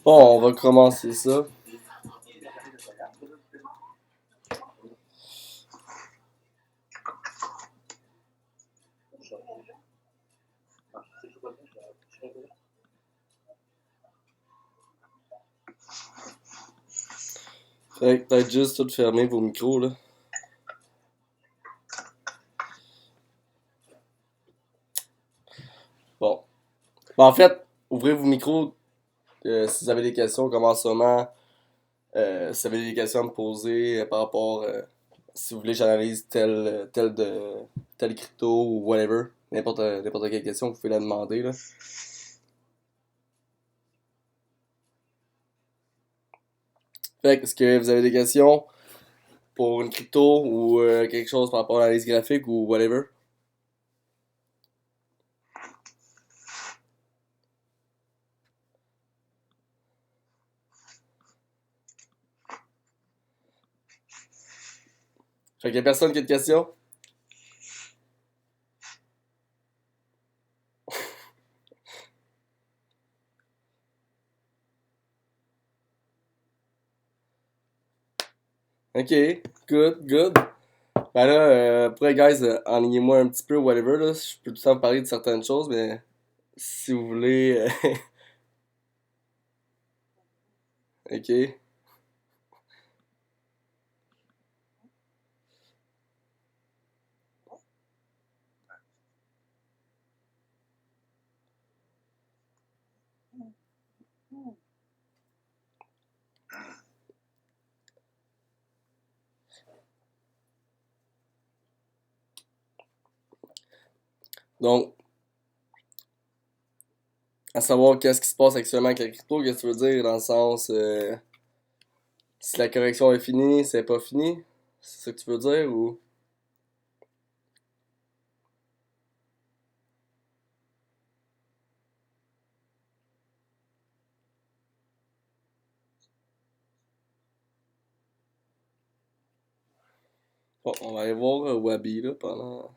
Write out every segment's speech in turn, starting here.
Bon, on va commencer ça. Fait que peut-être juste tout fermer vos micros, là. Bon. Ben, en fait, ouvrez vos micros si vous avez des questions, commencement. Si vous avez des questions à me poser par rapport, si vous voulez que j'analyse tel crypto ou whatever, n'importe quelle question, vous pouvez la demander, là. Fait que, est-ce que vous avez des questions pour une crypto ou quelque chose par rapport à l'analyse graphique ou whatever? Fait qu'il y a personne qui a de questions? Ok, good, good. Ben là, après, guys, ennuyez-moi un petit peu, whatever, là. Je peux tout le temps parler de certaines choses, mais si vous voulez. Ok. Donc, à savoir qu'est-ce qui se passe actuellement avec la crypto, qu'est-ce que tu veux dire dans le sens si la correction est finie, c'est pas fini? C'est ça que tu veux dire ou. Bon, on va aller voir Wabi là pendant.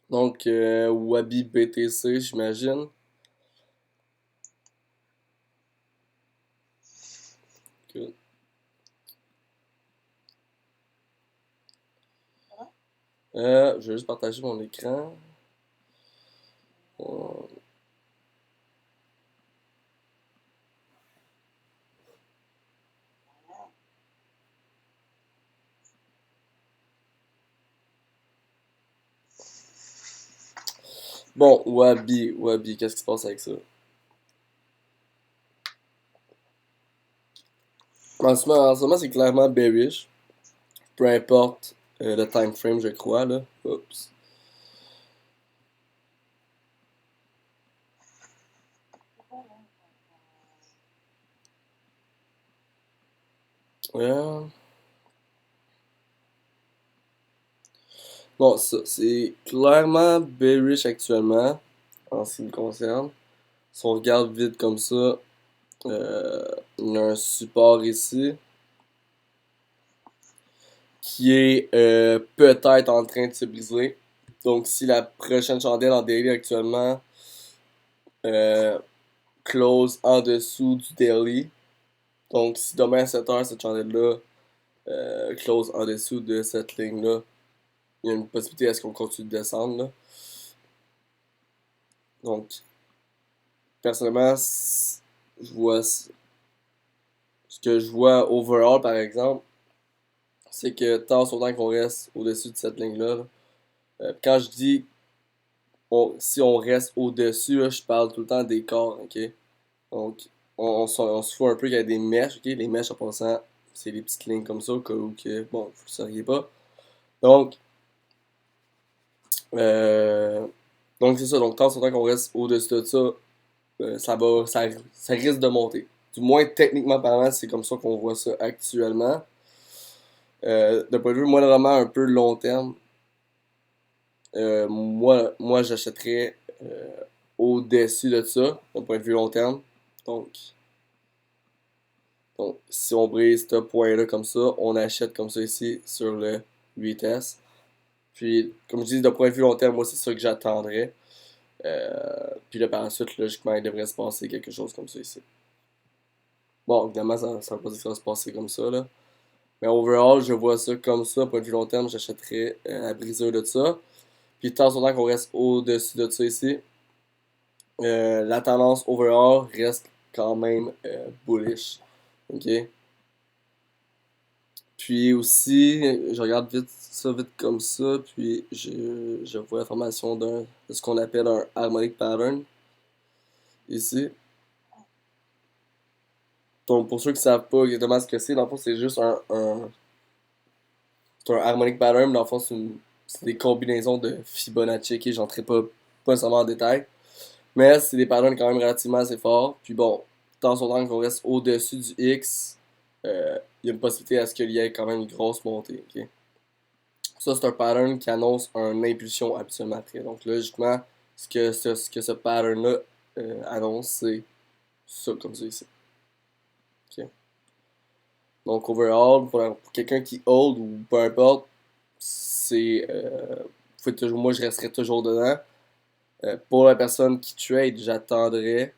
Donc, Wabi BTC, j'imagine. Good. Je vais juste partager mon écran. Euh, Bon, Wabi, qu'est-ce qui se passe avec ça? En ce moment, c'est clairement bearish. Peu importe le time frame, je crois, là. Oups. Euh, Bon, ça, c'est clairement bearish actuellement, en ce qui me concerne. Si on regarde vite comme ça, euh, il y a un support ici qui est peut-être en train de se briser. Donc, si la prochaine chandelle en daily actuellement euh, close en dessous du daily, donc si demain à 7h, cette chandelle-là close en dessous de cette ligne-là, il y a une possibilité à ce qu'on continue de descendre, là. Donc, personnellement, je vois ce que je vois overall, par exemple, c'est que tant sur temps qu'on reste au-dessus de cette ligne-là, là, quand je dis si on reste au-dessus, là, je parle tout le temps des corps, ok? Donc, on se fout un peu qu'il y a des mèches, ok? Les mèches en passant, c'est des petites lignes comme ça, au cas où que, bon, vous ne le sauriez pas. Donc, euh, donc c'est ça. Donc, tant sur temps qu'on reste au-dessus de ça, ça risque de monter. Du moins, techniquement parlant, c'est comme ça qu'on voit ça actuellement. D'un point de vue moindrement un peu long terme, moi j'achèterais au-dessus de ça, d'un point de vue long terme. Donc, Donc, si on brise ce point-là comme ça, on achète comme ça ici sur le 8S. Puis, comme je dis, de point de vue long terme, moi, c'est ça que j'attendrais. Puis là, par la suite, logiquement, il devrait se passer quelque chose comme ça ici. Bon, évidemment, ça va pas dire que ça va se passer comme ça, là. Mais overall, je vois ça comme ça. Point de vue long terme, j'achèterais la briseur de ça. Puis, tant son temps qu'on reste au-dessus de ça ici, la tendance overall reste quand même bullish. OK? Puis aussi, je regarde vite ça vite comme ça, puis je vois la formation de ce qu'on appelle un harmonic pattern ici. Donc pour ceux qui savent pas exactement ce que c'est, dans le fond c'est juste c'est un harmonic pattern, mais dans le fond c'est des combinaisons de Fibonacci, ok, j'entrerai pas nécessairement en détail. Mais c'est des patterns quand même relativement assez forts. Puis bon, tant son temps qu'on reste au-dessus du X, il y a une possibilité à ce qu'il y ait quand même une grosse montée, ok? Ça, c'est un pattern qui annonce une impulsion habituellement après. Donc, logiquement, ce que ce pattern-là annonce, c'est ça, comme ça ici. Ok. Donc, overall, pour quelqu'un qui hold ou peu importe, c'est. Moi, je resterai toujours dedans. Pour la personne qui trade, j'attendrai.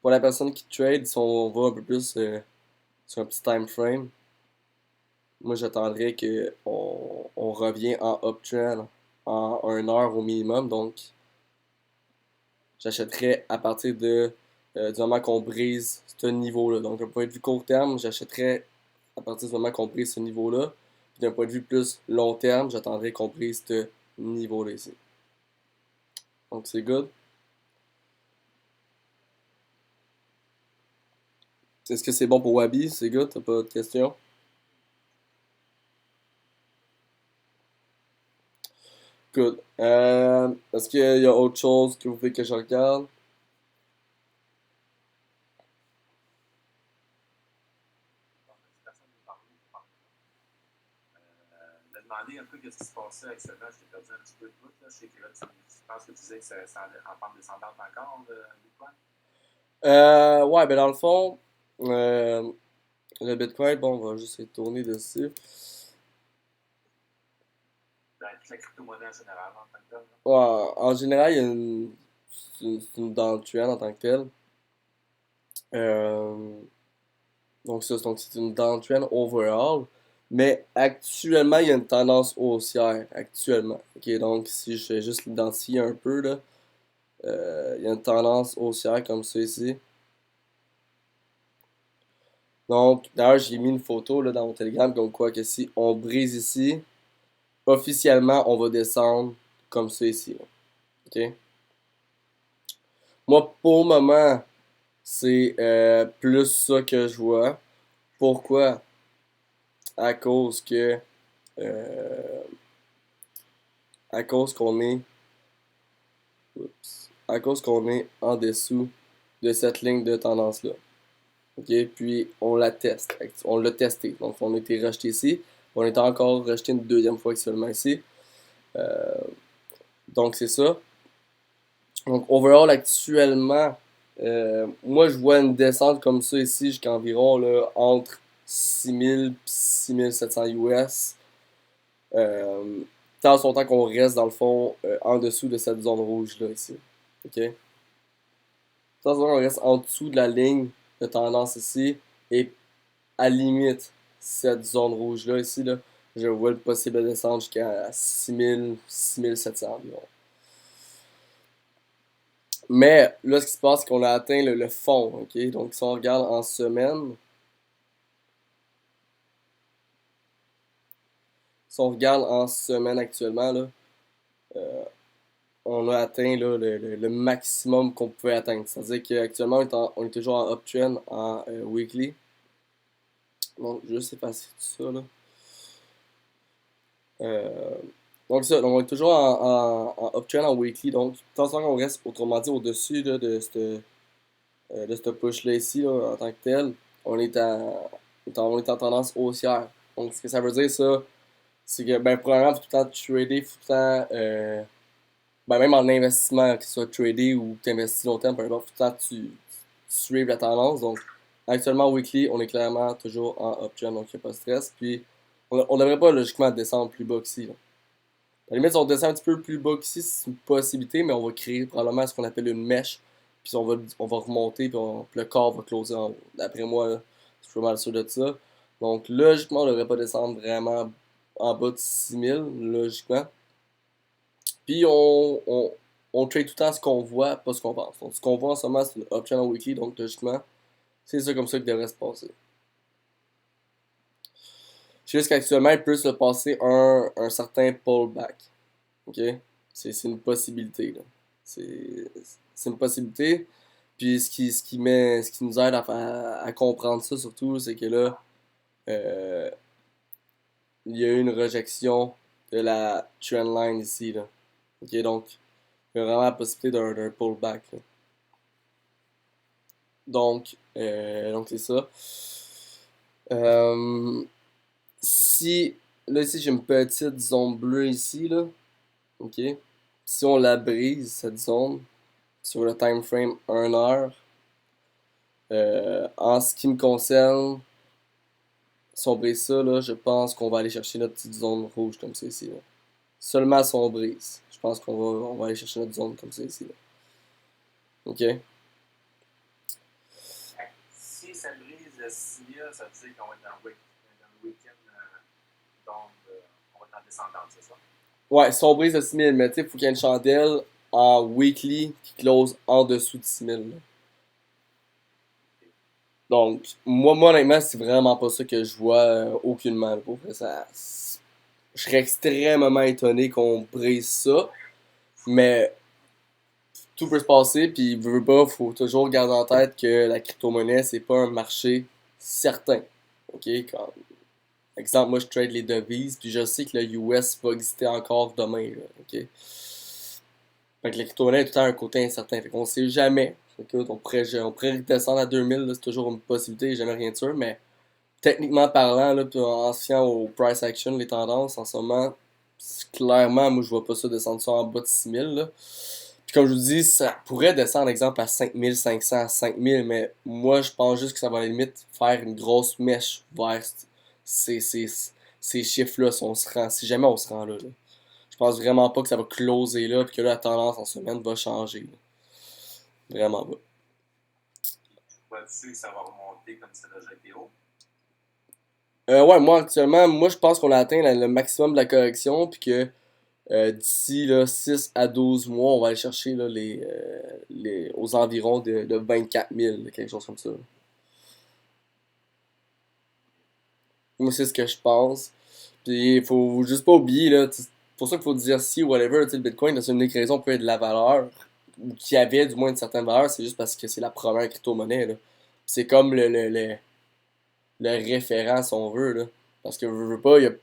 Pour la personne qui trade, si on va un peu plus sur un petit time frame, moi, j'attendrai qu'on revient en uptrend en 1 heure au minimum. Donc, j'achèterais à partir du moment qu'on brise ce niveau-là. Donc, d'un point de vue court terme, j'achèterais à partir du moment qu'on brise ce niveau-là. Puis d'un point de vue plus long terme, j'attendrais qu'on brise ce niveau-là ici. Donc, c'est good. Est-ce que c'est bon pour Wabi? C'est good? T'as pas de questions? Good. Est-ce qu'il y a autre chose que vous voulez que je regarde? Me demander un peu qu'est-ce qui se passait actuellement. Je t'ai perdu un petit peu de bout. Là. Je sais que là, tu penses que tu disais que c'est en pente descendante encore, le Bitcoin. Ouais, ben dans le fond, euh, le Bitcoin, bon, on va juste retourner dessus. Dans toute la crypto-monnaie en général, en tant que tel. Ouais, en général, il y a c'est une downtrend en tant que telle. Euh, donc c'est une downtrend overall. Mais actuellement, il y a une tendance haussière. Actuellement. Ok, donc si je fais juste l'identifier un peu, là, il y a une tendance haussière comme ça ici. Donc, d'ailleurs, j'ai mis une photo là, dans mon Telegram comme quoi que si on brise ici, officiellement, on va descendre comme ça ici. Là. Ok? Moi, pour le moment, c'est plus ça que je vois. Pourquoi? À cause que euh, à cause qu'on est à cause qu'on est en dessous de cette ligne de tendance là. OK? Puis on la teste. On l'a testé. Donc on a été rejeté ici. On est encore rejeté une deuxième fois actuellement ici. Euh, donc c'est ça. Donc overall actuellement, moi je vois une descente comme ça ici jusqu'à environ là, entre 6000 et 6700 US. Euh, tant son temps qu'on reste dans le fond en dessous de cette zone rouge là ici. OK? Tant son temps qu'on reste en dessous de la ligne de tendance ici et à limite cette zone rouge là ici là, je vois le possible descendre jusqu'à 6000, 6700 environ. Mais là, ce qui se passe, c'est qu'on a atteint le fond, ok? Donc, si on regarde en semaine, si on regarde en semaine actuellement, là, euh, on a atteint là, le maximum qu'on pouvait atteindre. C'est-à-dire qu'actuellement, on est toujours en uptrend en weekly. Donc, je vais juste effacer tout ça, là. Euh, donc, on est toujours en uptrend en weekly. Donc, tant qu'on reste, autrement dit, au-dessus là, de cette push-là ici, là, en tant que tel, on est en tendance haussière. Donc, ce que ça veut dire, ça, c'est que, ben, premièrement, faut tout le temps trader, faut tout le temps, ben, même en investissement, que ce soit trader ou que tu investis longtemps, peu importe, faut tout le temps tu suives la tendance. Donc, actuellement, weekly, on est clairement toujours en uptrend, donc il n'y a pas de stress. Puis, on devrait pas logiquement descendre plus bas qu'ici. Là. À la limite, si on descend un petit peu plus bas qu'ici, c'est une possibilité, mais on va créer probablement ce qu'on appelle une mèche. Puis on va remonter, puis le corps va closer en haut. D'après moi, là, je suis pas mal sûr de ça. Donc, logiquement, on devrait pas descendre vraiment en bas de 6000, logiquement. Puis on trade tout le temps ce qu'on voit, pas ce qu'on pense. Donc, ce qu'on voit en ce moment, c'est une option en weekly, donc logiquement, c'est ça comme ça qui devrait se passer. Je sais juste qu'actuellement, il peut se passer un certain pullback. Ok? C'est une possibilité, là. C'est une possibilité. Puis ce qui nous aide à comprendre ça surtout, c'est que là, euh, il y a eu une rejection de la trendline ici, là. Ok? Donc, il y a vraiment la possibilité d'un pullback, là. Donc c'est ça. Euh, si, là ici j'ai une petite zone bleue ici, là, ok? Si on la brise, cette zone, sur le time frame 1 heure, en ce qui me concerne, si on brise ça, là, je pense qu'on va aller chercher notre petite zone rouge comme ça ici, là. Seulement si on brise, je pense qu'on va aller chercher notre zone comme ça ici, là. Ok? Si ça brise le 6000, ça veut dire qu'on va être dans le week-end, donc on va être en descendante, c'est ça? Ouais, si on brise le 6000, mais tu sais, il faut qu'il y ait une chandelle en weekly qui close en dessous de 6000, là. Donc, moi honnêtement, c'est vraiment pas ça que je vois aucunement, là, pour vrai, je serais extrêmement étonné qu'on brise ça, mais tout peut se passer, puis veut pas, faut toujours garder en tête que la crypto-monnaie, c'est pas un marché certain. Ok? Comme, exemple, moi je trade les devises, puis je sais que le US va exister encore demain, là, ok? Fait que la crypto-monnaie a tout le temps un côté incertain, fait qu'on sait jamais. Écoute, on pourrait descendre à 2000, là, c'est toujours une possibilité, jamais rien de sûr, mais techniquement parlant, là, puis en se fiant au price action, les tendances, en ce moment, clairement, moi je vois pas ça descendre ça en bas de 6000, là. Puis comme je vous dis, ça pourrait descendre, exemple, à 5500, 5000, mais moi, je pense juste que ça va à la limite faire une grosse mèche vers ces, ces, ces chiffres-là si jamais on se rend là, là. Je pense vraiment pas que ça va closer là, puis que là, la tendance en semaine va changer, là. Vraiment pas. Vois-tu que ça va remonter comme c'est déjà été haut? Ouais, moi, actuellement, moi, je pense qu'on a atteint le maximum de la correction, puis que d'ici là, 6 à 12 mois, on va aller chercher là, aux environs de 24 000, quelque chose comme ça. Moi, c'est ce que je pense. Puis, il faut juste pas oublier, là, c'est pour ça qu'il faut dire si, whatever, tu sais, le Bitcoin, c'est une des raisons peut être de la valeur, ou qui avait du moins une certaine valeur, c'est juste parce que c'est la première crypto-monnaie, là. C'est comme le référent, si on veut, là. Parce que, veux pas, il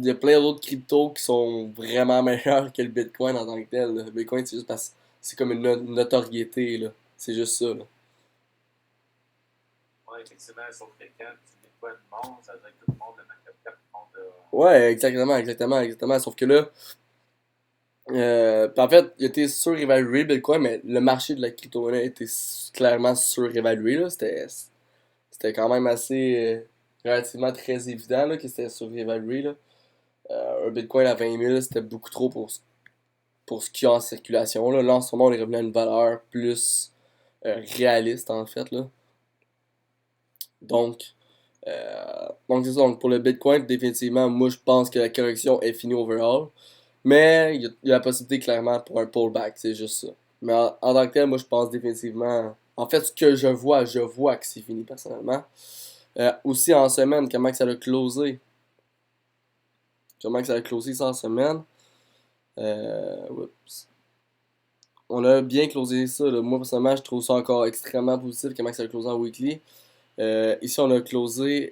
y a plein d'autres cryptos qui sont vraiment meilleurs que le Bitcoin en tant que tel, là. Le Bitcoin, c'est juste parce que c'est comme une notoriété, là. C'est juste ça, là. Oui, effectivement, sauf que quand tu mets quoi de monde, ça veut dire que tout le monde, le market cap, tout le monde Ouais, exactement, exactement, exactement. Sauf que là, pis en fait, il était surévalué Bitcoin, mais le marché de la crypto-monnaie était clairement surévalué, là. C'était quand même assez, relativement très évident, là, que c'était surévalué, là. Un Bitcoin à 20 000, c'était beaucoup trop pour ce qu'il y a en circulation, là. Là, en ce moment, on est revenu à une valeur plus réaliste, en fait, là. Donc, donc c'est ça. Donc, pour le Bitcoin, définitivement, moi, je pense que la correction est finie overall. Mais il y a la possibilité clairement pour un pullback, c'est juste ça. Mais en tant que tel, moi je pense définitivement. En fait, ce que je vois que c'est fini personnellement. Aussi en semaine, comment que ça a closé. Comment que ça a closé ça en semaine. Oups. On a bien closé ça, là. Moi personnellement, je trouve ça encore extrêmement positif comment que ça a closé en weekly. Ici, on a closé,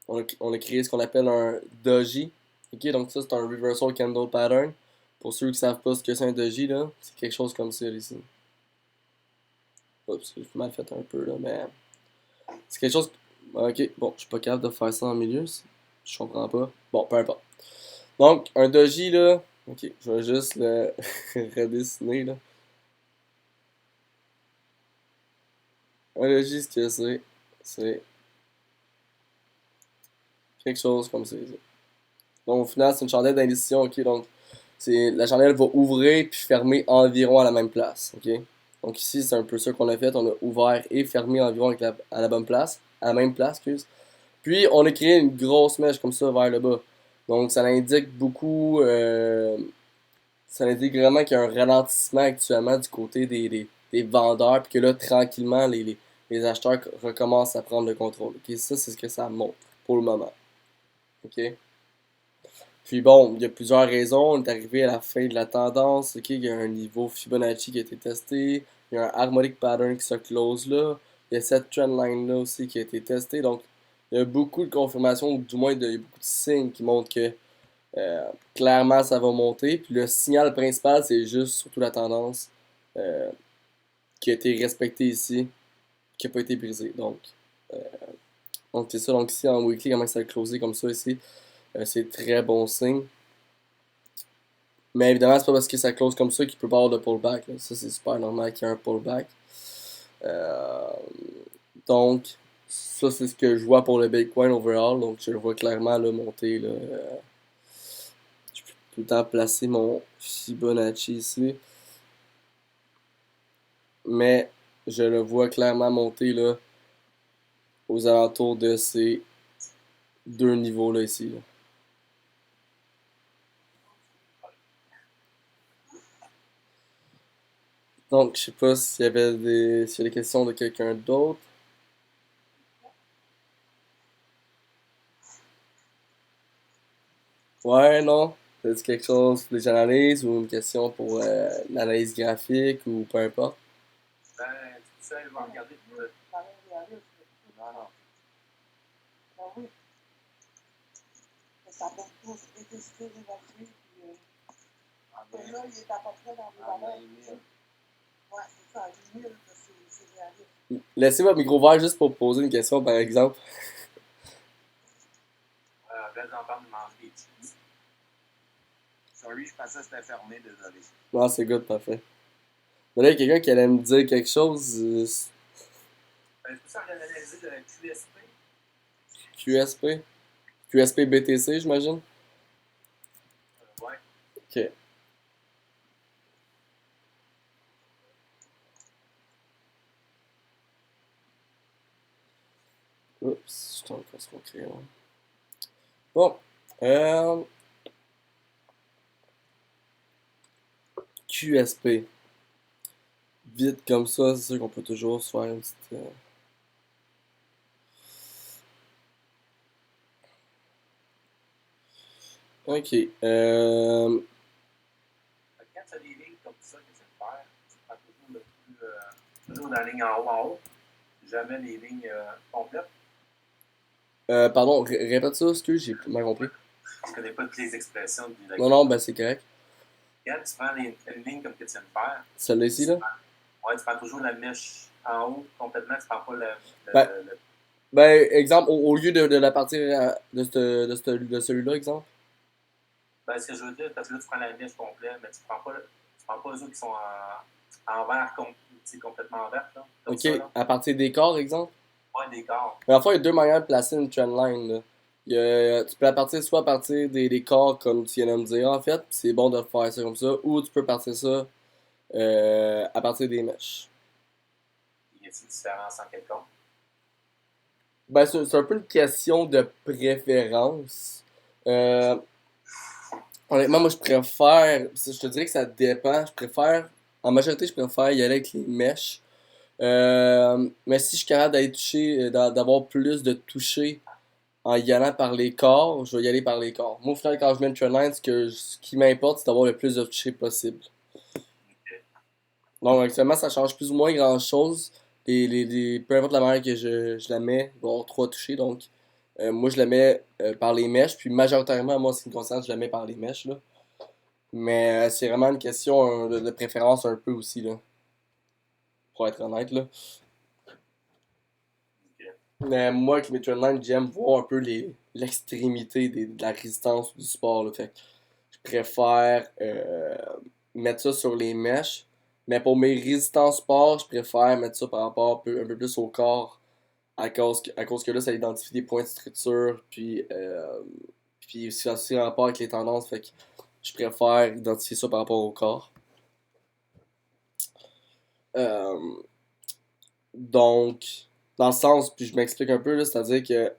on a créé ce qu'on appelle un doji. Ok, donc ça, c'est un reversal candle pattern. Pour ceux qui savent pas ce que c'est un doji, là, c'est quelque chose comme ça ici. Oups, j'ai mal fait un peu là, mais c'est quelque chose. Ok, bon, je suis pas capable de faire ça en milieu. Je comprends pas. Bon, peu importe. Donc, un doji là. Ok, je vais juste le redessiner là. Technologie, ce que c'est quelque chose comme ça. Donc, au final, c'est une chandelle d'indecision, ok? Donc, la chandelle va ouvrir puis fermer environ à la même place, ok? Donc, ici, c'est un peu ça qu'on a fait. On a ouvert et fermé environ à la bonne place, à la même place, excuse. Puis, on a créé une grosse mèche comme ça vers le bas. Donc, ça indique beaucoup. Ça indique vraiment qu'il y a un ralentissement actuellement du côté des vendeurs, puis que là, tranquillement, les acheteurs recommencent à prendre le contrôle. Ok? Ça, c'est ce que ça montre pour le moment. Ok? Puis bon, il y a plusieurs raisons. On est arrivé à la fin de la tendance. Ok, il y a un niveau Fibonacci qui a été testé. Il y a un harmonic pattern qui se close là. Il y a cette trendline là aussi qui a été testée. Donc, il y a beaucoup de confirmations, ou du moins, il y a beaucoup de signes qui montrent que clairement ça va monter. Puis le signal principal, c'est juste surtout la tendance euh, qui a été respectée ici, qui n'a pas été brisée. Euh, donc c'est ça. Donc ici en weekly, comment ça a closé comme ça ici, c'est très bon signe. Mais évidemment, c'est pas parce que ça close comme ça qu'il peut pas avoir de pullback, là. Ça, c'est super normal qu'il y ait un pullback. Euh, donc, ça, c'est ce que je vois pour le Bitcoin overall. Donc, je le vois clairement là, monter. Là, je peux tout le temps placer mon Fibonacci ici. Mais je le vois clairement monter là, aux alentours de ces deux niveaux-là ici. Là. Donc, je sais pas s'il y a des questions de quelqu'un d'autre. Ouais, non. C'est quelque chose pour les analyses ou une question pour l'analyse graphique ou peu importe. Ben, tu sais, je vais regarder. Non, non. Laissez votre micro ouvert juste pour poser une question, par exemple. Là, j'entends de manger des chips. Sorry, je pensais que c'était fermé, désolé. Non, c'est good, parfait. Mais là, il y a quelqu'un qui allait me dire quelque chose. Ben, je peux ça analyser le QSP. QSP. QSP BTC, j'imagine. Ouais. Ok. Oups, je suis encore sur mon crayon. Bon. QSP. Vite comme ça, c'est sûr qu'on peut toujours se faire une petite. Ok. Quand tu as des lignes comme ça que c'est faire, tu prends toujours le plus. Toujours la ligne en haut. Jamais les lignes complètes. Pardon, répète ça, excuse, j'ai mal compris. Je ne connais pas toutes les expressions du Non, non, ben c'est correct. Quand tu prends une ligne comme que tu viens de faire, Celle-là ici, là? ouais, tu prends toujours la mèche en haut complètement, tu ne prends pas Ben, ben exemple, au lieu de la partie de celui-là, exemple. Ben, ce que je veux dire, parce que là, tu prends la mèche complète, mais tu prends pas les autres qui sont en vert, complètement en vert, là, comme Ok, ça, là. à partir des corps, exemple. Ouais, des corps. Mais en fait, il y a deux manières de placer une trendline, là. Tu peux la partir soit à partir des corps, comme tu viens de me dire, en fait, c'est bon de faire ça comme ça, ou tu peux partir ça à partir des mèches. Y a-t-il une différence en quelconque? Ben, c'est un peu une question de préférence. Euh, Honnêtement, moi, je préfère. Je te dirais que ça dépend. Je préfère. En majorité, je préfère y aller avec les mèches. Mais si je suis capable d'aller toucher, d'avoir plus de toucher en y allant par les corps, je vais y aller par les corps. Moi, au final, quand je mets une trendline, ce qui m'importe, c'est d'avoir le plus de toucher possible. Donc, actuellement, ça change plus ou moins grand-chose. Peu importe la manière que je la mets, il va y avoir trois touchés. Donc, moi, je la mets par les mèches. Puis, majoritairement, moi, en ce qui me concerne, je la mets par les mèches, là. Mais c'est vraiment une question de préférence un peu aussi, là. Pour être honnête, là. Ok. Mais moi, avec mes trendlines, j'aime voir un peu l'extrémité de la résistance du sport, là. Fait que je préfère mettre ça sur les mèches. Mais pour mes résistances sport, je préfère mettre ça par rapport un peu plus au corps. À cause que là, ça identifie des points de structure. Puis c'est aussi en rapport avec les tendances. Fait que je préfère identifier ça par rapport au corps. Euh, donc, dans le sens, puis je m'explique un peu, là, c'est-à-dire que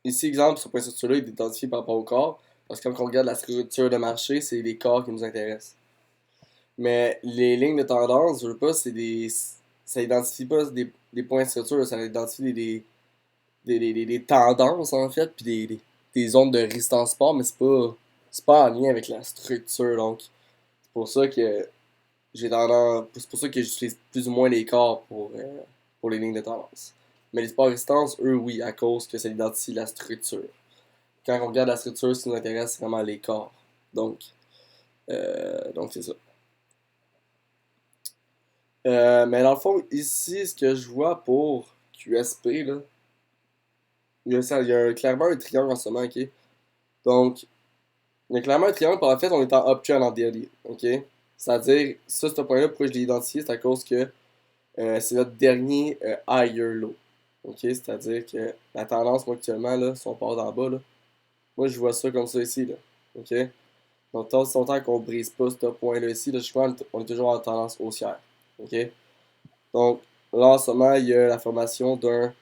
ici, exemple, ce point de structure-là est identifié par rapport au corps. Parce que quand on regarde la structure de marché, c'est les corps qui nous intéressent. Mais les lignes de tendance, je veux pas, c'est des. Ça identifie pas des points de structure, ça identifie des tendances en fait, puis des zones de résistance sport, mais c'est pas en lien avec la structure. Donc, c'est pour ça que c'est pour ça que j'utilise plus ou moins les corps pour les lignes de tendance. Mais les sports résistance, eux, oui, à cause que ça identifie la structure. Quand on regarde la structure, ce qui nous intéresse, c'est vraiment les corps. Donc c'est ça. Mais dans le fond, ici, ce que je vois pour QSP, là, il y a clairement un triangle en ce moment, ok? Donc, il y a clairement un triangle, puis en fait, on est en uptrend en daily, ok? C'est-à-dire, ça, ce point-là, pourquoi je l'ai identifié, c'est à cause que c'est notre dernier higher low, ok? C'est-à-dire que la tendance, moi, actuellement, là, si on part d'en bas, là, moi, je vois ça comme ça ici, là, ok? Donc, tant si longtemps qu'on brise pas ce point-là ici, là, je crois qu'on est toujours en tendance haussière, ok? Donc, là, en ce moment, il y a la formation d'un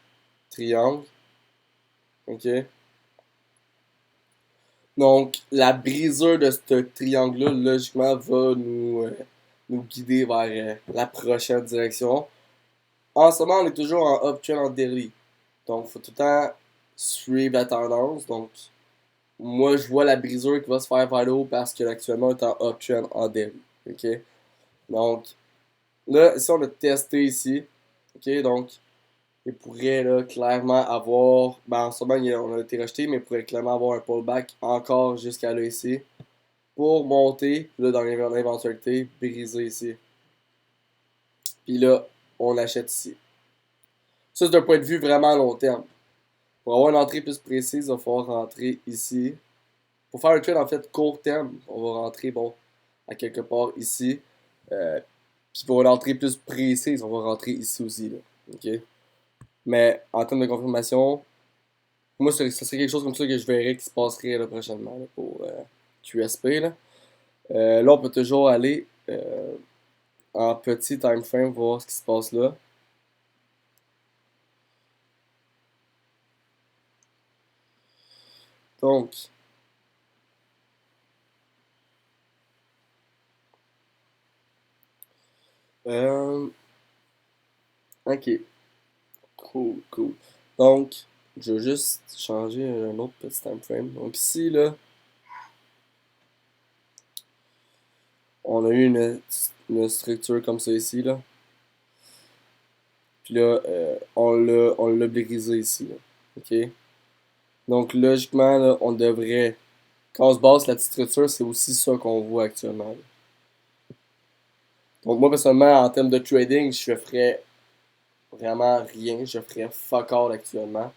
triangle. OK? Donc, la brisure de ce triangle-là, logiquement, va nous guider vers la prochaine direction. En ce moment, on est toujours en uptrend en daily. Donc, il faut tout le temps suivre la tendance. Donc, moi, je vois la brisure qui va se faire vers le haut parce que actuellement, on est en uptrend en daily. OK? Donc, là, ici, on a testé ici. OK? Donc, il pourrait là, clairement avoir. Ben, en ce moment, on a été rejeté, mais il pourrait clairement avoir un pullback encore jusqu'à là ici. Pour monter, là, dans l'éventualité, briser ici. Puis là, on achète ici. Ça, c'est d'un point de vue vraiment à long terme. Pour avoir une entrée plus précise, il va falloir rentrer ici. Pour faire un trade en fait court terme, on va rentrer bon à quelque part ici. Euh, Puis pour une entrée plus précise, on va rentrer ici aussi. Là. OK? Mais en termes de confirmation, moi, ça serait quelque chose comme ça que je verrais qui se passerait là, prochainement là, pour QSP. Là. Là, on peut toujours aller en petit time frame voir ce qui se passe là. Donc, euh, ok, cool, cool. Donc, je vais juste changer un autre petit time frame. Donc ici, là, on a eu une structure comme ça ici, là. Puis là, on l'a brisé ici, là. Ok? Donc, logiquement, là, on devrait. Quand on se base la petite structure, c'est aussi ça qu'on voit actuellement. Là. Donc, moi, personnellement, en termes de trading, je ferais vraiment rien. Je ferais fuck all actuellement.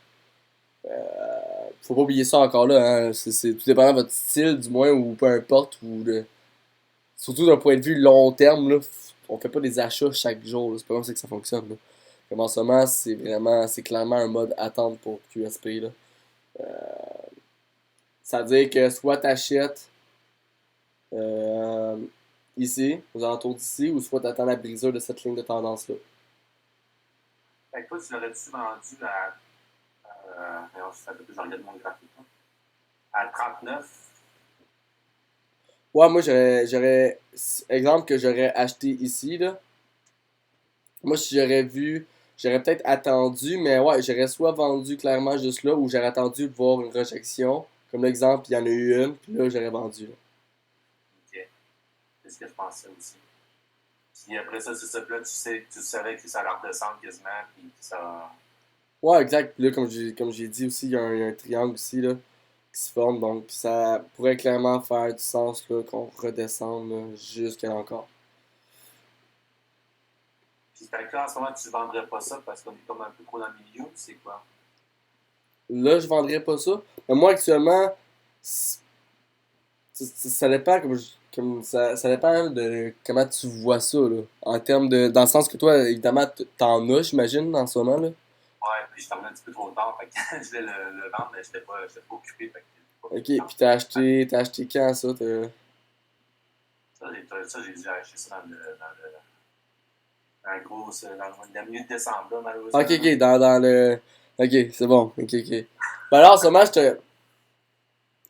Faut pas oublier ça encore là, hein. C'est tout dépendant de votre style, du moins, ou peu importe. Surtout d'un point de vue long terme, là, on fait pas des achats chaque jour. C'est pas comme ça que ça fonctionne. Là. Comme en ce moment, c'est clairement un mode attente pour QSP. Là. Ça veut dire que soit t'achètes euh, ici, aux alentours d'ici, ou soit t'attends la brisure de cette ligne de tendance-là. Fait que toi, tu l'aurais-tu vendu à. Ça fait plus, je regarde mon graphique. Hein. À 39. Ouais, moi, exemple que j'aurais acheté ici, là. Moi, si j'aurais vu, j'aurais peut-être attendu, mais ouais, j'aurais soit vendu clairement juste là, ou j'aurais attendu de voir une rejection. Comme l'exemple, il y en a eu une, puis là, j'aurais vendu. Là. Ok. C'est ce que je pensais aussi. Puis après ça, c'est ça. Puis là, tu savais que ça allait redescendre quasiment. Puis ça. Ouais, exact. Puis là, comme j'ai dit aussi, il y a un triangle ici, là, qui se forme. Donc, ça pourrait clairement faire du sens, là, qu'on redescende, là, jusqu'à là encore. Puis fait que là, en ce moment, tu ne vendrais pas ça parce qu'on est comme un peu trop dans le milieu. C'est quoi? Là, je vendrais pas ça. Mais moi, actuellement, ça dépend, comme comme ça dépend de comment tu vois ça, là. En termes de. Dans le sens que toi, évidemment, t'en as, j'imagine, en ce moment, là. Ouais, puis je terminais un petit peu trop tard, fait que je voulais le vendre, mais j'étais pas occupé, fait que j'ai pas Ok, pris le temps. puis t'as acheté quand ça? Ça, j'ai dû acheter ça dans le gros, dans la minute de décembre, là, Ok, malheureusement. ok, dans le. Ok, c'est bon, ok, ok. Ben alors, en ce moment, je te.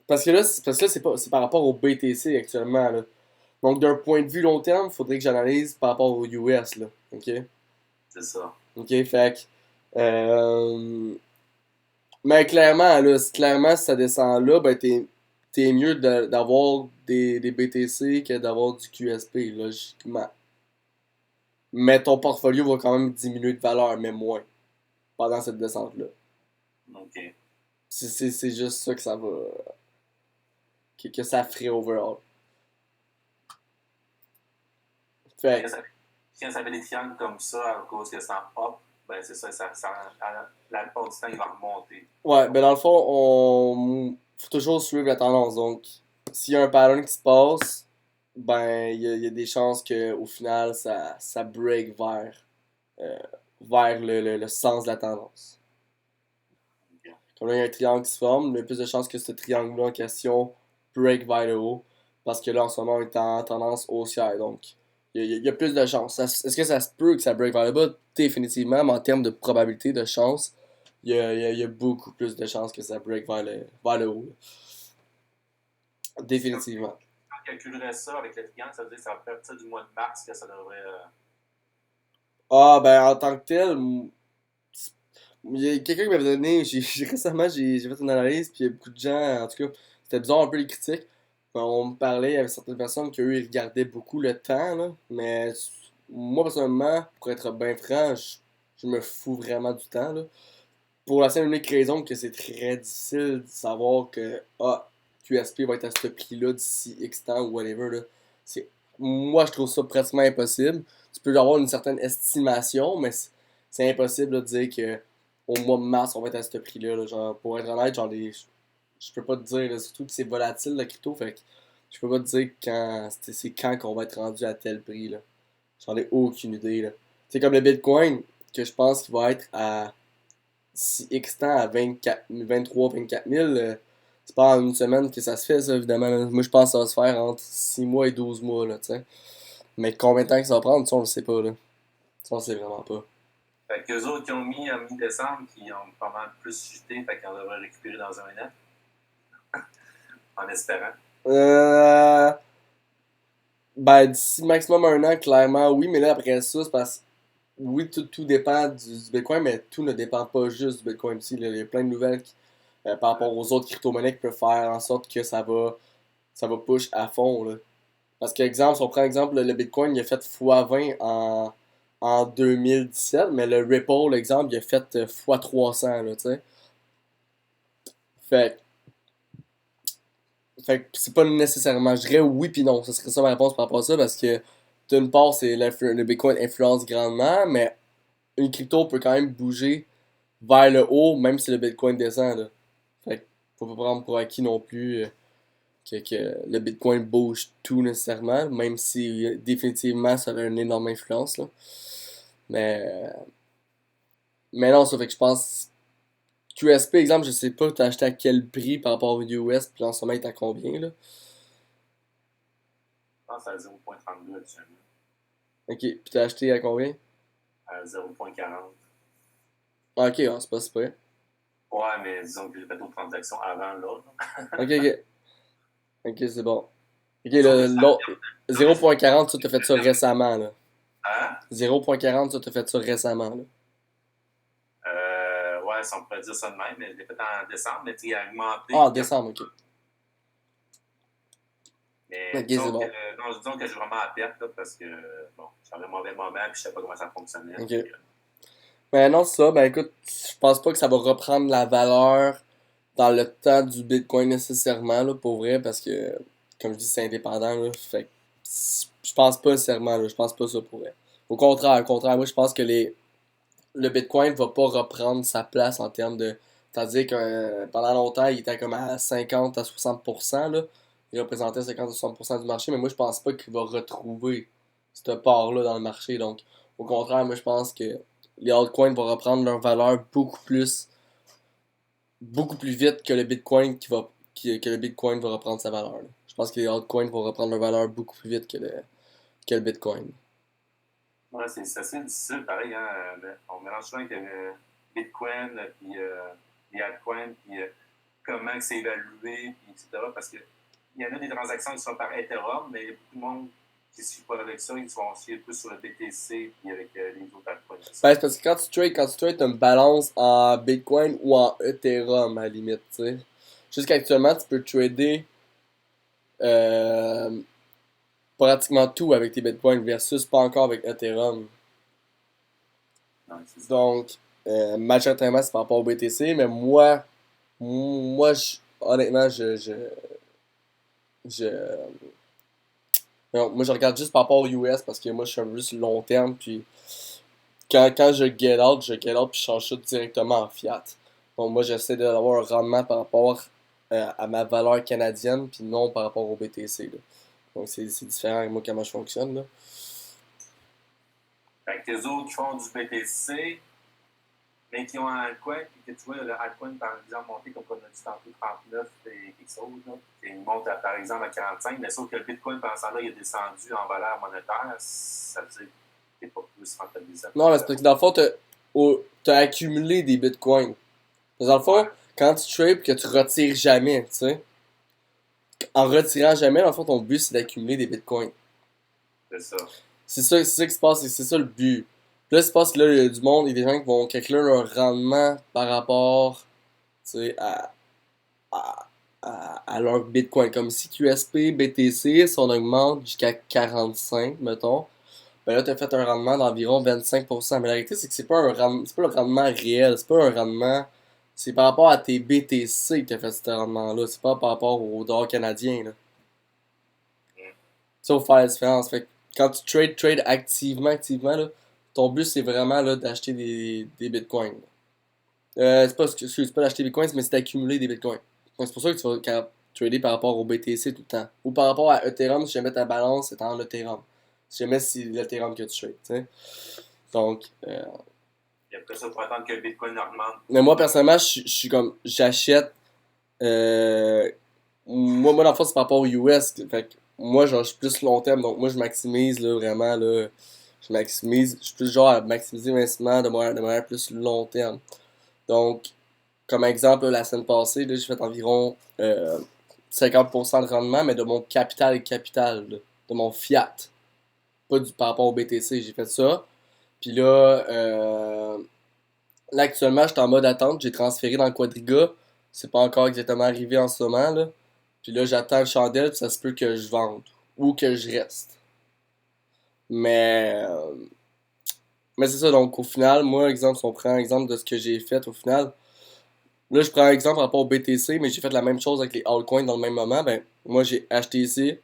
Parce que là, c'est par rapport au BTC actuellement, là. Donc, d'un point de vue long terme, faudrait que j'analyse par rapport au US, là. Ok? C'est ça. Ok, fait que. Mais clairement, là, clairement, si ça descend là, ben, t'es mieux d'avoir des BTC que d'avoir du QSP, logiquement. Mais ton portfolio va quand même diminuer de valeur, mais moins, pendant cette descente-là. OK. C'est juste ça que ça va. Que ça ferait overall. Mais Fait quand ça fait des triangles comme ça, à cause que ça en hop, ben c'est ça, la plupart du temps, il va remonter. ouais, ben dans le fond, on faut toujours suivre la tendance. Donc, s'il y a un pattern qui se passe, ben il y a des chances que au final ça break euh, vers le sens de la tendance. OK. Comme là, il y a un triangle qui se forme, il y a plus de chances que ce triangle-là en question break vers le haut. Parce que là, en ce moment, on est en tendance haussière. Donc, il y a plus de chances. Est-ce que ça se peut que ça break vers le bas? Définitivement, mais en termes de probabilité, de chance, il y a beaucoup plus de chances que ça break vers le haut. Si on Définitivement. calculerait ça avec le triangle, ça veut dire que c'est à partir du mois de mars que ça devrait. Ah, ben, en tant que tel, il y a quelqu'un qui m'avait donné, récemment, j'ai fait une analyse, puis il y a beaucoup de gens, en tout cas, c'était bizarre un peu les critiques. On me parlait, il y avait certaines personnes qui, eux, ils regardaient beaucoup le temps, là, mais moi, personnellement, pour être bien franc, je me fous vraiment du temps, là. Pour la simple et unique raison que c'est très difficile de savoir que, QSP va être à ce prix-là d'ici X temps ou whatever, là. C'est, moi, je trouve ça pratiquement impossible. Tu peux avoir une certaine estimation, mais c'est impossible là, de dire que au mois de mars, on va être à ce prix-là. Là. Genre, pour être honnête, je peux pas te dire, là, surtout que c'est volatile la crypto, fait que je peux pas te dire c'est quand qu'on va être rendu à tel prix. Là. J'en ai aucune idée. Là. C'est comme le Bitcoin, que je pense qu'il va être à si X temps à 23 24 000, c'est pas en une semaine que ça se fait, ça, évidemment. Là. Moi, je pense que ça va se faire entre 6 mois et 12 mois, là, tu sais. Mais combien de temps que ça va prendre, ça, on le sait pas, là. Ça, on le sait vraiment pas. Fait qu'eux autres qui ont mis en mi-décembre, qui ont pas mal plus chuté, fait qu'on devrait récupérer dans un an, en espérant. Euh... Ben, d'ici maximum un an, clairement, oui, mais là, après ça, c'est parce que, oui, tout dépend du Bitcoin, mais tout ne dépend pas juste du Bitcoin aussi. Là. Il y a plein de nouvelles par rapport aux autres crypto-monnaies qui peuvent faire en sorte que ça va push à fond, là. Parce que, exemple, si on prend exemple, le Bitcoin, il a fait x20 en 2017, mais le Ripple, exemple, il a fait x300, là, tu sais. Fait, fait que c'est pas nécessairement, je dirais oui puis non, ce serait ça ma réponse par rapport à ça, parce que d'une part, le Bitcoin influence grandement, mais une crypto peut quand même bouger vers le haut, même si le Bitcoin descend, là. Fait que faut pas prendre pour acquis non plus que le Bitcoin bouge tout nécessairement, même si définitivement ça a une énorme influence, là. Mais, mais non, ça fait que je pense. QSP, exemple, je sais pas, t'as acheté à quel prix par rapport au US, puis en ce moment, il est à combien, là? Je pense à 0,32 actuellement, Ok, puis t'as acheté à combien? à 0,40. Ah, ok, c'est pas super. Ouais, mais disons que j'ai fait d'autres transactions avant l'autre. Ok, ok. Ok, c'est bon. Ok, Disons que l'autre. disons que je 0.40, ça, t'as fait ça récemment, là. Hein? 0.40, ça, t'as fait ça récemment, là. Ouais, si on pourrait dire ça de même, mais je l'ai fait en décembre, mais tu sais, il a Ah, augmenté. en décembre, ok. Mais Ok, c'est bon. disons que je suis vraiment à perte, là, parce que, bon, j'avais un mauvais moment, puis je savais pas comment ça fonctionnait. Ok. Ben non, c'est ça. Ben écoute, je pense pas que ça va reprendre la valeur dans le temps du Bitcoin nécessairement, là, pour vrai, parce que, comme je dis, c'est indépendant, là. Fait que, je pense pas nécessairement, là. Je pense pas ça pour vrai. Au contraire, moi, je pense que le Bitcoin va pas reprendre sa place en termes de. C'est-à-dire que pendant longtemps, il était comme à 50 à 60%, là. il représentait 50-60% du marché, mais moi je pense pas qu'il va retrouver cette part-là dans le marché. Donc, au contraire, moi je pense que les altcoins vont reprendre leur valeur beaucoup plus vite que le Bitcoin que le Bitcoin va reprendre sa valeur. Là. Je pense que les altcoins vont reprendre leur valeur beaucoup plus vite que le Bitcoin. Ouais, c'est assez difficile, pareil, hein. On mélange souvent avec le Bitcoin, puis les altcoins, puis comment que c'est évalué, puis etc. Parce qu'il y en a des transactions qui sont par Ethereum, mais il y a beaucoup de monde qui ne suit pas avec ça, ils vont suivre plus sur le BTC, puis avec les autres altcoins. Ben, c'est parce que quand tu trades, t'as une balance en Bitcoin ou en Ethereum à la limite, tu sais. Jusqu'actuellement, tu peux trader euh, pratiquement tout avec tes bitcoins versus pas encore avec Ethereum. Non, c'est ça. Donc, majoritairement, c'est par rapport au BTC, mais honnêtement, je, non, moi, je regarde juste par rapport au US parce que moi, je suis un peu plus long terme, puis quand je get out, puis je change ça directement en fiat. Donc, moi, j'essaie d'avoir un rendement par rapport à ma valeur canadienne, puis non par rapport au BTC, là. Donc, c'est différent avec moi comment je fonctionne, là. Fait que tes autres qui font du BTC, mais qui ont un altcoin, puis que tu vois le altcoin, par exemple, monter comme on a dit tantôt, 39 et quelque chose, là, et il monte par exemple à 45, mais sauf que le Bitcoin, pendant ce temps-là, il est descendu en valeur monétaire, ça veut dire que tu n'es pas plus rentabilisé. Non, mais c'est parce que dans le fond, t'as accumulé des bitcoins. Dans le fond, Ouais, quand tu trades que tu retires jamais, tu sais, en retirant jamais, dans le fond, ton but, c'est d'accumuler des bitcoins. c'est ça. C'est ça qui se passe, c'est ça le but. Puis là, ce qui se passe, là, il y a du monde, il y a des gens qui vont calculer leur rendement par rapport, tu sais, à, à leur bitcoin. Comme si QSP, BTC, si on augmente jusqu'à 45, mettons, ben là, t'as fait un rendement d'environ 25%. Mais la réalité, c'est que c'est pas le rendement réel, c'est pas un rendement. C'est par rapport à tes BTC que t'as fait ce rendement-là. C'est pas par rapport au dollar canadien, là. Mm. Ça, faut faire la différence. Fait que quand tu trade activement, là, ton but, c'est vraiment là, d'acheter des bitcoins. C'est pas d'acheter des bitcoins, mais c'est d'accumuler des bitcoins. Donc, c'est pour ça que tu vas trader par rapport au BTC tout le temps. Ou par rapport à Ethereum, si jamais ta balance est en Ethereum. Si jamais c'est l'Ethereum que tu trades, tu sais. Donc, Et après ça, il faut attendre que le Bitcoin augmente. mais moi, personnellement, je suis comme, j'achète, euh, moi, dans le fond, c'est par rapport au US. Fait que moi, genre, je suis plus long terme, donc moi, je maximise, là, vraiment, là. Je suis plus genre à maximiser l'investissement de manière plus long terme. Donc, comme exemple, là, la semaine passée, là, j'ai fait environ 50% de rendement, mais de mon capital, là, de mon fiat. Pas par rapport au BTC, j'ai fait ça. Puis là, actuellement, je suis en mode attente. J'ai transféré dans le Quadriga. C'est pas encore exactement arrivé en ce moment, là. Puis là, j'attends le chandelle, puis ça se peut que je vende. Ou que je reste. Mais, euh, mais c'est ça, donc au final, moi, exemple, si on prend exemple de ce que j'ai fait au final, là, je prends un exemple par rapport au BTC, mais j'ai fait la même chose avec les altcoins dans le même moment. Ben, moi, j'ai acheté ici,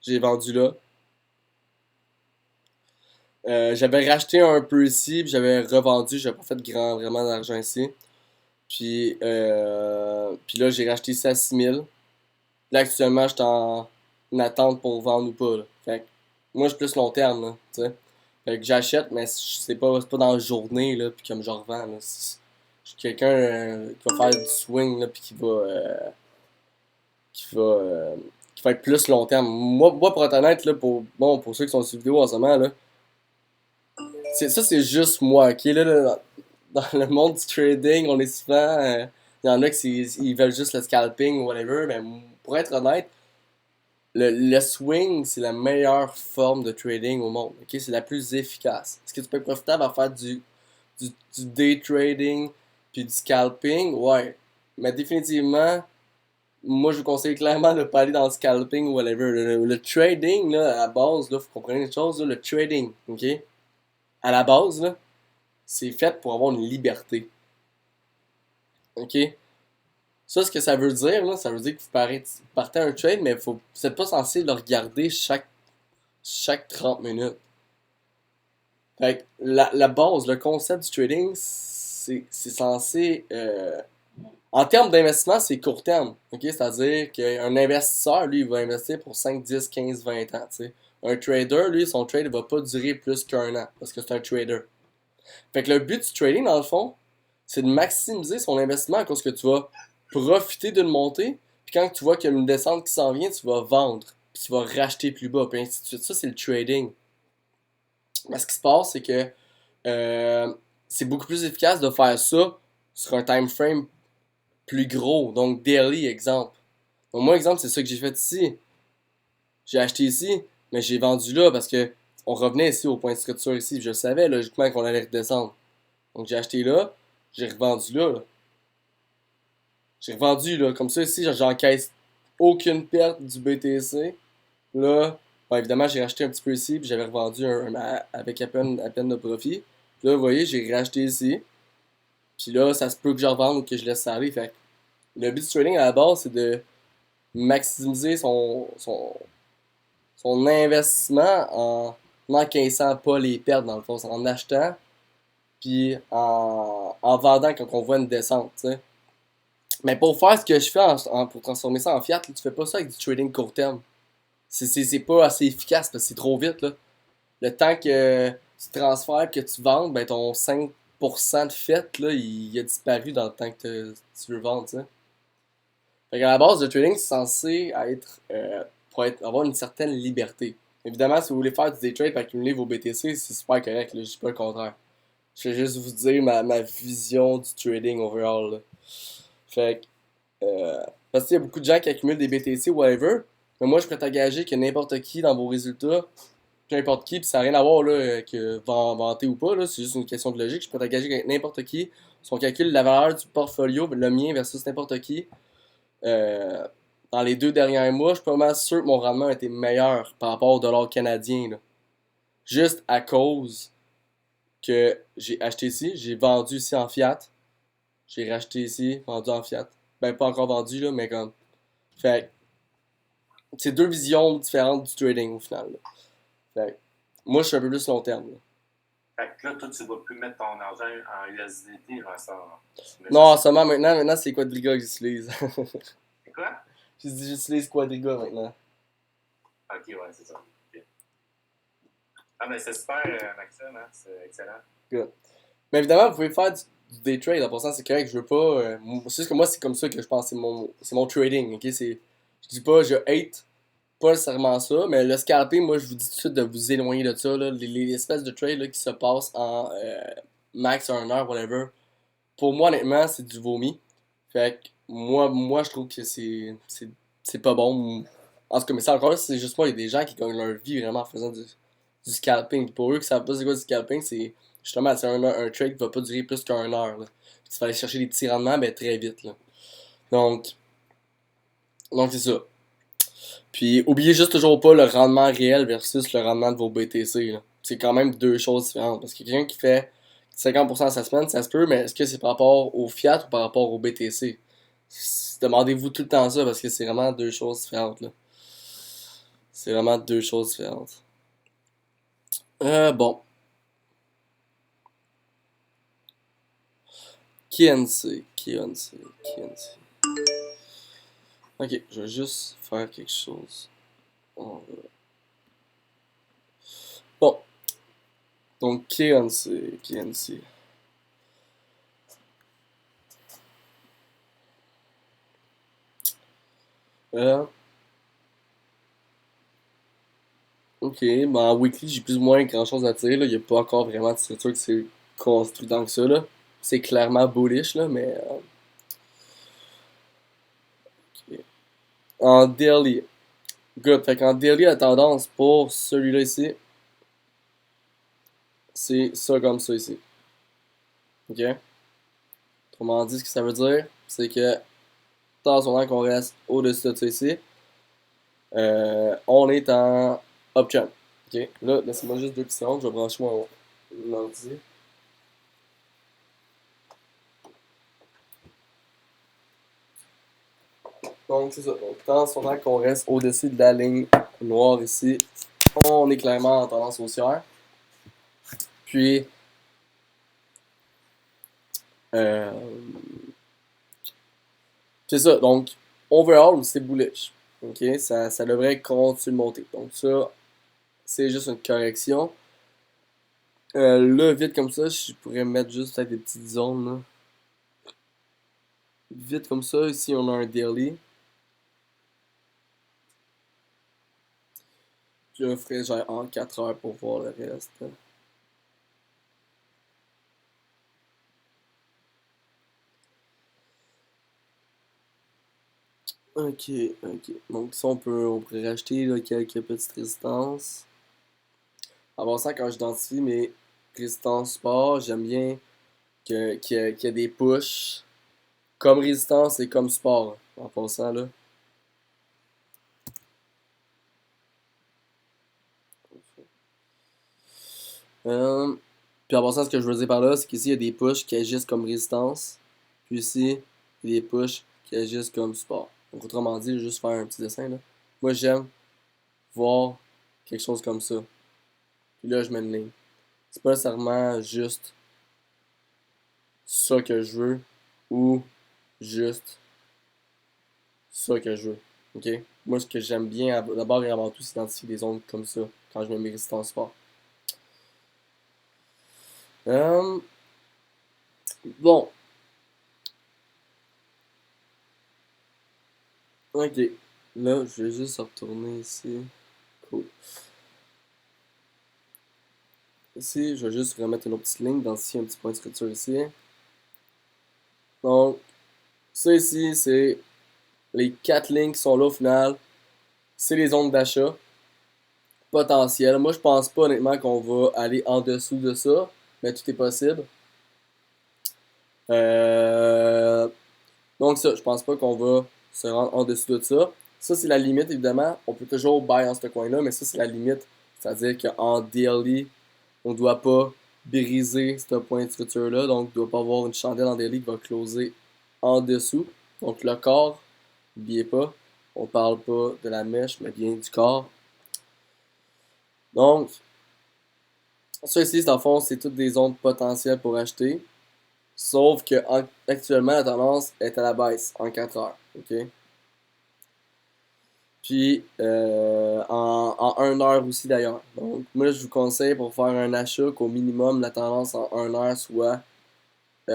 j'ai vendu là. J'avais racheté un peu ici, puis j'avais revendu, j'avais pas fait vraiment d'argent ici. Puis là, j'ai racheté ici à 6 000. Là, actuellement, je suis en attente pour vendre ou pas, là. Fait que moi, je suis plus long terme, là, tu sais. Fait que j'achète, mais c'est pas dans la journée, là, puis comme je revends, là. Je suis quelqu'un qui va faire du swing, là, puis qui va, euh, qui va être plus long terme. Moi pour être honnête, là, pour ceux qui sont sur vidéo en ce moment, là, ça, c'est juste moi, ok? Dans le monde du trading, on est souvent. Il y en a ils veulent juste le scalping ou whatever, mais pour être honnête, le swing, c'est la meilleure forme de trading au monde. Ok, c'est la plus efficace. Est-ce que tu peux être profitable à faire du day trading puis du scalping? Ouais. Mais définitivement, moi je vous conseille clairement de pas aller dans le scalping ou whatever. Le trading, là, à la base, là, faut comprendre une chose, là, le trading, ok? À la base, là, c'est fait pour avoir une liberté. Ok? Ça, ce que ça veut dire, là, ça veut dire que vous partez un trade, mais vous n'êtes pas censé le regarder chaque 30 minutes. Fait que la base, le concept du trading, c'est censé En termes d'investissement, c'est court terme. Ok? C'est-à-dire qu'un investisseur, lui, il va investir pour 5, 10, 15, 20 ans. T'sais. Un trader, lui, son trade ne va pas durer plus qu'un an parce que c'est un trader. Fait que le but du trading, dans le fond, c'est de maximiser son investissement à cause que tu vas profiter d'une montée, puis quand tu vois qu'il y a une descente qui s'en vient, tu vas vendre, puis tu vas racheter plus bas, puis ainsi de suite. Ça, c'est le trading. Mais ce qui se passe, c'est que c'est beaucoup plus efficace de faire ça sur un time frame plus gros, donc daily, exemple. Donc, moi, exemple, c'est ça que j'ai fait ici. J'ai acheté ici, mais j'ai vendu là parce que on revenait ici au point de structure ici. Je savais logiquement qu'on allait redescendre. Donc j'ai acheté là, j'ai revendu là. J'ai revendu là. Comme ça ici, j'encaisse aucune perte du BTC. Là, bon, évidemment, j'ai racheté un petit peu ici, puis j'avais revendu avec à peine de profit. Puis là, vous voyez, j'ai racheté ici. Puis là, ça se peut que je revende ou que je laisse ça aller. Fait que le but du trading à la base, c'est de maximiser son investissement en n'encaissant pas les pertes dans le fond, c'est en achetant puis en vendant quand on voit une descente, tu sais. Mais pour faire ce que je fais pour transformer ça en fiat, là, tu fais pas ça avec du trading court terme. C'est pas assez efficace parce que c'est trop vite là. Le temps que tu transfères que tu vendes, ben ton 5% de fait là, il a disparu dans le temps que tu veux vendre, tu sais. Fait qu'à la base, le trading, c'est censé être pour avoir une certaine liberté. Évidemment, si vous voulez faire du day trade pour accumuler vos BTC, c'est super correct, là, je dis pas le contraire. Je vais juste vous dire ma vision du trading overall. Là. Fait que, parce qu'il y a beaucoup de gens qui accumulent des BTC ou whatever, mais moi je peux t'engager que n'importe qui dans vos résultats, peu importe qui, puis ça n'a rien à voir là, que vanter ou pas, là, c'est juste une question de logique. Je peux t'engager que n'importe qui, si on calcule la valeur du portfolio, le mien versus n'importe qui, euh, dans les 2 derniers mois, je suis pas mal sûr que mon rendement a été meilleur par rapport au dollar canadien. Là. Juste à cause que j'ai acheté ici, j'ai vendu ici en fiat, j'ai racheté ici, vendu en fiat. Ben, pas encore vendu, là, mais comme. Fait que c'est deux visions différentes du trading au final. Là. Fait que moi, je suis un peu plus long terme. Là. Fait que là, toi, tu vas plus mettre ton argent en USDT, Vincent. Non, seulement maintenant c'est Quadriga que j'utilise. C'est quoi? J'ai dit, j'utilise Quadriga maintenant. Ok, ouais, c'est ça. Okay. Ah, mais c'est super, Maxime, hein? C'est excellent. Good. Mais évidemment, vous pouvez faire du day trade. En passant, c'est correct. Je veux pas. C'est juste que moi, c'est comme ça que je pense. C'est mon trading. Ok? Je dis pas, je hate pas nécessairement ça. Mais le scalping, moi, je vous dis tout de suite de vous éloigner de ça. Là. Les espèces de trades là, qui se passent en max 1 heure, whatever. Pour moi, honnêtement, c'est du vomi. Fait que moi je trouve que c'est pas bon. En tout cas, mais ça encore là, c'est juste moi. Il y a des gens qui gagnent leur vie vraiment en faisant du scalping. Pour eux qui savent pas c'est quoi du scalping, c'est justement c'est un trade qui va pas durer plus qu'une heure. Là. Puis tu vas aller chercher des petits rendements ben, très vite. Là. Donc, donc c'est ça. Puis oubliez juste toujours pas le rendement réel versus le rendement de vos BTC. Là. C'est quand même deux choses différentes. Parce que quelqu'un qui fait 50% de sa semaine, ça se peut, mais est-ce que c'est par rapport au fiat ou par rapport au BTC? Demandez-vous tout le temps ça parce que c'est vraiment deux choses différentes. Là. C'est vraiment deux choses différentes. Bon. KNC. Ok, je vais juste faire quelque chose. Bon. Donc, KNC. Ok, ben en weekly, j'ai plus ou moins grand chose à dire. Il n'y a pas encore vraiment de structure qui s'est construit tant que ça. Là. C'est clairement bullish, là, mais. Ok. En daily. Good. Fait qu'en daily, la tendance pour celui-là ici, c'est ça comme ça ici. Ok? Autrement dit, ce que ça veut dire, c'est que tant son qu'on reste au-dessus de ça ici, on est en uptrend. Ok? Là, laissez-moi juste 2 petites secondes, je vais brancher mon ordi. Donc, c'est ça. Donc, tant son qu'on reste au-dessus de la ligne noire ici, on est clairement en tendance haussière. Puis, C'est ça, donc, overall, c'est bullish. Ok, ça devrait continuer de monter. Donc, ça, c'est juste une correction. Là, vite comme ça, je pourrais mettre juste peut-être des petites zones, là. Vite comme ça, ici, on a un daily. Je ferai genre en 4 heures pour voir le reste. Ok, ok. Donc ça, on pourrait rajouter là, quelques petites résistances. Avant ça, quand j'identifie mes résistances sport, j'aime bien qu'il y ait des pushs comme résistance et comme sport. En passant là. Euh, Puis en passant, ce que je veux dire par là, c'est qu'ici, il y a des pushs qui agissent comme résistance. Puis ici, il y a des pushs qui agissent comme support. Donc autrement dit, je vais juste faire un petit dessin là. Moi, j'aime voir quelque chose comme ça. Puis là, je mets une ligne. C'est pas nécessairement juste ça que je veux ou juste ça que je veux. Ok? Moi, ce que j'aime bien d'abord et avant tout, c'est identifier des ondes comme ça quand je mets mes résistances sport. Euh, bon, ok. Là, je vais juste retourner ici. Cool. Ici, je vais juste remettre une autre petite ligne, identifier un petit point de structure ici. Donc, ça ici, c'est les 4 lignes qui sont là au final. C'est les ondes d'achat potentielles. Moi, je pense pas honnêtement qu'on va aller en dessous de ça, mais tout est possible. Euh, donc ça, je pense pas qu'on va se rendre en dessous de ça. Ça, c'est la limite, évidemment. On peut toujours buy en ce coin-là, mais ça, c'est la limite. C'est-à-dire qu'en daily, on doit pas briser ce point de structure-là. Donc, il doit pas avoir une chandelle en daily qui va closer en dessous. Donc, le corps, n'oubliez pas, on parle pas de la mèche, mais bien du corps. Donc, ça ici, dans le fond, c'est toutes des ondes potentielles pour acheter. Sauf que actuellement, la tendance est à la baisse en 4 heures. OK? Puis en 1 heure aussi d'ailleurs. Donc, moi, je vous conseille pour faire un achat qu'au minimum, la tendance en 1 heure soit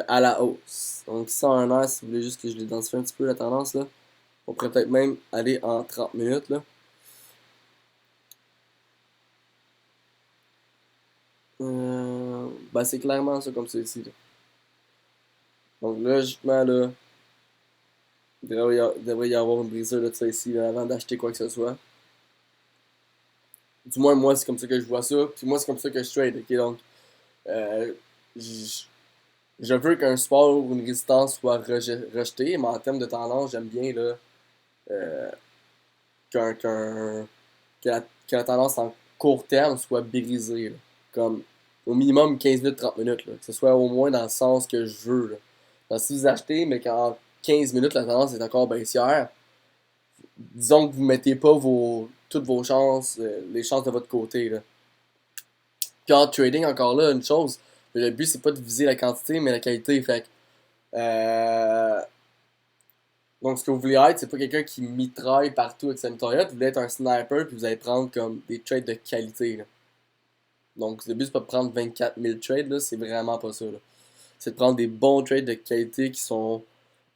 à la hausse. Donc, ça en 1 heure, si vous voulez juste que je l'identifie un petit peu la tendance, là, on pourrait peut-être même aller en 30 minutes. Là. Ben, c'est clairement ça comme ça ici. Là. Donc, logiquement, là, il devrait y avoir une brisure de ça ici là, avant d'acheter quoi que ce soit. Du moins, moi, c'est comme ça que je vois ça. Puis moi, c'est comme ça que je trade. Ok, donc, euh, je je veux qu'un support ou une résistance soit rejeté, mais en termes de tendance, j'aime bien là, euh, qu'un, qu'un- que la tendance en court terme soit brisée. Là. Comme au minimum 15 minutes, 30 minutes. Là. Que ce soit au moins dans le sens que je veux. Là. Donc, si vous achetez, mais qu'en 15 minutes, la tendance est encore baissière, disons que vous ne mettez pas toutes vos chances, les chances de votre côté. Là. Puis en trading, encore là, une chose, le but c'est pas de viser la quantité, mais la qualité. Fait que, donc ce que vous voulez être, c'est pas quelqu'un qui mitraille partout avec sa mitraillette, vous voulez être un sniper, puis vous allez prendre comme des trades de qualité. Là. Donc le but c'est pas de prendre 24 000 trades, là, c'est vraiment pas ça. Là. C'est de prendre des bons trades de qualité qui sont.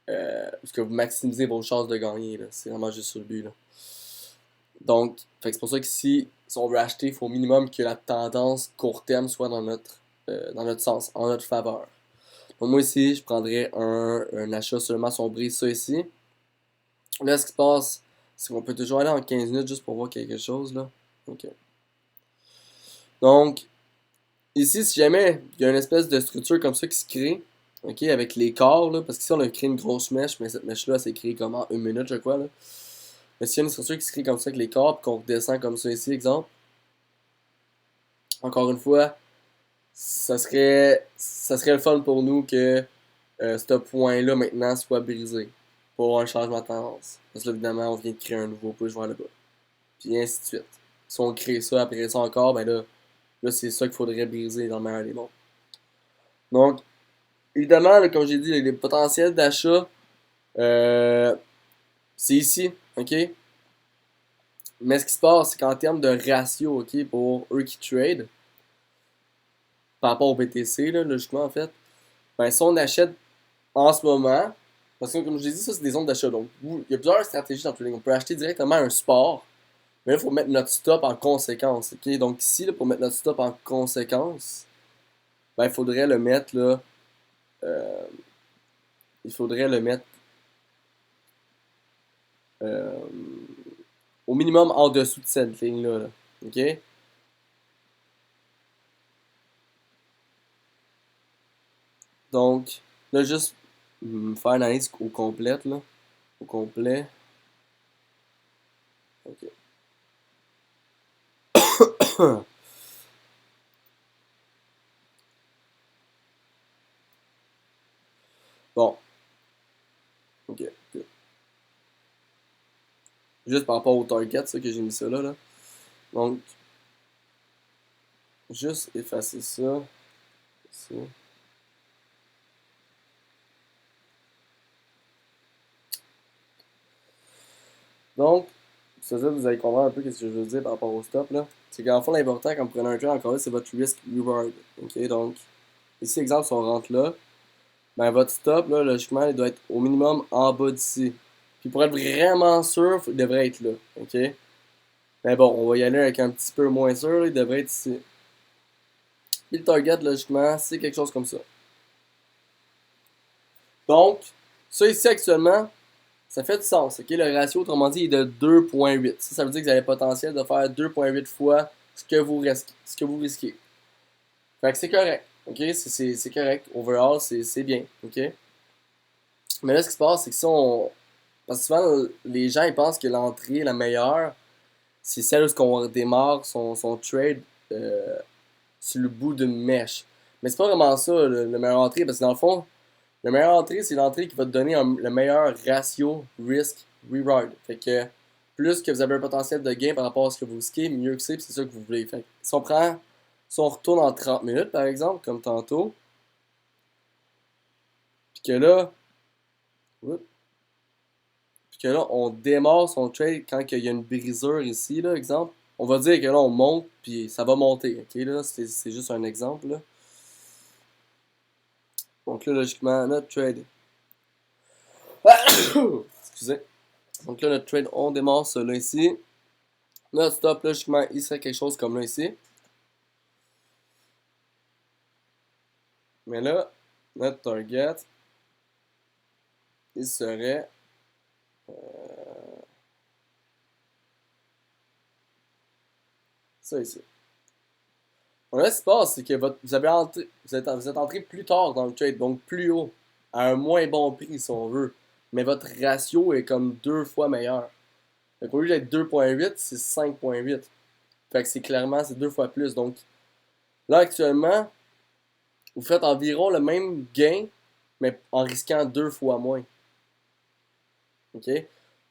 Parce que vous maximisez vos chances de gagner. Là. C'est vraiment juste sur le but. Là. Donc, c'est pour ça que si on veut acheter, il faut au minimum que la tendance court terme soit dans notre sens, en notre faveur. Donc, moi ici, je prendrais un achat seulement si on brise ça ici. Là, ce qui se passe, c'est qu'on peut toujours aller en 15 minutes juste pour voir quelque chose. Là. Ok. Donc, ici, si jamais il y a une espèce de structure comme ça qui se crée, ok, avec les corps, là, parce qu'ici on a créé une grosse mèche, mais cette mèche-là, c'est créé comme en 1 minute, je crois. Là. Mais s'il y a une structure qui se crée comme ça avec les corps, puis qu'on redescend comme ça ici, exemple, encore une fois, ça serait le fun pour nous que ce point-là maintenant soit brisé pour un changement de tendance. Parce que là, évidemment, on vient de créer un nouveau push vers le bas. Puis ainsi de suite. Si on crée ça après ça encore, ben là c'est ça qu'il faudrait briser dans le meilleur des mondes. Donc, évidemment, là, comme j'ai dit, les potentiels d'achat C'est ici, ok? Mais ce qui se passe, c'est qu'en termes de ratio, ok, pour eux qui trade, par rapport au BTC, là, logiquement, en fait, ben, si on achète en ce moment, parce que comme je l'ai dit, ça, c'est des zones d'achat. Donc, il y a plusieurs stratégies dans le trading. On peut acheter directement un support, mais là, il faut mettre notre stop en conséquence, ok? Donc, ici, là, pour mettre notre stop en conséquence, ben, il faudrait le mettre, là, euh, il faudrait le mettre euh, au minimum en dessous de cette ligne-là, là, ok? Donc, là, juste faire l'analyse au complet, là. Au complet. Ok. Bon, ok. Ok. Juste par rapport au target, ça, que j'ai mis ça là, là. Donc, juste effacer ça. Ça. Donc, ça, vous allez comprendre un peu ce que je veux dire par rapport au stop, là. C'est qu'en fond, l'important quand vous prenez un trade, encore là, c'est votre risk reward. Ok, donc, ici, exemple, si on rentre là, ben votre stop, là, logiquement, il doit être au minimum en bas d'ici. Puis pour être vraiment sûr, il devrait être là. Ok? Mais bon, on va y aller avec un petit peu moins sûr, là, il devrait être ici. Puis le target, logiquement, c'est quelque chose comme ça. Donc, ça ici actuellement, ça fait du sens. Ok? Le ratio, autrement dit, est de 2,8. Ça veut dire que vous avez le potentiel de faire 2,8 fois ce que vous risquez. Fait que c'est correct. Ok? C'est correct. Overall, c'est bien. Ok? Mais là, ce qui se passe, c'est que si on. Parce que souvent, les gens ils pensent que l'entrée la meilleure, c'est celle où on démarre son trade euh, sur le bout d'une mèche. Mais c'est pas vraiment ça le meilleur entrée, parce que dans le fond, le meilleur entrée, c'est l'entrée qui va te donner le meilleur ratio risk-reward. Fait que plus que vous avez un potentiel de gain par rapport à ce que vous risquez, mieux que c'est, puis c'est ça que vous voulez. Fait que si on retourne en 30 minutes par exemple, comme tantôt, puis que là, oups, puis que là, on démarre son trade quand il y a une brisure ici, là, exemple. On va dire que là, on monte, puis ça va monter, ok, là, c'est juste un exemple, là. Donc là, logiquement, notre trade. Excusez. Donc là, notre trade, on démarre cela ici. Notre stop, logiquement, il serait quelque chose comme là ici. Mais là, notre target, il serait ça ici. Donc là, ce qui se passe, c'est que vous êtes entré plus tard dans le trade, donc plus haut, à un moins bon prix si on veut. Mais votre ratio est comme deux fois meilleur. Donc au lieu d'être 2,8, c'est 5,8. Fait que c'est clairement, c'est deux fois plus. Donc là, actuellement, vous faites environ le même gain, mais en risquant deux fois moins. OK?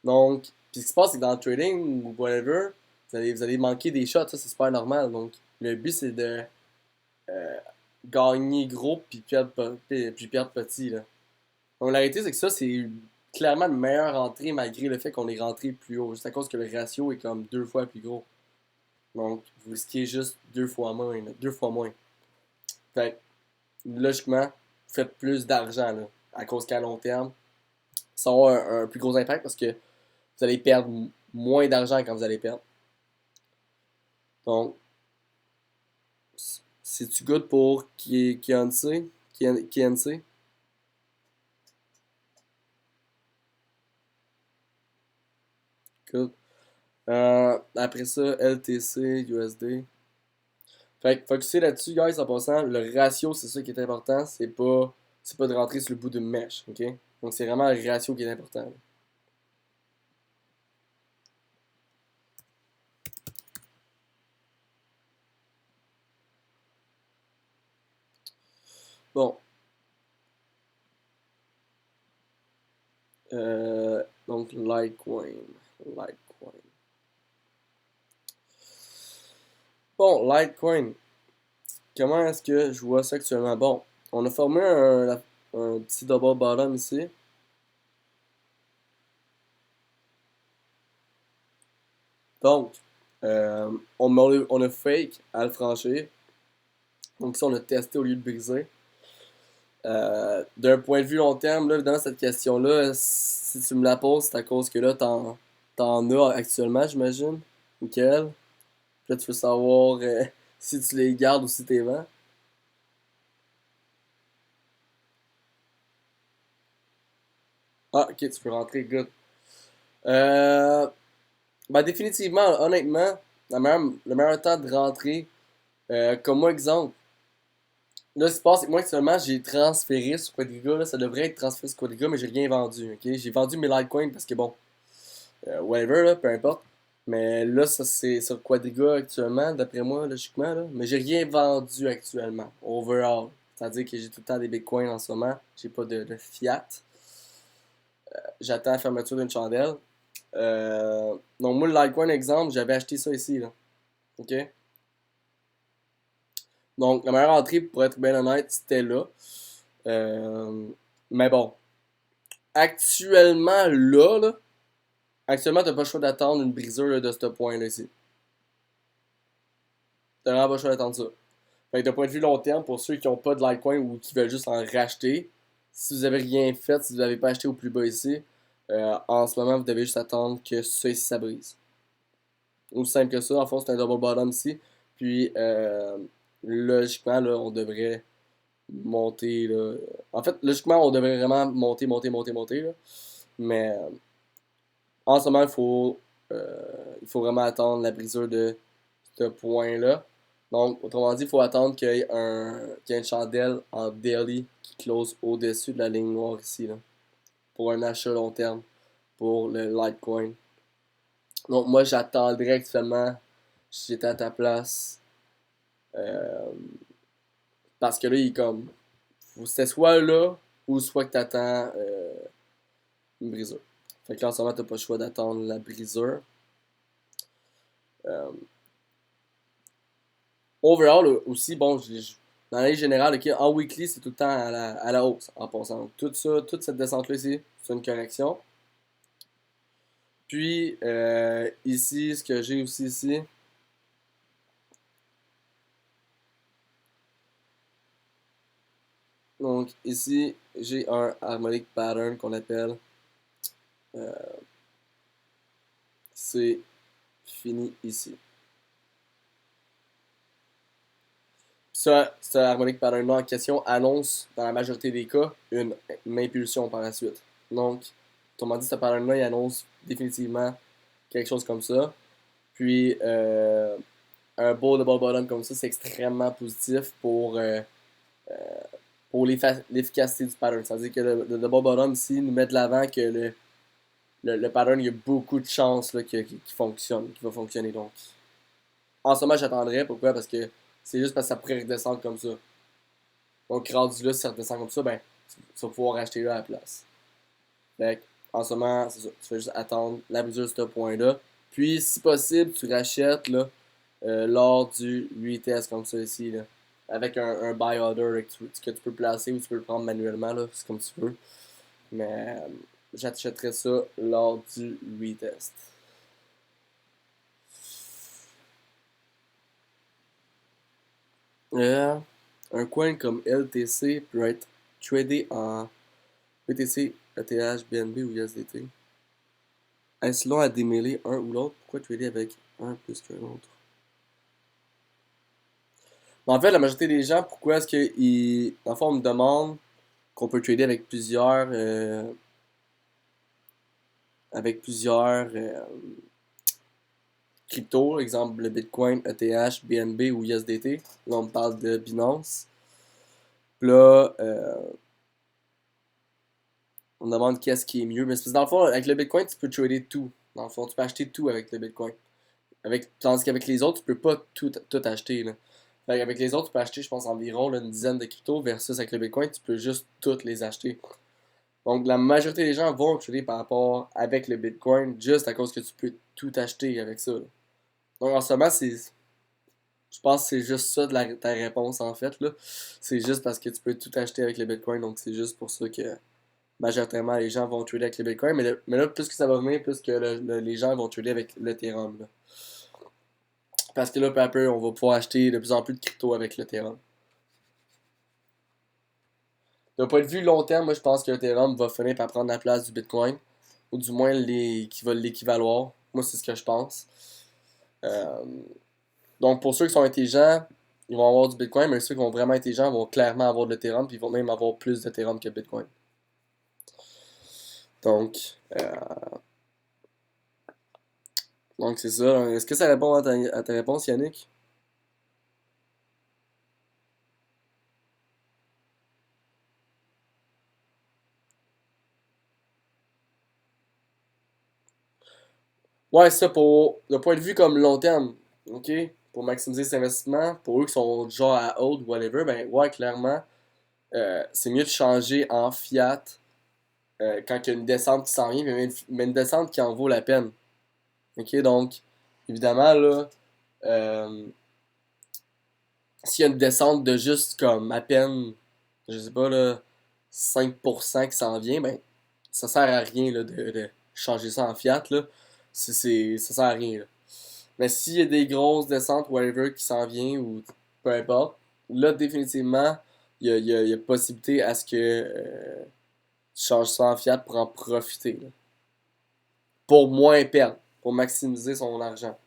Donc, puis ce qui se passe, c'est que dans le trading ou whatever, vous allez manquer des shots, ça c'est super normal. Donc, le but c'est de euh, gagner gros puis perdre petit. Là. Donc, la réalité, c'est que ça, c'est clairement une meilleure entrée malgré le fait qu'on est rentré plus haut. Juste à cause que le ratio est comme deux fois plus gros. Donc, vous risquez juste deux fois moins. Là, deux fois moins. Fait que, logiquement, vous faites plus d'argent là, à cause qu'à long terme, ça aura un plus gros impact parce que vous allez perdre moins d'argent quand vous allez perdre. Donc, c'est-tu good pour Kianci? Kianci? Good. Après ça, LTC, USD. Fait que focuser là-dessus, guys, en passant, le ratio, c'est ça qui est important. C'est pas de rentrer sur le bout d'une mèche, ok? Donc, c'est vraiment le ratio qui est important. Là. Bon. Donc, Litecoin. Litecoin. Bon, Litecoin. Comment est-ce que je vois ça actuellement? Bon, on a formé un petit double bottom ici. Donc, on a fake à le franchir. Donc, ça, on a testé au lieu de briser. D'un point de vue long terme, là, évidemment, cette question-là, si tu me la poses, c'est à cause que là, t'en as actuellement, j'imagine. Nickel. Puis là, tu veux savoir si tu les gardes ou si t'es vends. Ah, ok, tu peux rentrer, good. Euh, ben, définitivement, honnêtement, le meilleur temps de rentrer, comme moi, exemple, là, ce qui se passe, c'est que moi, actuellement, j'ai transféré sur Quadriga, là, ça devrait être transféré sur Quadriga, mais j'ai rien vendu, ok? J'ai vendu mes Litecoin parce que bon, whatever, là, peu importe. Mais là, ça, c'est sur Quadriga actuellement, d'après moi, logiquement, là. Mais j'ai rien vendu actuellement, overall. C'est-à-dire que j'ai tout le temps des bitcoins en ce moment, j'ai pas de fiat. J'attends la fermeture d'une chandelle. Donc, moi, le Litecoin, exemple, j'avais acheté ça ici, là. Ok? Donc, la meilleure entrée, pour être bien honnête, c'était là. Euh, mais bon, actuellement, actuellement, t'as pas le choix d'attendre une brisure là, de ce point-là ici. T'as vraiment pas le choix d'attendre ça. Fait que d'un point de vue long terme, pour ceux qui n'ont pas de Litecoin ou qui veulent juste en racheter, si vous avez rien fait, si vous n'avez pas acheté au plus bas ici, en ce moment, vous devez juste attendre que ça ici, ça brise. Aussi simple que ça, en fond, c'est un double bottom ici. Puis, logiquement, là, on devrait monter, là. En fait, logiquement, on devrait vraiment monter, monter, monter, monter, là. Mais, en ce moment, il faut vraiment attendre la brisure de ce point-là. Donc, autrement dit, il faut attendre qu'il y ait une chandelle en daily qui close au-dessus de la ligne noire ici, là, pour un achat long terme pour le Litecoin. Donc, moi, j'attendrais actuellement, si j'étais à ta place, euh, parce que là, il est comme, c'était soit là, ou soit que t'attends une brisure. Fait que là, en ce moment, t'as pas le choix d'attendre la brisure. Euh, Overall, aussi, bon, dans l'année générale, ok, en weekly, c'est tout le temps à la hausse, en passant. Tout ça, toute cette descente-là ici, c'est une correction. Puis, ici, ce que j'ai aussi ici, donc ici, j'ai un harmonic pattern qu'on appelle, euh, c'est fini ici. Ça, ce harmonic pattern-là en question annonce, dans la majorité des cas, une impulsion par la suite. Donc, autrement dit, ce pattern-là, il annonce définitivement quelque chose comme ça. Puis, un beau double bottom comme ça, c'est extrêmement positif pour l'efficacité du pattern. C'est-à-dire que le double bottom ici nous met de l'avant que le pattern, il y a beaucoup de chances là, qu'il fonctionne, qu'il va fonctionner. Donc, en ce moment, j'attendrai. Pourquoi? Parce que c'est juste parce que ça pourrait redescendre comme ça. Donc, rendu là, si ça redescend comme ça, ben, tu vas pouvoir acheter là à la place. Fait en ce moment, c'est ça. Tu fais juste attendre la mesure de ce point-là. Puis, si possible, tu rachètes là, lors du retest comme ça ici. Là, avec un buy order que tu peux placer ou tu peux le prendre manuellement. Là, c'est comme tu veux. Mais j'achèterais ça lors du retest. Euh, un coin comme LTC peut être tradé en BTC, ETH, BNB ou USDT. Est-ce long à démêler un ou l'autre? Pourquoi trader avec un plus qu'un autre? En fait, la majorité des gens, pourquoi est-ce qu'ils. En fait, on me demande qu'on peut trader avec plusieurs cryptos, exemple le Bitcoin, ETH, BNB ou USDT. Là, on me parle de Binance. Puis là, on me demande qu'est-ce qui est mieux. Mais c'est parce que dans le fond, avec le Bitcoin, tu peux trader tout. Dans le fond, tu peux acheter tout avec le Bitcoin. Tandis qu'avec les autres, tu peux pas tout acheter. Là. Avec les autres, tu peux acheter, je pense, environ là, une dizaine de cryptos versus avec le Bitcoin, tu peux juste toutes les acheter. Donc, la majorité des gens vont trader par rapport avec le Bitcoin juste à cause que tu peux tout acheter avec ça. Là. Donc, en ce moment, je pense que c'est juste ça ta réponse en fait. Là. C'est juste parce que tu peux tout acheter avec le Bitcoin. Donc, c'est juste pour ça que majoritairement les gens vont trader avec le Bitcoin. Mais là, plus que ça va venir, plus que les gens vont trader avec l'Ethereum. Là. Parce que là, peu à peu, on va pouvoir acheter de plus en plus de crypto avec l'Ethereum. D'un point de vue long terme, moi je pense que l'Ethereum va finir par prendre la place du Bitcoin. Ou du moins qui va l'équivaloir. Moi, c'est ce que je pense. Euh, donc, pour ceux qui sont intelligents, ils vont avoir du Bitcoin, mais ceux qui vont vraiment être intelligents vont clairement avoir de l'Ethereum, puis ils vont même avoir plus d'Ethereum que Bitcoin. Donc, euh, donc c'est ça. Est-ce que ça répond à ta réponse, Yannick? Ouais, ça pour le point de vue comme long terme, ok? Pour maximiser ses investissements, pour eux qui sont du genre à hold, whatever, ben ouais, clairement, c'est mieux de changer en fiat quand il y a une descente qui s'en vient, mais une descente qui en vaut la peine. Ok, donc, évidemment, là, euh, s'il y a une descente de juste comme à peine, je sais pas, là, 5% qui s'en vient, ben, ça sert à rien là, de changer ça en fiat, là. Ça sert à rien, là. Mais s'il y a des grosses descentes, whatever, qui s'en vient, ou peu importe, là, définitivement, il y a possibilité à ce que tu changes ça en fiat pour en profiter, là. Pour moins perdre, pour maximiser son argent.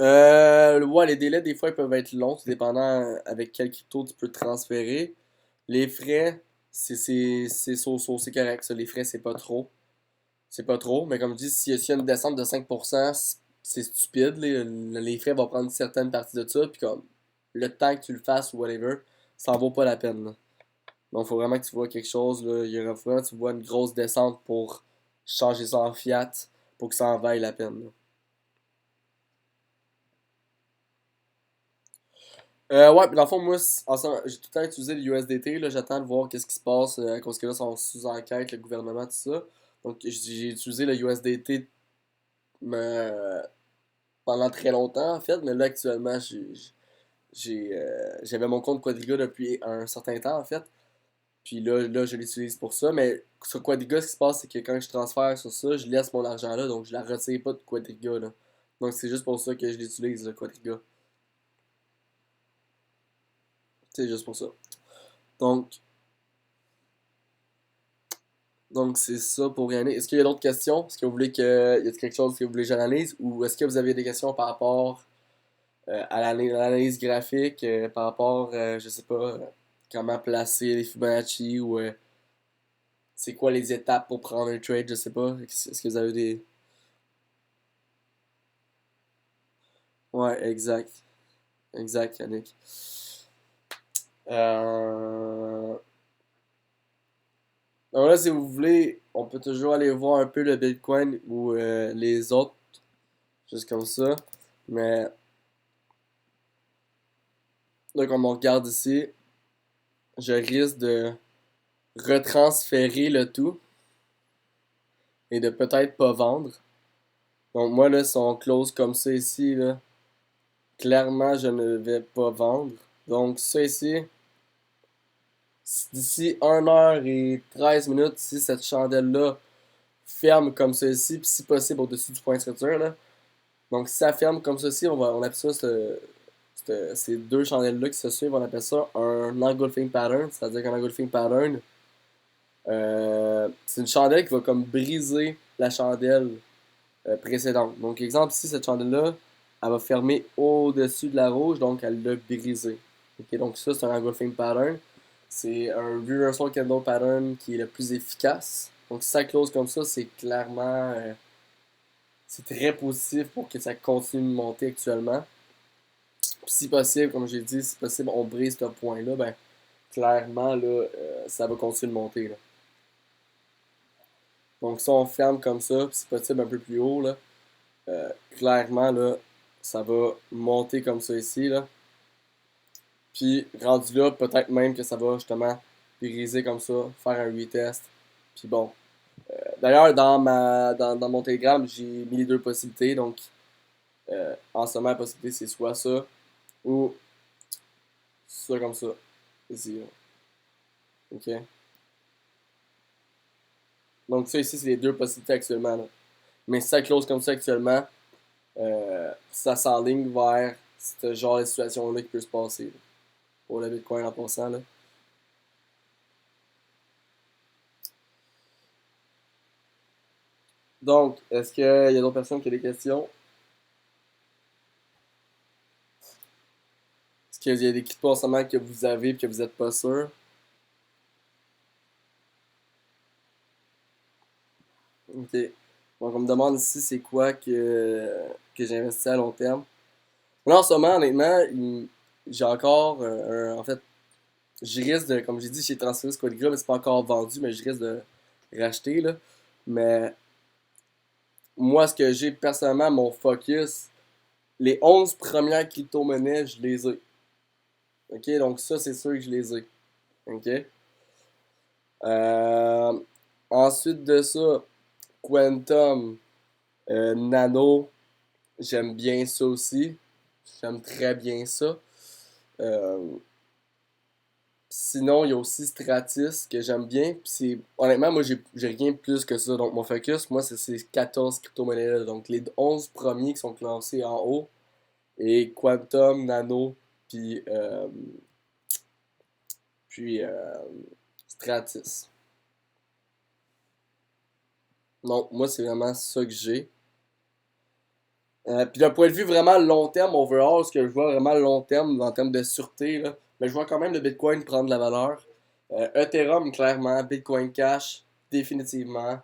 Ouais, les délais, des fois, ils peuvent être longs, tout dépendant avec quel crypto tu peux transférer. Les frais, c'est correct, ça. Les frais, c'est pas trop. C'est pas trop, mais comme je dis, s'il y a une descente de 5%, c'est stupide. Les frais vont prendre une certaine partie de ça, puis comme le temps que tu le fasses ou whatever, ça en vaut pas la peine, là. Donc, il faut vraiment que tu vois quelque chose, là. Il y aura vraiment que tu vois une grosse descente pour changer ça en fiat, pour que ça en vaille la peine, là. Ouais, puis dans le fond, moi, j'ai tout le temps utilisé le USDT, là, j'attends de voir qu'est-ce qui se passe, à cause que là, ils sont sous enquête, le gouvernement, tout ça. Donc, j'ai utilisé le USDT pendant très longtemps, en fait, mais là, actuellement, j'avais mon compte Quadriga depuis un certain temps, en fait. Puis là je l'utilise pour ça, mais sur Quadriga, ce qui se passe, c'est que quand je transfère sur ça, je laisse mon argent là, donc je la retire pas de Quadriga, là. Donc, c'est juste pour ça que je l'utilise, le Quadriga. C'est juste pour ça. Donc, Donc, c'est ça pour Yannick. Est-ce qu'il y a d'autres questions? Est-ce que vous voulez que. Y a quelque chose que vous voulez que j'analyse? Ou est-ce que vous avez des questions par rapport à l'analyse graphique, par rapport, je sais pas, comment placer les Fibonacci ou c'est quoi les étapes pour prendre un trade, je sais pas. Est-ce que vous avez des. Ouais, exact. Exact, Yannick. Euh... Donc là, si vous voulez, on peut toujours aller voir un peu le Bitcoin ou les autres, juste comme ça. Mais là, comme on regarde ici, je risque de retransférer le tout et de peut-être pas vendre. Donc moi là, si on close comme ça ici, là, clairement je ne vais pas vendre. Donc ça ici, d'ici 1h13 si cette chandelle-là ferme comme ceci, puis si possible au-dessus du point de structure, là. Donc si ça ferme comme ceci, on appelle ça ces deux chandelles-là qui se suivent, on appelle ça un engulfing pattern, c'est-à-dire qu'un engulfing pattern, c'est une chandelle qui va comme briser la chandelle précédente. Donc, exemple ici, cette chandelle-là, elle va fermer au-dessus de la rouge, donc elle l'a brisée. Ok, donc ça, c'est un engulfing pattern. C'est un reversal candle pattern qui est le plus efficace. Donc, si ça close comme ça, c'est clairement, c'est très positif pour que ça continue de monter actuellement. Puis, si possible, comme j'ai dit, si possible, on brise ce point-là, ben, clairement, là, ça va continuer de monter, là. Donc, si on ferme comme ça, puis si possible un peu plus haut, là, clairement, là, ça va monter comme ça ici, là. Puis, rendu là, peut-être même que ça va justement briser comme ça, faire un retest. Puis bon. D'ailleurs, dans mon Telegram, j'ai mis les deux possibilités. Donc, en ce moment, la possibilité, c'est soit ça, ou ça comme ça. Ici, là. OK? Donc ça ici, c'est les deux possibilités actuellement, là. Mais si ça close comme ça actuellement, ça s'enligne vers ce genre de situation-là qui peut se passer, là, pour le Bitcoin en passant, là. Donc, est-ce qu'il y a d'autres personnes qui ont des questions? Est-ce qu'il y a des cryptos en ce moment que vous avez et que vous n'êtes pas sûr? Ok. Donc, on me demande ici c'est quoi que j'investis à long terme. Là, en ce moment, honnêtement, j'ai encore en fait, je risque de, comme j'ai dit, j'ai transféré ce code-là, mais c'est pas encore vendu, mais je risque de racheter, là. Mais moi, ce que j'ai personnellement, mon focus, les 11 premières crypto-monnaies, je les ai. Ok, donc ça, c'est sûr que je les ai. Ok. Euh, Ensuite de ça, Quantum, Nano, j'aime bien ça aussi. J'aime très bien ça. Euh, Sinon, il y a aussi Stratis que j'aime bien. Puis honnêtement, moi, j'ai rien de plus que ça. Donc, mon focus, moi, c'est ces 14 crypto-monnaies-là. Donc, les 11 premiers qui sont classés en haut. Et Quantum, Nano, puis, puis Stratis. Donc, moi, c'est vraiment ça que j'ai. Puis d'un point de vue vraiment long terme, overall, ce que je vois vraiment long terme, en termes de sûreté, là, mais je vois quand même le Bitcoin prendre de la valeur. Ethereum, clairement. Bitcoin Cash, définitivement.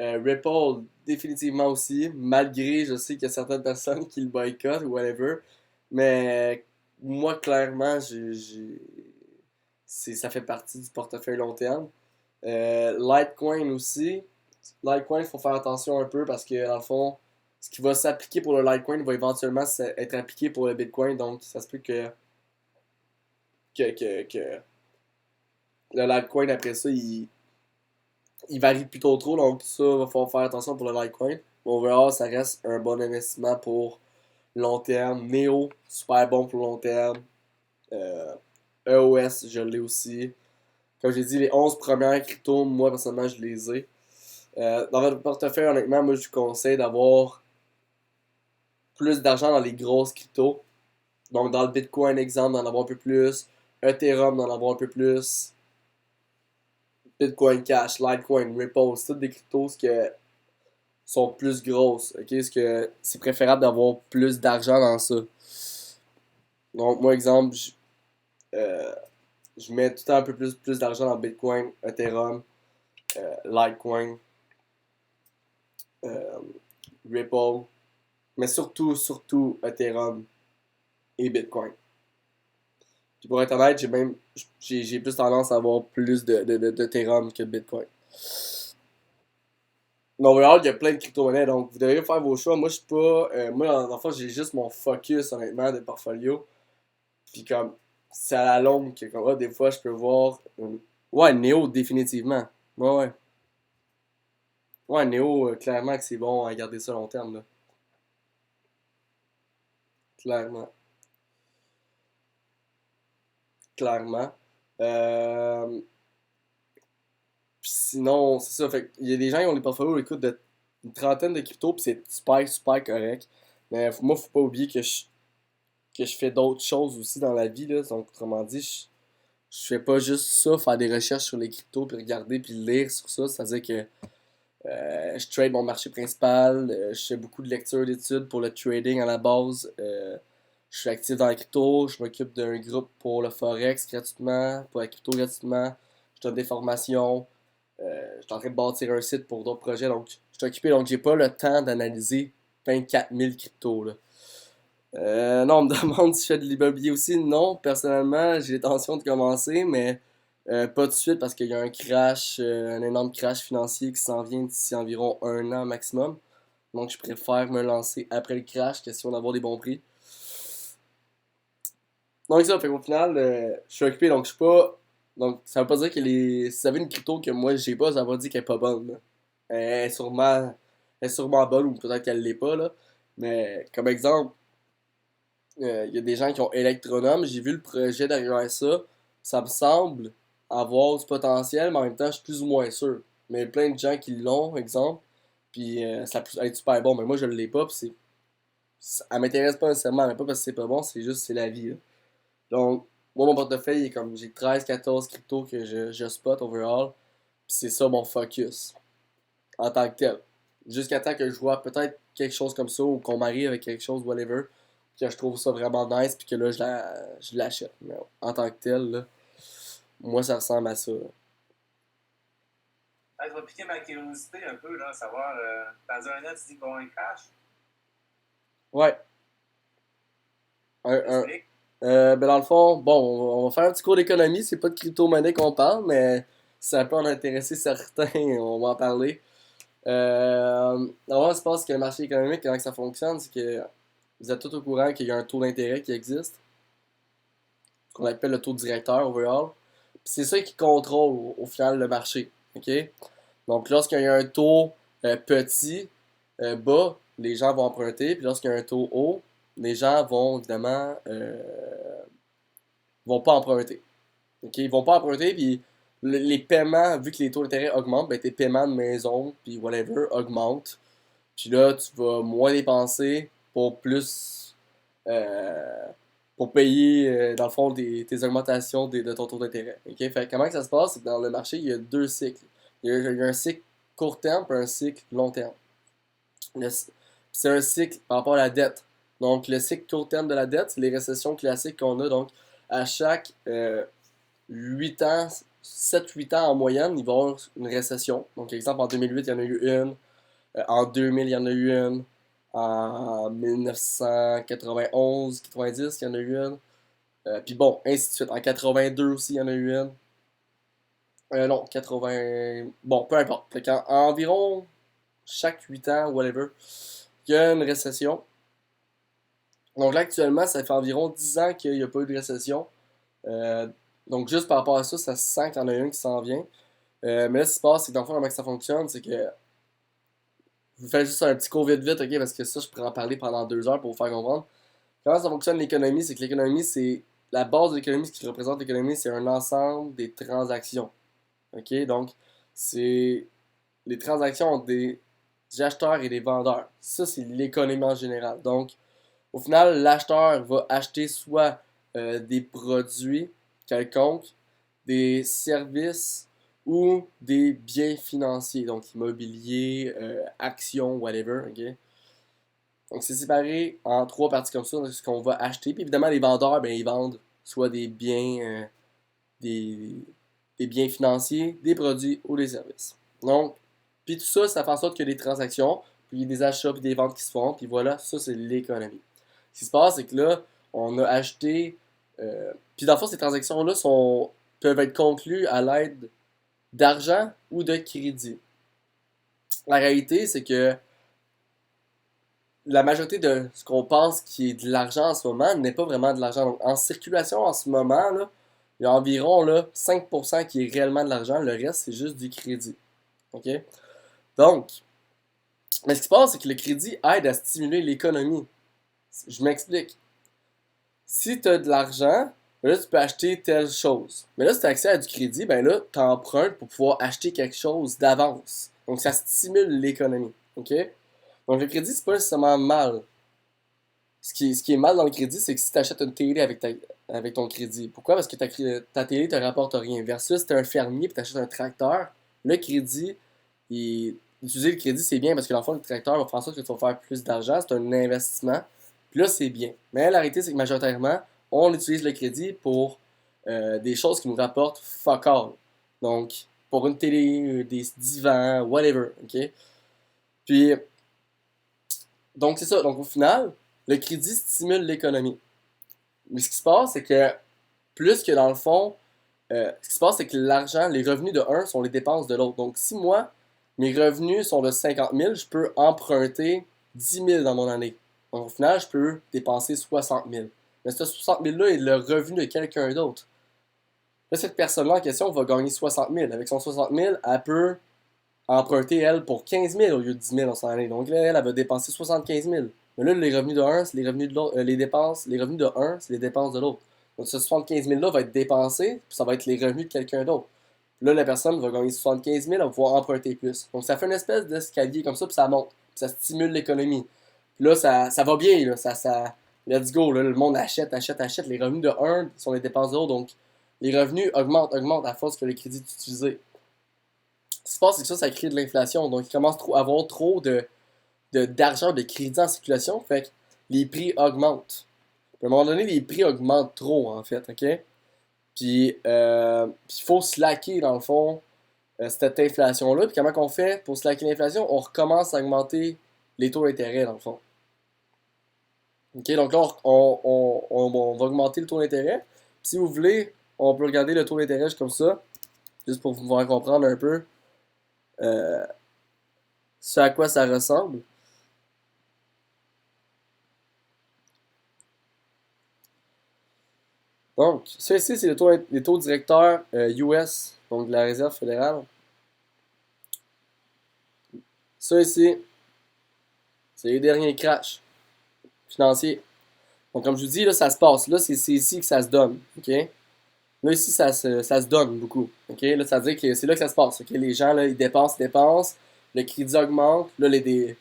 Ripple, définitivement aussi. Malgré, je sais qu'il y a certaines personnes qui le boycottent ou whatever. Mais moi, clairement, ça fait partie du portefeuille long terme. Litecoin aussi. Litecoin, il faut faire attention un peu parce que, dans le fond, ce qui va s'appliquer pour le Litecoin va éventuellement être appliqué pour le Bitcoin. Donc, ça se peut que le Litecoin, après ça, il varie plutôt trop. Donc, ça, il va falloir faire attention pour le Litecoin. Mais overall, ça reste un bon investissement pour long terme. Neo, super bon pour long terme. Euh, EOS, je l'ai aussi. Comme j'ai dit, les 11 premières cryptos, moi, personnellement, je les ai. Dans votre portefeuille, honnêtement, moi, je vous conseille d'avoir plus d'argent dans les grosses cryptos. Donc, dans le Bitcoin, exemple, d'en avoir un peu plus. Ethereum, d'en avoir un peu plus. Bitcoin Cash, Litecoin, Ripple, c'est toutes des cryptos que sont plus grosses. Ok, ce que c'est préférable d'avoir plus d'argent dans ça. Donc, moi, exemple, euh, je mets tout le temps un peu plus d'argent dans Bitcoin, Ethereum, Litecoin, euh, Ripple, mais surtout Ethereum et Bitcoin. Puis pour être honnête, j'ai plus tendance à avoir plus d'Ethereum que de Bitcoin. Mais overall, il y a plein de crypto-monnaies, donc vous devriez faire vos choix. Moi, je suis pas. Moi, dans le fond, j'ai juste mon focus, honnêtement, de portfolio. Puis comme, c'est à la longue que, comme, des fois, je peux voir. Ouais, Neo, définitivement. Ouais, ouais. Ouais, Neo, clairement que c'est bon à garder ça long terme, là. Clairement. Clairement. Euh, Puis sinon, c'est ça. Fait il y a des gens qui ont des portfolios, écoute, de une trentaine de cryptos, puis c'est super correct. Mais moi, faut pas oublier que je fais d'autres choses aussi dans la vie, là. Donc, autrement dit, je fais pas juste ça, faire des recherches sur les cryptos, puis regarder, puis lire sur ça. C'est-à-dire que je trade mon marché principal, je fais beaucoup de lectures d'études pour le trading à la base. Je suis actif dans la crypto, je m'occupe d'un groupe pour le Forex gratuitement, pour la crypto gratuitement. Je donne des formations. Je suis en train de bâtir un site pour d'autres projets, donc je suis occupé, donc j'ai pas le temps d'analyser 24 000 cryptos, là. Non, on me demande si je fais de l'immobilier aussi. Non, personnellement, j'ai l'intention de commencer, mais pas tout de suite parce qu'il y a un crash, un énorme crash financier qui s'en vient d'ici environ un an maximum. Donc, je préfère me lancer après le crash, question d'avoir des bons prix. Donc, ça, fait qu'au final, je suis occupé, donc je suis pas. Donc, ça veut pas dire que si vous avez une crypto que moi j'ai pas, ça veut pas dire qu'elle est pas bonne, là. Elle est sûrement bonne ou peut-être qu'elle l'est pas, là. Mais, comme exemple, Il y a des gens qui ont Electronome, j'ai vu le projet derrière ça. Ça me semble avoir du potentiel, mais en même temps, je suis plus ou moins sûr. Mais il y a plein de gens qui l'ont, exemple, puis ça peut être super bon, mais moi je l'ai pas, puis elle m'intéresse pas nécessairement, mais pas parce que c'est pas bon, c'est juste c'est la vie, là. Donc, moi mon portefeuille est comme j'ai 13-14 cryptos que je spot overall, puis c'est ça mon focus en tant que tel. Jusqu'à temps que je vois peut-être quelque chose comme ça ou qu'on m'arrive avec quelque chose, whatever, que je trouve ça vraiment nice, puis que là, je l'achète. Mais en tant que tel, là, moi, ça ressemble à ça. Ah, ça va piquer ma curiosité un peu, là, savoir, dans un an, tu dis qu'on crash. Ouais. Un, Explique. ben dans le fond, bon, on va faire un petit cours d'économie. C'est pas de crypto-monnaie qu'on parle, mais si ça peut en intéresser certains, on va en parler. D'abord, ce qui se passe que le marché économique, comment que ça fonctionne, c'est que vous êtes tous au courant qu'il y a un taux d'intérêt qui existe, ce qu'on appelle le taux directeur overall. Puis c'est ça qui contrôle au final le marché. OK? Donc lorsqu'il y a un taux petit, bas, les gens vont emprunter. Puis lorsqu'il y a un taux haut, les gens vont évidemment vont pas emprunter. OK? Ils vont pas emprunter, puis les paiements, vu que les taux d'intérêt augmentent, ben tes paiements de maison, puis whatever, augmentent. Puis là, tu vas moins dépenser pour plus. euh, pour payer, dans le fond, tes augmentations de ton taux d'intérêt. OK? Fait comment que ça se passe? C'est que dans le marché, il y a deux cycles. Il y a un cycle court terme et un cycle long terme. C'est un cycle par rapport à la dette. Donc, le cycle court terme de la dette, c'est les récessions classiques qu'on a. Donc, à chaque 8 ans, 7-8 ans en moyenne, il va y avoir une récession. Donc, exemple, en 2008, il y en a eu une. En 2000, il y en a eu une. En 1991, 90, il y en a eu une. Puis bon, ainsi de suite. En 82 aussi, il y en a eu une. Non, 80. Bon, peu importe. Fait environ chaque 8 ans, whatever, il y a une récession. Donc là, actuellement, ça fait environ 10 ans qu'il n'y a pas eu de récession. Euh, donc juste par rapport à ça, ça se sent qu'il y en a une qui s'en vient. Mais là, ce qui se passe, c'est que dans le fond, comment ça fonctionne, c'est que je vous fais juste un petit cours vite vite, ok, parce que ça, je pourrais en parler pendant 2 heures pour vous faire comprendre. Comment ça fonctionne l'économie, c'est que l'économie, c'est la base de l'économie, ce qui représente l'économie, c'est un ensemble des transactions. Ok, donc c'est les transactions ont des acheteurs et des vendeurs. Ça, c'est l'économie en général. Donc, au final, l'acheteur va acheter soit des produits quelconques, des services ou des biens financiers, donc immobilier, actions, whatever. Ok. Donc, c'est séparé en trois parties comme ça, ce qu'on va acheter. Puis évidemment, les vendeurs, ben, ils vendent soit des, des biens financiers, des produits ou des services. Donc, puis tout ça, ça fait en sorte qu'il y a des transactions, puis il y a des achats, puis des ventes qui se font, puis voilà, ça, c'est l'économie. Ce qui se passe, c'est que là, on a acheté. Puis dans le fond, ces transactions-là peuvent être conclues à l'aide d'argent ou de crédit. La réalité, c'est que la majorité de ce qu'on pense qui est de l'argent en ce moment n'est pas vraiment de l'argent. Donc, en circulation en ce moment, là, il y a environ là, 5% qui est réellement de l'argent, le reste, c'est juste du crédit. OK? Donc, mais ce qui se passe, c'est que le crédit aide à stimuler l'économie. Je m'explique. Si tu as de l'argent, ben là, tu peux acheter telle chose. Mais là, si tu as accès à du crédit, ben là, tu empruntes pour pouvoir acheter quelque chose d'avance. Donc, ça stimule l'économie. OK? Donc, le crédit, c'est pas nécessairement mal. Ce qui est mal dans le crédit, c'est que si tu achètes une télé avec ton crédit. Pourquoi? Parce que ta télé te rapporte rien. Versus si tu es un fermier et tu achètes un tracteur, le crédit, utiliser le crédit, c'est bien parce que dans le fond, le tracteur va faire en sorte que tu vas faire plus d'argent. C'est un investissement. Puis là, c'est bien. Mais la réalité, c'est que majoritairement, on utilise le crédit pour des choses qui nous rapportent fuck all. Donc, pour une télé, des divans, whatever. OK? Puis, donc, c'est ça. Donc, au final, le crédit stimule l'économie. Mais ce qui se passe, c'est que plus que dans le fond, ce qui se passe, c'est que l'argent, les revenus de un sont les dépenses de l'autre. Donc, si moi, mes revenus sont de 50 000, je peux emprunter 10 000 dans mon année. Donc, au final, je peux dépenser 60 000. Mais ce 60 000-là est le revenu de quelqu'un d'autre. Là, cette personne-là en question va gagner 60 000. Avec son 60 000, elle peut emprunter, elle, pour 15 000 au lieu de 10 000 dans son année. Donc là, elle va dépenser 75 000. Mais là, les revenus de un, c'est les revenus de l'autre. Les revenus de un, c'est les dépenses de l'autre. Donc ce 75 000 là va être dépensé, puis ça va être les revenus de quelqu'un d'autre. Puis là, la personne va gagner 75 000, elle va pouvoir emprunter plus. Donc ça fait une espèce d'escalier comme ça, puis ça monte. Puis ça stimule l'économie. Puis là, ça va bien, là. Let's go, là. Le monde achète, achète, achète. Les revenus de un sont les dépenses de l'autre. Donc les revenus augmentent, augmentent à force que le crédit est utilisé. Ce qui se passe, c'est que ça crée de l'inflation. Donc il commence à avoir trop d'argent, de crédit en circulation. Fait que les prix augmentent. Puis à un moment donné, les prix augmentent trop, en fait, ok? Puis il faut slacker, dans le fond, cette inflation-là. Puis comment qu'on fait pour slacker l'inflation? On recommence à augmenter les taux d'intérêt, dans le fond. Ok, donc là, on va augmenter le taux d'intérêt. Puis si vous voulez, on peut regarder le taux d'intérêt juste comme ça, juste pour vous faire comprendre un peu euh, ce à quoi ça ressemble. Donc, ça ici, c'est les taux directeurs US, donc de la Réserve fédérale. Ça ici, c'est les derniers crashs financiers. Donc, comme je vous dis, là, ça se passe. Là, c'est ici que ça se donne. OK? Là, ici, ça se donne beaucoup. OK? Là, ça veut dire que c'est là que ça se passe. OK? Les gens, là, ils dépensent, dépensent. Le crédit augmente. Là, les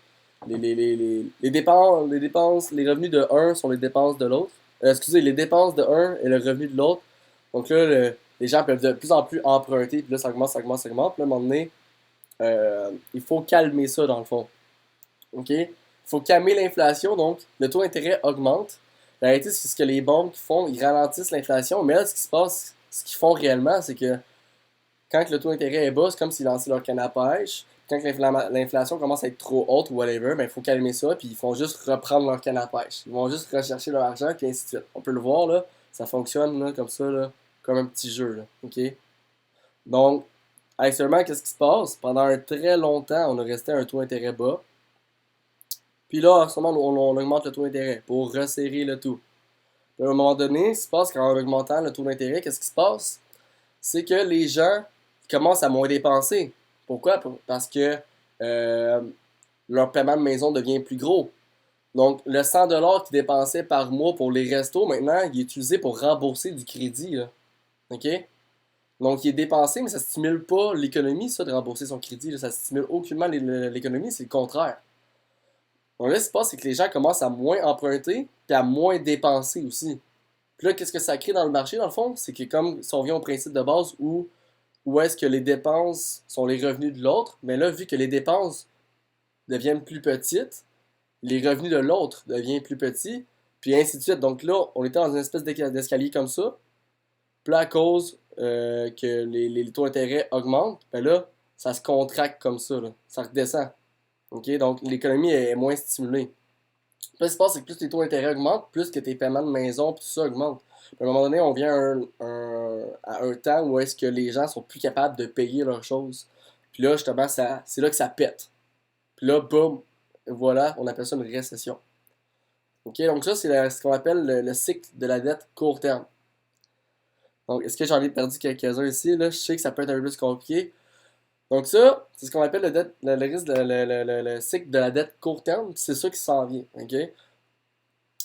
dépenses, les revenus de un sont les dépenses de l'autre. Excusez, les dépenses de un et le revenu de l'autre. Donc là, les gens peuvent de plus en plus emprunter. Puis là, ça augmente, ça augmente, ça augmente. Puis là, à un moment donné, il faut calmer ça, dans le fond. OK? Il faut calmer l'inflation, donc le taux d'intérêt augmente. La réalité, c'est ce que les banques font, ils ralentissent l'inflation, mais là, ce qui se passe, ce qu'ils font réellement, c'est que quand le taux d'intérêt est bas, c'est comme s'ils lançaient leur canne à pêche. Quand l'inflation commence à être trop haute ou whatever, ben, il faut calmer ça, puis ils font juste reprendre leur canne à pêche. Ils vont juste rechercher leur argent, puis ainsi de suite. On peut le voir, là, ça fonctionne là, comme ça, là, comme un petit jeu. Là, OK? Donc, actuellement, qu'est-ce qui se passe? Pendant un très longtemps, on a resté à un taux d'intérêt bas. Puis là, en ce moment, on augmente le taux d'intérêt pour resserrer le tout. Puis à un moment donné, ce qui se passe qu'en augmentant le taux d'intérêt, qu'est-ce qui se passe? C'est que les gens commencent à moins dépenser. Pourquoi? Parce que euh, leur paiement de maison devient plus gros. Donc, le 100$ qu'ils dépensaient par mois pour les restos, maintenant, il est utilisé pour rembourser du crédit. Là. OK? Donc, il est dépensé, mais ça ne stimule pas l'économie, ça, de rembourser son crédit. Là. Ça ne stimule aucunement l'économie, c'est le contraire. Donc là, ce qui se passe, c'est que les gens commencent à moins emprunter et à moins dépenser aussi. Puis là, qu'est-ce que ça crée dans le marché, dans le fond? C'est que comme si on revient au principe de base où est-ce que les dépenses sont les revenus de l'autre, mais là, vu que les dépenses deviennent plus petites, les revenus de l'autre deviennent plus petits, puis ainsi de suite. Donc là, on était dans une espèce d'escalier comme ça. Puis là, à cause que les taux d'intérêt augmentent, ben là, ça se contracte comme ça, là. Ça redescend. OK? Donc l'économie est moins stimulée. Puis là, ce qui se passe, c'est que plus les taux d'intérêt augmentent, plus que tes paiements de maison, puis tout ça augmente. Puis à un moment donné, on vient à un temps où est-ce que les gens sont plus capables de payer leurs choses. Puis là, justement, c'est là que ça pète. Puis là, boum, voilà, on appelle ça une récession. OK? Donc ça, c'est ce qu'on appelle le cycle de la dette court terme. Donc, est-ce que j'en ai perdu quelques-uns ici? Là, je sais que ça peut être un peu plus compliqué. Donc ça, c'est ce qu'on appelle le risque le cycle de la dette court terme, c'est ça qui s'en vient. OK?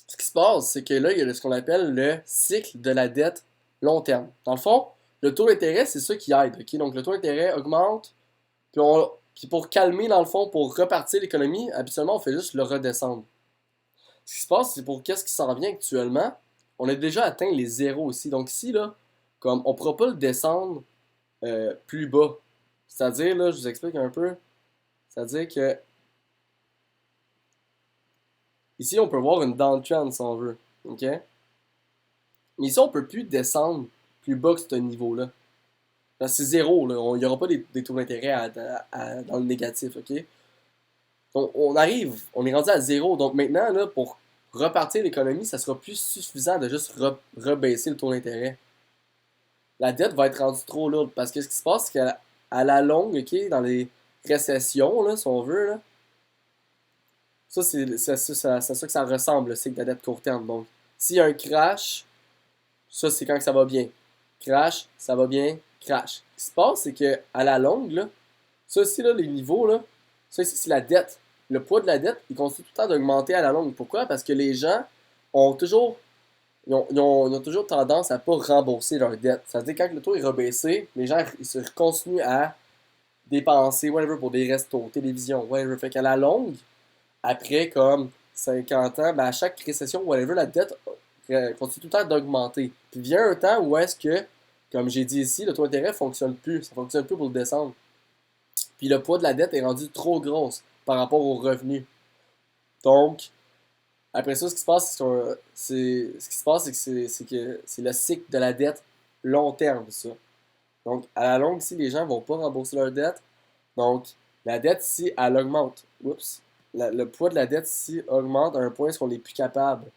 Ce qui se passe, c'est que là, il y a ce qu'on appelle le cycle de la dette long terme. Dans le fond, le taux d'intérêt, c'est ça qui aide. OK? Donc le taux d'intérêt augmente, puis pour calmer, dans le fond, pour repartir l'économie, habituellement, on fait juste le redescendre. Ce qui se passe, c'est pour qu'est-ce qui s'en vient actuellement, on a déjà atteint les zéros ici. Donc ici, là, comme on ne pourra pas le descendre plus bas. C'est-à-dire, là, je vous explique un peu. C'est-à-dire que ici, on peut voir une downtrend si on veut. OK? Mais ici, on ne peut plus descendre plus bas que ce niveau-là. C'est zéro, là. Il n'y aura pas des taux d'intérêt dans le négatif, OK? Donc, on arrive, on est rendu à zéro. Donc maintenant, là, pour repartir l'économie, ça sera plus suffisant de juste rebaisser le taux d'intérêt. La dette va être rendue trop lourde. Parce que ce qui se passe, c'est qu'à la longue, OK, dans les récessions, là, si on veut, là, ça, c'est ça que ça ressemble, le cycle de la dette court terme. Donc, s'il y a un crash, ça, c'est quand que ça va bien. Crash, ça va bien, crash. Ce qui se passe, c'est que à la longue, là, ça ici, là, les niveaux, là, ça ici, c'est la dette. le poids de la dette, il continue tout le temps d'augmenter à la longue. Pourquoi? Parce que les gens ont toujours, ils ont toujours tendance à pas rembourser leur dette. C'est-à-dire quand le taux est rebaissé, les gens ils se continuent à dépenser, whatever, pour des restos, télévision, whatever. Fait qu'à la longue, après comme 50 ans, ben à chaque récession, whatever, la dette continue tout le temps d'augmenter. Puis vient un temps où est-ce que, comme j'ai dit ici, le taux d'intérêt fonctionne plus. Ça fonctionne plus pour le descendre. Puis le poids de la dette est rendu trop grosse par rapport aux revenus. Donc, après ça, ce qui se passe, c'est que c'est le cycle de la dette long terme, ça. Donc, à la longue, si les gens vont pas rembourser leur dette, donc la dette ici, elle augmente. Oups. Le poids de la dette ici augmente à un point où on n'est plus capable.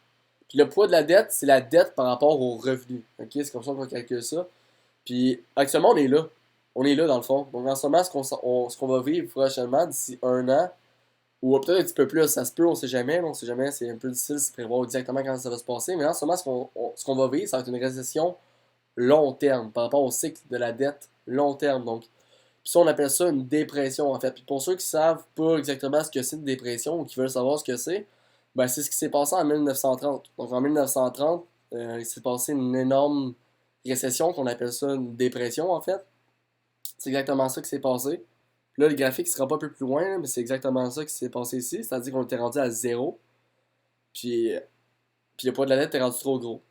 Puis le poids de la dette, c'est la dette par rapport aux revenus. Ok, c'est comme ça qu'on calcule ça. Puis actuellement, on est là. On est là dans le fond. Donc en ce moment, ce qu'on va vivre prochainement, d'ici un an, ou peut-être un petit peu plus, ça se peut, on sait jamais, on sait jamais, c'est un peu difficile de prévoir exactement quand ça va se passer, mais en ce moment, ce qu'on va vivre, ça va être une récession long terme, par rapport au cycle de la dette long terme. Donc, puis ça, on appelle ça une dépression, en fait. Puis pour ceux qui savent pas exactement ce que c'est une dépression ou qui veulent savoir ce que c'est, ben c'est ce qui s'est passé en 1930. Donc en 1930, il s'est passé une énorme récession, qu'on appelle ça une dépression, en fait. C'est exactement ça qui s'est passé. Puis là, le graphique ne sera pas un peu plus loin, là, mais c'est exactement ça qui s'est passé ici. C'est-à-dire qu'on était rendu à zéro. Puis, puis le poids de la dette est rendu trop gros.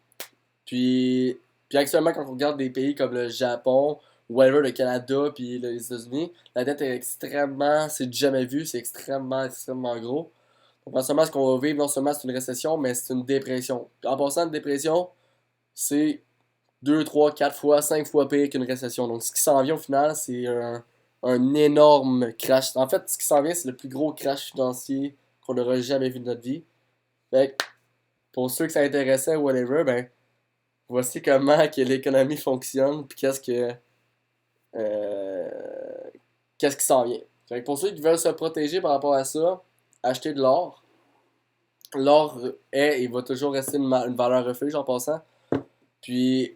Puis, puis actuellement, quand on regarde des pays comme le Japon, whatever, le Canada, puis les États-Unis, la dette est extrêmement, c'est du jamais vu, c'est extrêmement, extrêmement gros. Donc en ce moment, ce qu'on va vivre, non seulement c'est une récession, mais c'est une dépression. Puis en passant, une dépression, c'est 2 3 4 fois, 5 fois pire qu'une récession. Donc ce qui s'en vient au final, c'est un énorme crash. En fait, ce qui s'en vient, c'est le plus gros crash financier qu'on aura jamais vu de notre vie. Fait que, pour ceux que ça intéressait ou whatever, ben, voici comment que l'économie fonctionne, puis euh, qu'est-ce qui s'en vient. Fait que pour ceux qui veulent se protéger par rapport à ça, acheter de l'or. L'or est et va toujours rester une valeur refuge en passant. Puis,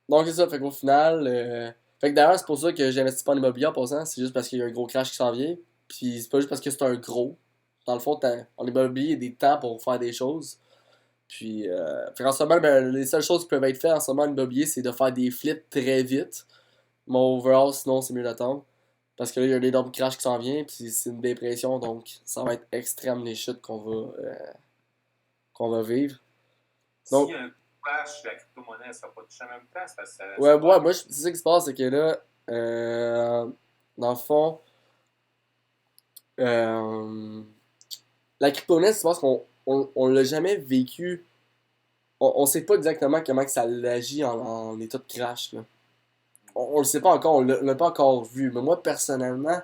donc c'est ça, fait qu'au final, fait que d'ailleurs, c'est pour ça que j'investis pas en immobilier en passant, c'est juste parce qu'il y a un gros crash qui s'en vient. Puis c'est pas juste parce que c'est un gros. Dans le fond, en immobilier, il y a des temps pour faire des choses. Puis, fait qu'en ce moment, ben, les seules choses qui peuvent être faites en ce moment en immobilier, c'est de faire des flips très vite. Mais overall, sinon, c'est mieux d'attendre. Parce que là, il y a un énorme crash qui s'en vient, puis c'est une dépression, donc ça va être extrême les chutes qu'on va vivre. S'il Donc, y a un crash, la crypto-monnaie, ça ne sera pas touchée en même temps, c'est parce que ouais, ça ouais, part. moi, c'est ça qui se passe, c'est que là, dans le fond, euh, la crypto-monnaie, c'est parce on l'a jamais vécu. On sait pas exactement comment que ça agit en état de crash, là. On le sait pas encore, on l'a pas encore vu. Mais moi, personnellement,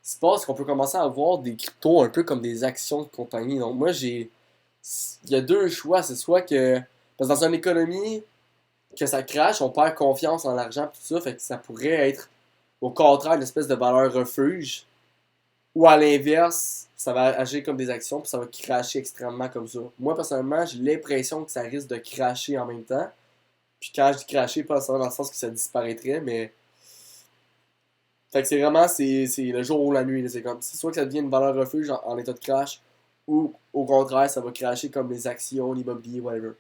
ce qui se passe, c'est qu'on peut commencer à avoir des cryptos un peu comme des actions de compagnie. Donc, moi, il y a deux choix. C'est soit que. Parce que dans une économie, que ça crache, on perd confiance en l'argent, tout ça. Fait que ça pourrait être, au contraire, une espèce de valeur refuge. Ou à l'inverse, ça va agir comme des actions, puis ça va cracher extrêmement comme ça. Moi, personnellement, j'ai l'impression que ça risque de cracher en même temps. Puis quand je dis cracher, pas nécessairement dans le sens que ça disparaîtrait, mais. Fait que c'est vraiment c'est le jour ou la nuit. C'est comme c'est soit que ça devient une valeur refuge en état de crash, ou au contraire, ça va cracher comme les actions, l'immobilier, whatever.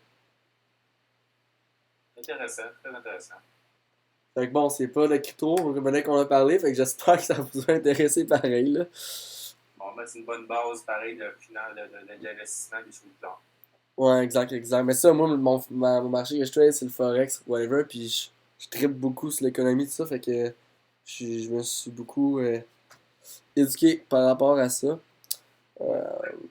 Intéressant, très intéressant. Fait que bon, c'est pas le crypto qu'on a parlé, fait que j'espère que ça vous a intéressé pareil, là. Bon, ben, c'est une bonne base, pareil, de final d'investissement des sous-temps. Ouais, exact, exact. Mais ça, moi, mon marché que je trade, c'est le Forex, whatever, puis je tripe beaucoup sur l'économie, tout ça, fait que je me suis beaucoup éduqué par rapport à ça. Euh, Moi,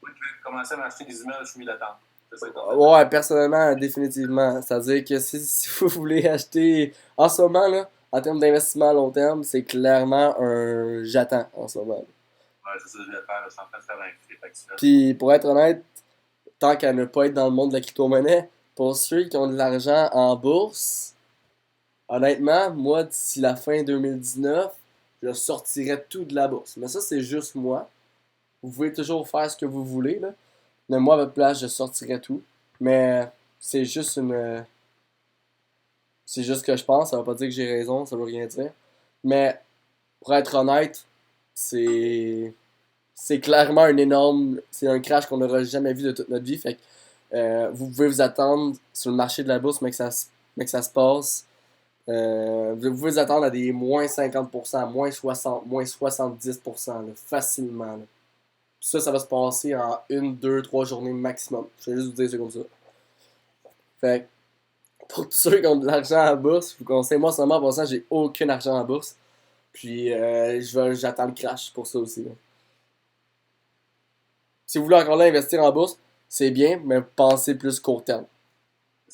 je vais commencer à m'acheter des emails, je suis mis d'attente. C'est ça qu'on fait. ouais, personnellement, définitivement. C'est-à-dire que si vous voulez acheter en ce moment, là, en termes d'investissement à long terme, c'est clairement un j'attends en ce moment. Ouais, c'est ça que je vais faire. Je suis en train de faire un clip actuel. Puis pour être honnête, tant qu'à ne pas être dans le monde de la crypto-monnaie, pour ceux qui ont de l'argent en bourse, honnêtement, moi, d'ici la fin 2019, je sortirais tout de la bourse. Mais ça, c'est juste moi. Vous pouvez toujours faire ce que vous voulez, là. Mais moi, à votre place, je sortirais tout. Mais c'est juste une. C'est juste ce que je pense, ça veut pas dire que j'ai raison, ça veut rien dire. Mais pour être honnête, c'est. c'est clairement un énorme. C'est un crash qu'on n'aura jamais vu de toute notre vie. Fait que vous pouvez vous attendre sur le marché de la bourse, mais que ça se passe. Vous pouvez vous attendre à des moins 50%, moins 60, moins 70%, là, facilement. Là. Ça va se passer en une, deux, trois journées maximum. Je vais juste vous dire ça comme ça. Fait que, pour tous ceux qui ont de l'argent à la bourse, je vous conseille, moi seulement pour ça, j'ai aucun argent en bourse. Puis j'attends le crash pour ça aussi. Là. Si vous voulez encore là investir en bourse, c'est bien, mais pensez plus court terme.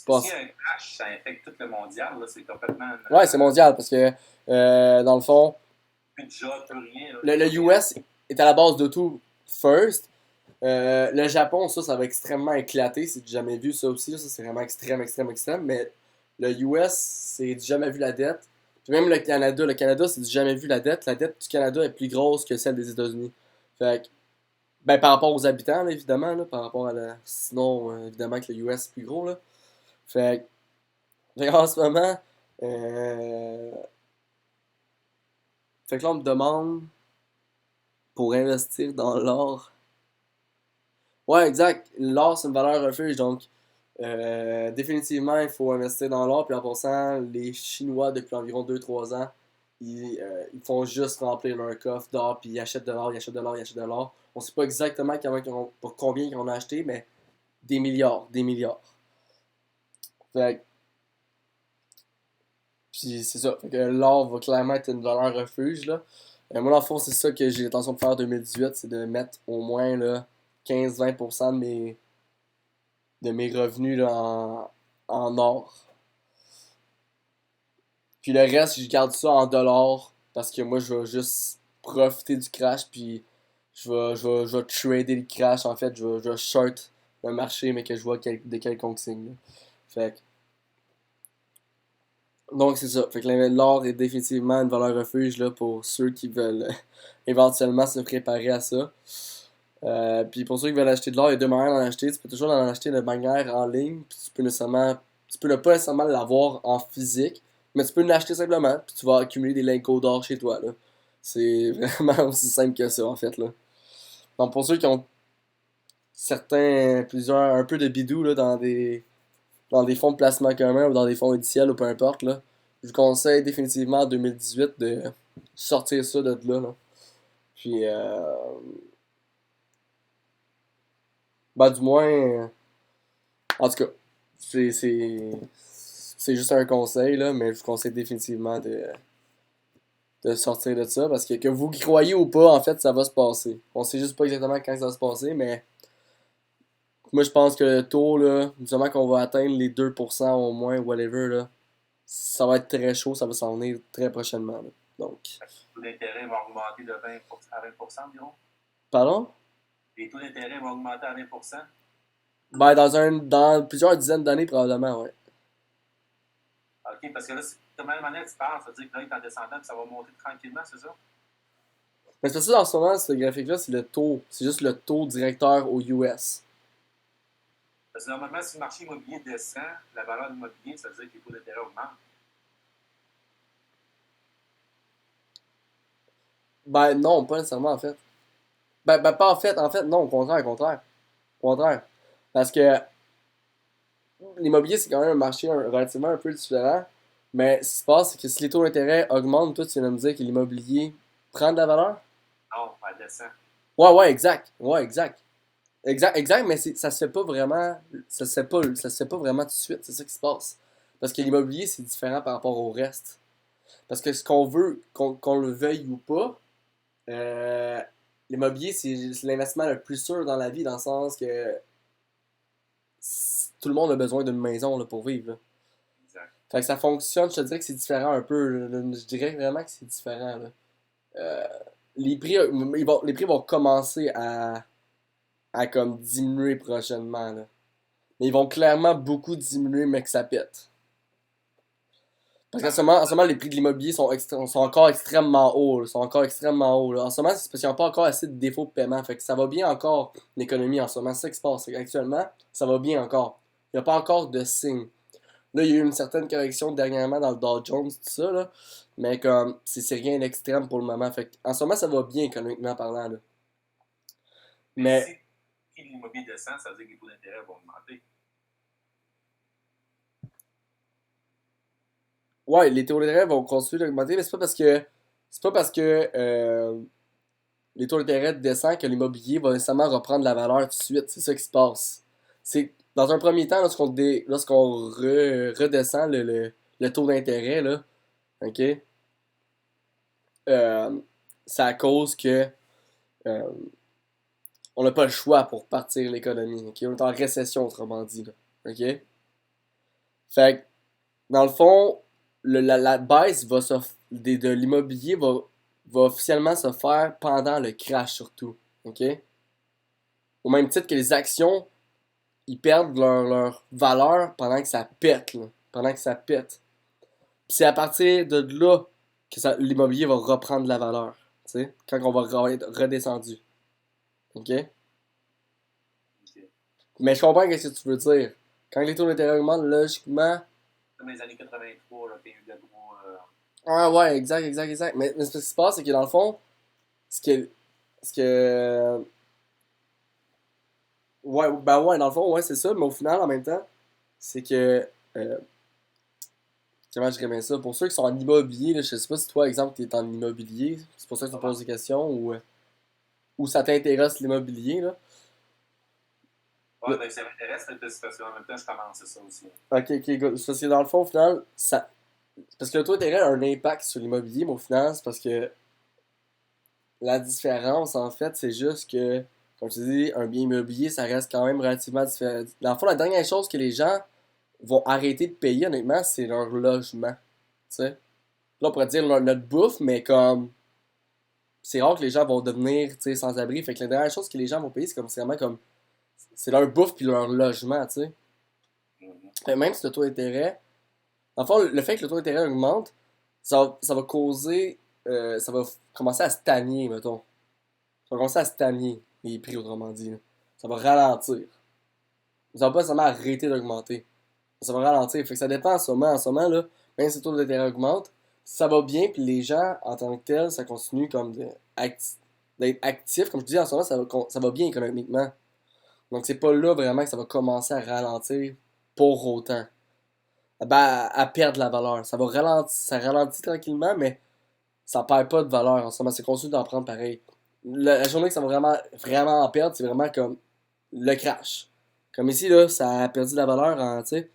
Parce que si un crash, ça infecte tout le mondial, là, c'est complètement. Ouais, c'est mondial parce que dans le fond, plus de job, plus rien. Le US est à la base de tout first. Le Japon, ça va extrêmement éclater. C'est du jamais vu, ça aussi. Ça, c'est vraiment extrême, extrême, extrême. Mais le US, c'est du jamais vu la dette. Puis même le Canada, c'est du jamais vu la dette. La dette du Canada est plus grosse que celle des États-Unis. Fait que, ben, par rapport aux habitants, là, évidemment. Là, par rapport à la. Sinon, évidemment que le US est plus gros. Là. Fait que en ce moment, fait que là, on me demande pour investir dans l'or. Ouais, exact. L'or, c'est une valeur refuge, donc définitivement, il faut investir dans l'or. Puis en passant, les Chinois, depuis environ 2-3 ans, ils font juste remplir leur coffre d'or, puis ils achètent de l'or, ils achètent de l'or, ils achètent de l'or. On sait pas exactement pour combien ils en ont acheté, mais des milliards, des milliards. Fait que, puis c'est ça. Fait que l'or va clairement être une valeur refuge, là. Moi, dans le fond, c'est ça que j'ai l'intention de faire en 2018, c'est de mettre au moins là, 15-20% de mes revenus là, en or. Puis le reste, je garde ça en dollars parce que moi, je vais juste profiter du crash. Puis je vais trader le crash. En fait, je vais short le marché, mais que je vois de quelconque signe. Là. Fait donc c'est ça. Fait que l'or est définitivement une valeur refuge là, pour ceux qui veulent éventuellement se préparer à ça. Puis pour ceux qui veulent acheter de l'or, il y a deux manières d'en acheter. Tu peux toujours en acheter de manière en ligne, puis tu peux ne pas nécessairement l'avoir en physique, mais tu peux l'acheter simplement, puis tu vas accumuler des lingots d'or chez toi, là. C'est vraiment aussi simple que ça, en fait, là. Donc pour ceux qui ont un peu de bidou, là, dans des fonds de placement commun ou dans des fonds indiciels ou peu importe, là, je vous conseille définitivement en 2018 de sortir ça de là, là. Puis, ben du moins... En tout cas, c'est juste un conseil, là, mais je vous conseille définitivement de sortir de ça parce que vous y croyez ou pas, en fait, ça va se passer. On sait juste pas exactement quand ça va se passer, mais moi, je pense que le taux, là, du moment qu'on va atteindre les 2% au moins, whatever, là, ça va être très chaud, ça va s'en venir très prochainement. Là. Donc. Les taux d'intérêt vont augmenter de 20% à 20% environ. Pardon? Les taux d'intérêt vont augmenter à 20%. Ben, dans plusieurs dizaines d'années, probablement, ouais. OK, parce que là, de la même manière que tu parles, ça veut dire que là, il est en descendant, puis ça va monter tranquillement, c'est ça? Mais c'est ça, en ce moment, ce graphique-là, c'est le taux. C'est juste le taux directeur aux US. Parce que normalement, si le marché immobilier descend, la valeur de l'immobilier, ça veut dire que les taux d'intérêt augmentent. Ben, non, pas nécessairement, en fait. Ben pas en fait, non, au contraire. Au contraire. Parce que l'immobilier, c'est quand même un marché relativement un peu différent. Mais ce qui se passe, c'est que si les taux d'intérêt augmentent, toi, tu viens de me dire que l'immobilier prend de la valeur? Non, elle descend. Ouais, exact. Ouais, exact. Exact, mais ça se fait pas vraiment. Ça se fait pas vraiment tout de suite, c'est ça qui se passe. Parce que l'immobilier, c'est différent par rapport au reste. Parce que ce qu'on veut, qu'on le veuille ou pas, euh, l'immobilier, c'est l'investissement le plus sûr dans la vie, dans le sens que tout le monde a besoin d'une maison là, pour vivre. Là. Exact. Fait que ça fonctionne, je te dirais que c'est différent un peu. Là. Je dirais vraiment que c'est différent. Là. Euh, les prix vont commencer à comme diminuer prochainement. Là. Mais ils vont clairement beaucoup diminuer, mais que ça pète. Parce en ce moment, les prix de l'immobilier sont encore extrêmement hauts. Là, sont encore extrêmement hauts. Là. En ce moment, c'est parce qu'ils n'ont pas encore assez de défauts de paiement. Fait que ça va bien encore, l'économie en ce moment. C'est ça qui se passe. Actuellement, ça va bien encore. Il n'y a pas encore de signe. Là, il y a eu une certaine correction dernièrement dans le Dow Jones, tout ça. Là. Mais comme, c'est rien d'extrême pour le moment. Fait que, en ce moment, ça va bien économiquement parlant. Là. Mais si l'immobilier descend, ça veut dire que les taux d'intérêt vont augmenter. ouais, les taux d'intérêt vont continuer d'augmenter, mais c'est pas parce que les taux d'intérêt descendent que l'immobilier va nécessairement reprendre la valeur tout de suite. C'est ça qui se passe. C'est dans un premier temps, lorsqu'on redescend le taux d'intérêt, là, ok, euh, c'est à cause que euh, on n'a pas le choix pour partir l'économie. Ok, on est en récession, autrement dit. Là, ok? Fait que, dans le fond, la baisse de l'immobilier va officiellement se faire pendant le crash, surtout. Ok? Au même titre que les actions, ils perdent leur valeur pendant que ça pète. Là. Pendant que ça pète. Puis c'est à partir de là que l'immobilier va reprendre de la valeur. Tu sais? Quand on va être redescendu. Ok? Okay. Mais je comprends ce que tu veux dire. Quand les taux d'intérêt augmentent, logiquement. Comme les années 83, là, qu'il y a eu de gros. Ah ouais, exact. Mais ce qui se passe, c'est que dans le fond, ce que. Ce que. Ouais, ben ouais, dans le fond, ouais, c'est ça, mais au final, en même temps, c'est que. euh, Comment je dirais ça? Pour ceux qui sont en immobilier, là, je sais pas si toi, exemple, tu es en immobilier, c'est pour ça que tu me poses des questions, ou ça t'intéresse l'immobilier, là. Ouais, ben ça m'intéresse, mais c'est parce qu'en même temps, je commence, c'est ça aussi. Ok, good. Parce que dans le fond, au final, ça. Parce que le taux d'intérêt a un impact sur l'immobilier, mais au final, c'est parce que la différence, en fait, c'est juste que, comme tu dis, un bien immobilier, ça reste quand même relativement différent. Dans le fond, la dernière chose que les gens vont arrêter de payer, honnêtement, c'est leur logement. Tu sais? Là, on pourrait dire notre bouffe, mais comme. C'est rare que les gens vont devenir, tu sais, sans-abri. Fait que la dernière chose que les gens vont payer, c'est vraiment comme. C'est leur bouffe puis leur logement, tu sais. Mm-hmm. Fait que même si le taux d'intérêt. En fait, le fait que le taux d'intérêt augmente, ça va causer. Ça va commencer à stagner, mettons. Ça va commencer à stagner, les prix, autrement dit. Là. Ça va ralentir. Ça va pas seulement arrêter d'augmenter. Ça va ralentir. Fait que ça dépend en ce moment. En ce moment, là, même si le taux d'intérêt augmente, ça va bien, puis les gens, en tant que tels, ça continue comme d'être actif. Comme je dis, en ce moment, ça va bien économiquement. Donc, c'est pas là vraiment que ça va commencer à ralentir pour autant. Ben, à perdre la valeur. Ça ralentit tranquillement, mais ça perd pas de valeur en ce moment. C'est continue d'en prendre pareil. La journée que ça va vraiment en perdre, c'est vraiment comme le crash. Comme ici, là, ça a perdu la valeur en, tu sais,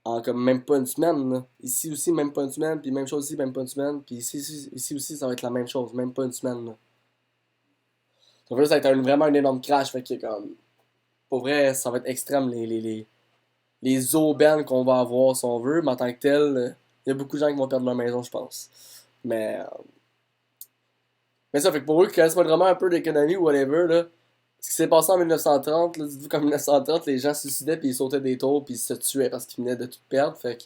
en comme même pas une semaine. Là. Ici aussi, même pas une semaine. Puis même chose ici, même pas une semaine. Puis ici aussi, ça va être la même chose. Même pas une semaine. Là. Donc là, ça va être vraiment un énorme crash. Fait que comme. Pour vrai, ça va être extrême les aubaines qu'on va avoir si on veut. Mais en tant que tel, il y a beaucoup de gens qui vont perdre leur maison, je pense. Mais ça, fait que pour eux qui connaissent pas vraiment un peu d'économie ou whatever, là. Ce qui s'est passé en 1930, là, dites-vous qu'en 1930, les gens se suicidaient puis ils sautaient des tours puis ils se tuaient parce qu'ils venaient de tout perdre. Fait que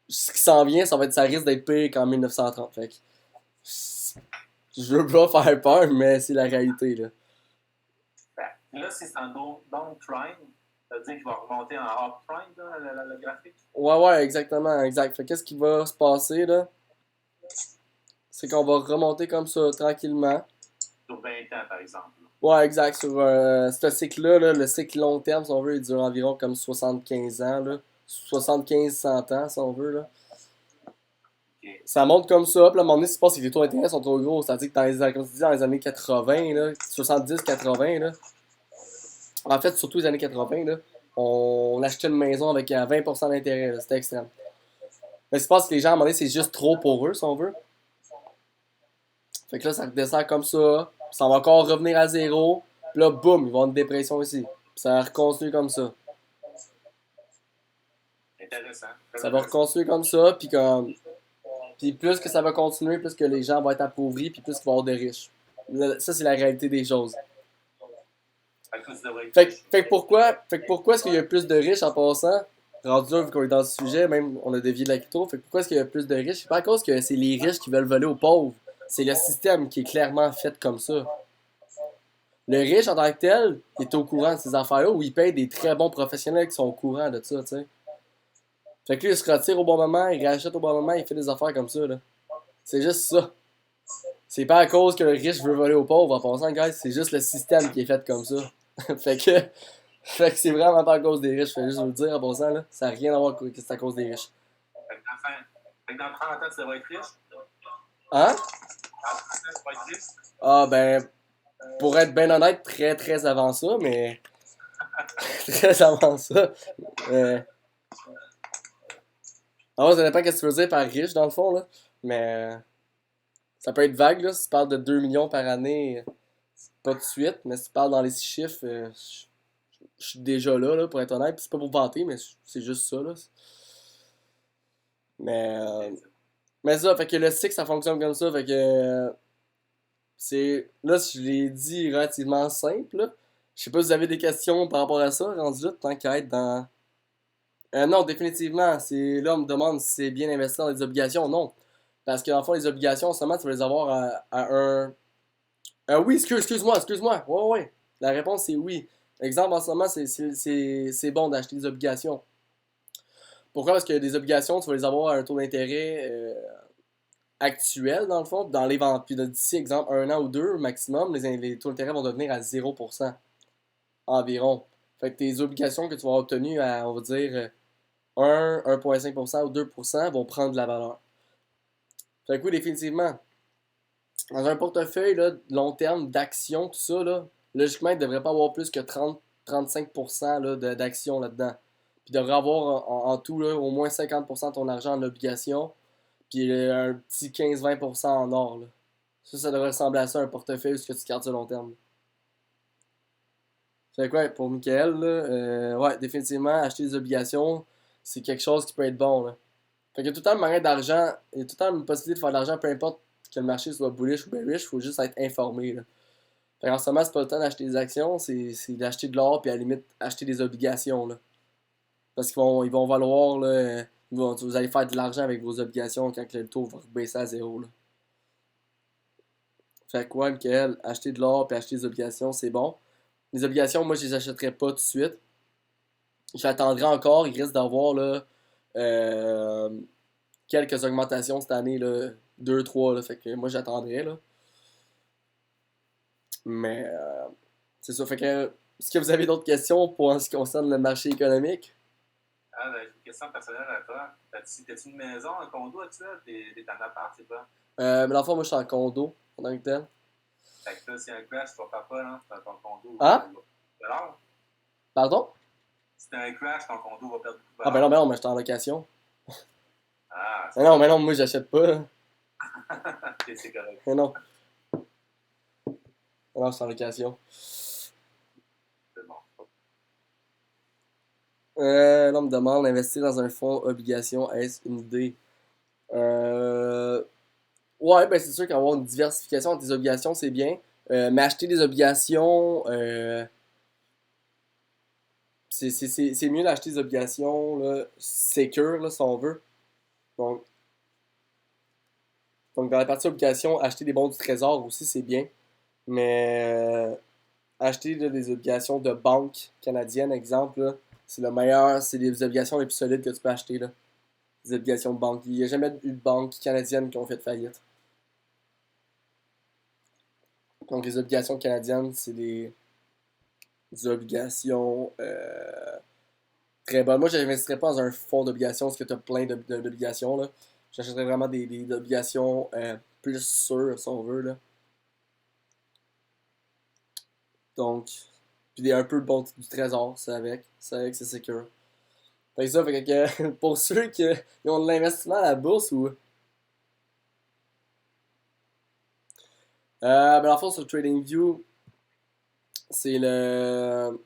ce qui s'en vient, ça risque d'être pire qu'en 1930. Fait que je veux pas faire peur, mais c'est la réalité, là. Là, si c'est en downtrend, ça veut dire qu'il va remonter en uptrend, le graphique. Ouais, exactement, exact. Fait qu'est-ce qui va se passer, là? C'est qu'on va remonter comme ça, tranquillement. Sur 20 ans, par exemple. Ouais, exact. Sur ce cycle-là, là, le cycle long terme, si on veut, il dure environ comme 75 ans, là. 75-100 ans, si on veut, là. Okay. Ça monte comme ça, puis à un moment donné, ce qui se passe, c'est que les taux d'intérêt sont trop gros. C'est-à-dire que comme tu dis, dans les années 80, là, 70-80, là, en fait, surtout les années 80, là, on achetait une maison avec 20% d'intérêt, là. C'était extrême. Mais ce qui se passe, c'est que les gens, à un moment donné, c'est juste trop pour eux, si on veut. Fait que là, ça redescend comme ça, puis ça va encore revenir à zéro, puis là, boum, ils vont avoir une dépression ici. Puis ça va reconstruire comme ça. Intéressant. Ça va reconstruire comme ça, puis comme. Puis plus que ça va continuer, plus que les gens vont être appauvris, puis plus qu'il va y avoir de riches. Ça, c'est la réalité des choses. Fait que pourquoi est-ce qu'il y a plus de riches en passant? Rendu là, vu qu'on est dans ce sujet, même on a dévié de la crypto, fait que pourquoi est-ce qu'il y a plus de riches? C'est pas à cause que c'est les riches qui veulent voler aux pauvres. C'est le système qui est clairement fait comme ça. Le riche en tant que tel, il est au courant de ces affaires-là, ou il paye des très bons professionnels qui sont au courant de ça, tu sais. Fait que lui, il se retire au bon moment, il rachète au bon moment, il fait des affaires comme ça, là. C'est juste ça. C'est pas à cause que le riche veut voler aux pauvres en passant, guys, c'est juste le système qui est fait comme ça. fait que, fait que c'est vraiment pas à cause des riches, je vais juste vous le dire en passant, là. Ça n'a rien à voir que c'est à cause des riches. Fait que dans 30 ans, tu devrais être riche. Hein? Dans 30 ans, tu vas être riche. Ah, ben, pour être bien honnête, très très avant ça, mais. très avant ça. Euh... Ah, ça dépend qu'est-ce que tu veux dire par riche, dans le fond, là. Mais. Ça peut être vague, là. Si tu parles de 2 millions par année, c'est pas tout de suite, mais si tu parles dans les 6 chiffres, je suis déjà là, pour être honnête. Puis c'est pas pour vanter, mais c'est juste ça, là. Mais. Mais ça, fait que le cycle, ça fonctionne comme ça, fait que. C'est. Là, je l'ai dit relativement simple, là. Je sais pas si vous avez des questions par rapport à ça, rendu là, tant qu'à être dans. Non, définitivement. C'est là, on me demande si c'est bien investi dans les obligations. Non. Parce que, dans le fond, les obligations, seulement, tu vas les avoir à un. Oui, excuse-moi. Ouais, ouais, ouais. La réponse, c'est oui. Exemple, en ce moment, c'est bon d'acheter des obligations. Pourquoi? Parce que des obligations, tu vas les avoir à un taux d'intérêt actuel, dans le fond. Dans les ventes. Puis d'ici, exemple, 1 an ou 2 maximum, les taux d'intérêt vont devenir à 0% environ. Fait que tes obligations que tu vas avoir obtenues à, on va dire, 1,5% ou 2% vont prendre de la valeur. Fait que oui, définitivement. Dans un portefeuille là, long terme d'actions, tout ça, là, logiquement, il ne devrait pas avoir plus que 30-35% là, d'actions là-dedans. Puis il devrait avoir en tout là, au moins 50% de ton argent en obligations, puis un petit 15-20% en or. Là. Ça devrait ressembler à ça, un portefeuille ce que tu gardes sur long terme. Fait que ouais, pour Michael, là, ouais, définitivement, acheter des obligations, c'est quelque chose qui peut être bon. Là. Fait qu'il y a tout le temps une moyen d'argent, il y a tout le temps une possibilité de faire de l'argent, peu importe que le marché soit bullish ou bearish, il faut juste être informé. Là. Fait qu'en ce moment, c'est pas le temps d'acheter des actions, c'est d'acheter de l'or, puis à la limite, acheter des obligations. Là. Parce qu'ils vont valoir, là, vous allez faire de l'argent avec vos obligations quand le taux va baisser à zéro. Là. Fait quoi, Michael, acheter de l'or puis acheter des obligations, c'est bon. Les obligations, moi, je les achèterais pas tout de suite. J'attendrai encore, il risque d'avoir là, euh, quelques augmentations cette année, là, 2, 3, là, fait que moi j'attendrai là. Mais c'est ça, fait que est-ce que vous avez d'autres questions pour en ce qui concerne le marché économique? Ah, ben, j'ai une question personnelle à toi. T'as-tu une maison, un condo actuel? T'es en appart, c'est quoi? Mais dans le fond, moi je suis en condo en tant que tel. Fait que là, si un crash, tu vas faire pas, là, dans ton condo. Hein? Alors, Pardon? si t'as un crash, ton condo va perdre beaucoup de Ah ben non, valeur. mais non, mais je suis en location. Ah, c'est Mais non, moi j'achète pas. ok, c'est correct. Mais non, non, je suis en location. C'est bon. Là, on me demande investir dans un fonds obligation, est-ce une idée? Ouais, ben c'est sûr qu'avoir une diversification entre tes obligations, c'est bien. Mais acheter des obligations, c'est mieux d'acheter des obligations là, secure, là, si on veut. Donc, donc dans la partie obligations, acheter des bons du trésor aussi, c'est bien. Mais acheter là, des obligations de banque canadienne, exemple, là, c'est le meilleur, c'est les obligations les plus solides que tu peux acheter. Là. Des obligations de banque. Il n'y a jamais eu de banque canadienne qui ont fait faillite. Donc les obligations canadiennes, c'est des obligations très bonnes. Moi, je n'investirais pas dans un fonds d'obligations parce que tu as plein d'obligations. Là. J'achèterais vraiment des obligations plus sûres, si on veut. Là. Donc, puis un peu bon du trésor, c'est avec, c'est secure. Fait que ça, fait que pour ceux qui ont de l'investissement à la bourse ou. Ben, dans le fond, sur TradingView, c'est le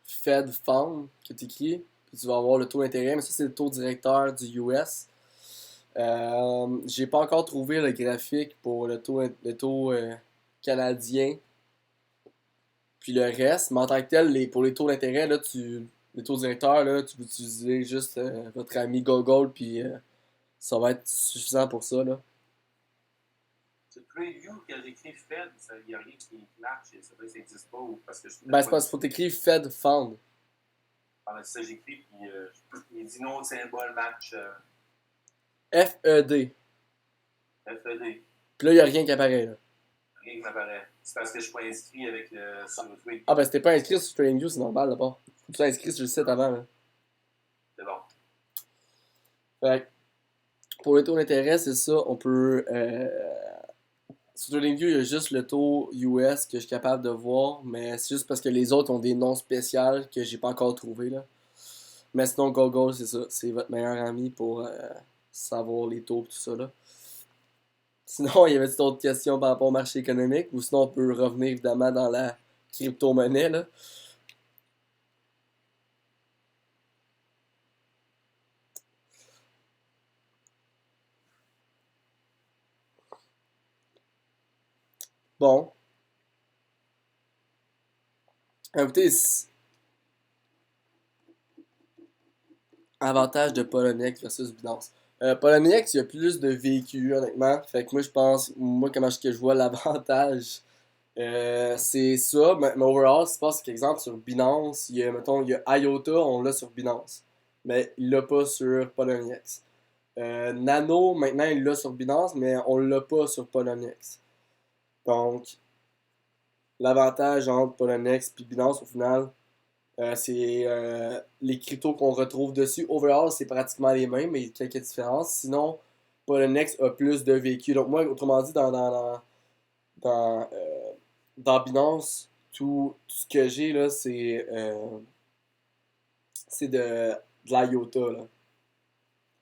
Fed Fund que tu écris, puis tu vas avoir le taux d'intérêt, mais ça, c'est le taux directeur du US. J'ai pas encore trouvé le graphique pour le taux canadien, puis le reste, mais en tant que tel, pour les taux d'intérêt, là, les taux directeurs, là, tu peux utiliser juste votre ami Google, puis ça va être suffisant pour ça. Là. C'est preview que j'écris Fed, il n'y a rien qui marche, c'est vrai que ça n'existe pas, ou parce que je suis Ben, peut-être c'est pas parce qu'il faut t'écrire Fed Fund. Ah, c'est ça, j'écris, puis il dit non, symbole match FED. FED. Puis là, il n'y a rien qui apparaît. Là. Rien qui m'apparaît. C'est parce que je suis pas inscrit avec sur le tweet. Ah, ben, si t'es pas inscrit sur TradingView, c'est normal d'abord. Faut que tu sois inscrit sur le site avant. Là. C'est bon. Fait que, pour les taux d'intérêt, c'est ça. On peut. Sur TradingView, il y a juste le taux US que je suis capable de voir, mais c'est juste parce que les autres ont des noms spéciaux que j'ai pas encore trouvé là. Mais sinon, Google, c'est ça. C'est votre meilleur ami pour savoir les taux et tout ça là. Sinon, il y avait d'autres questions par rapport au marché économique, ou sinon on peut revenir évidemment dans la crypto-monnaie là. Bon. Écoutez, avantage de Poloniex versus Binance. Poloniex, il y a plus de véhicules, honnêtement. Fait que moi, je pense, moi, comment est-ce que je vois l'avantage, c'est ça. Mais overall, ce qui se passe, c'est qu'exemple, sur Binance, il y a, mettons, il y a IOTA, on l'a sur Binance. Mais il l'a pas sur Poloniex. Nano, maintenant, il l'a sur Binance, mais on l'a pas sur Poloniex. Donc, l'avantage entre Poloniex et Binance, au final, c'est les cryptos qu'on retrouve dessus. Overall, c'est pratiquement les mêmes, mais il y a quelques différences. Sinon, Poloniex a plus de véhicules. Donc, moi, autrement dit, dans, dans Binance, tout ce que j'ai, là, c'est de l'IOTA, là,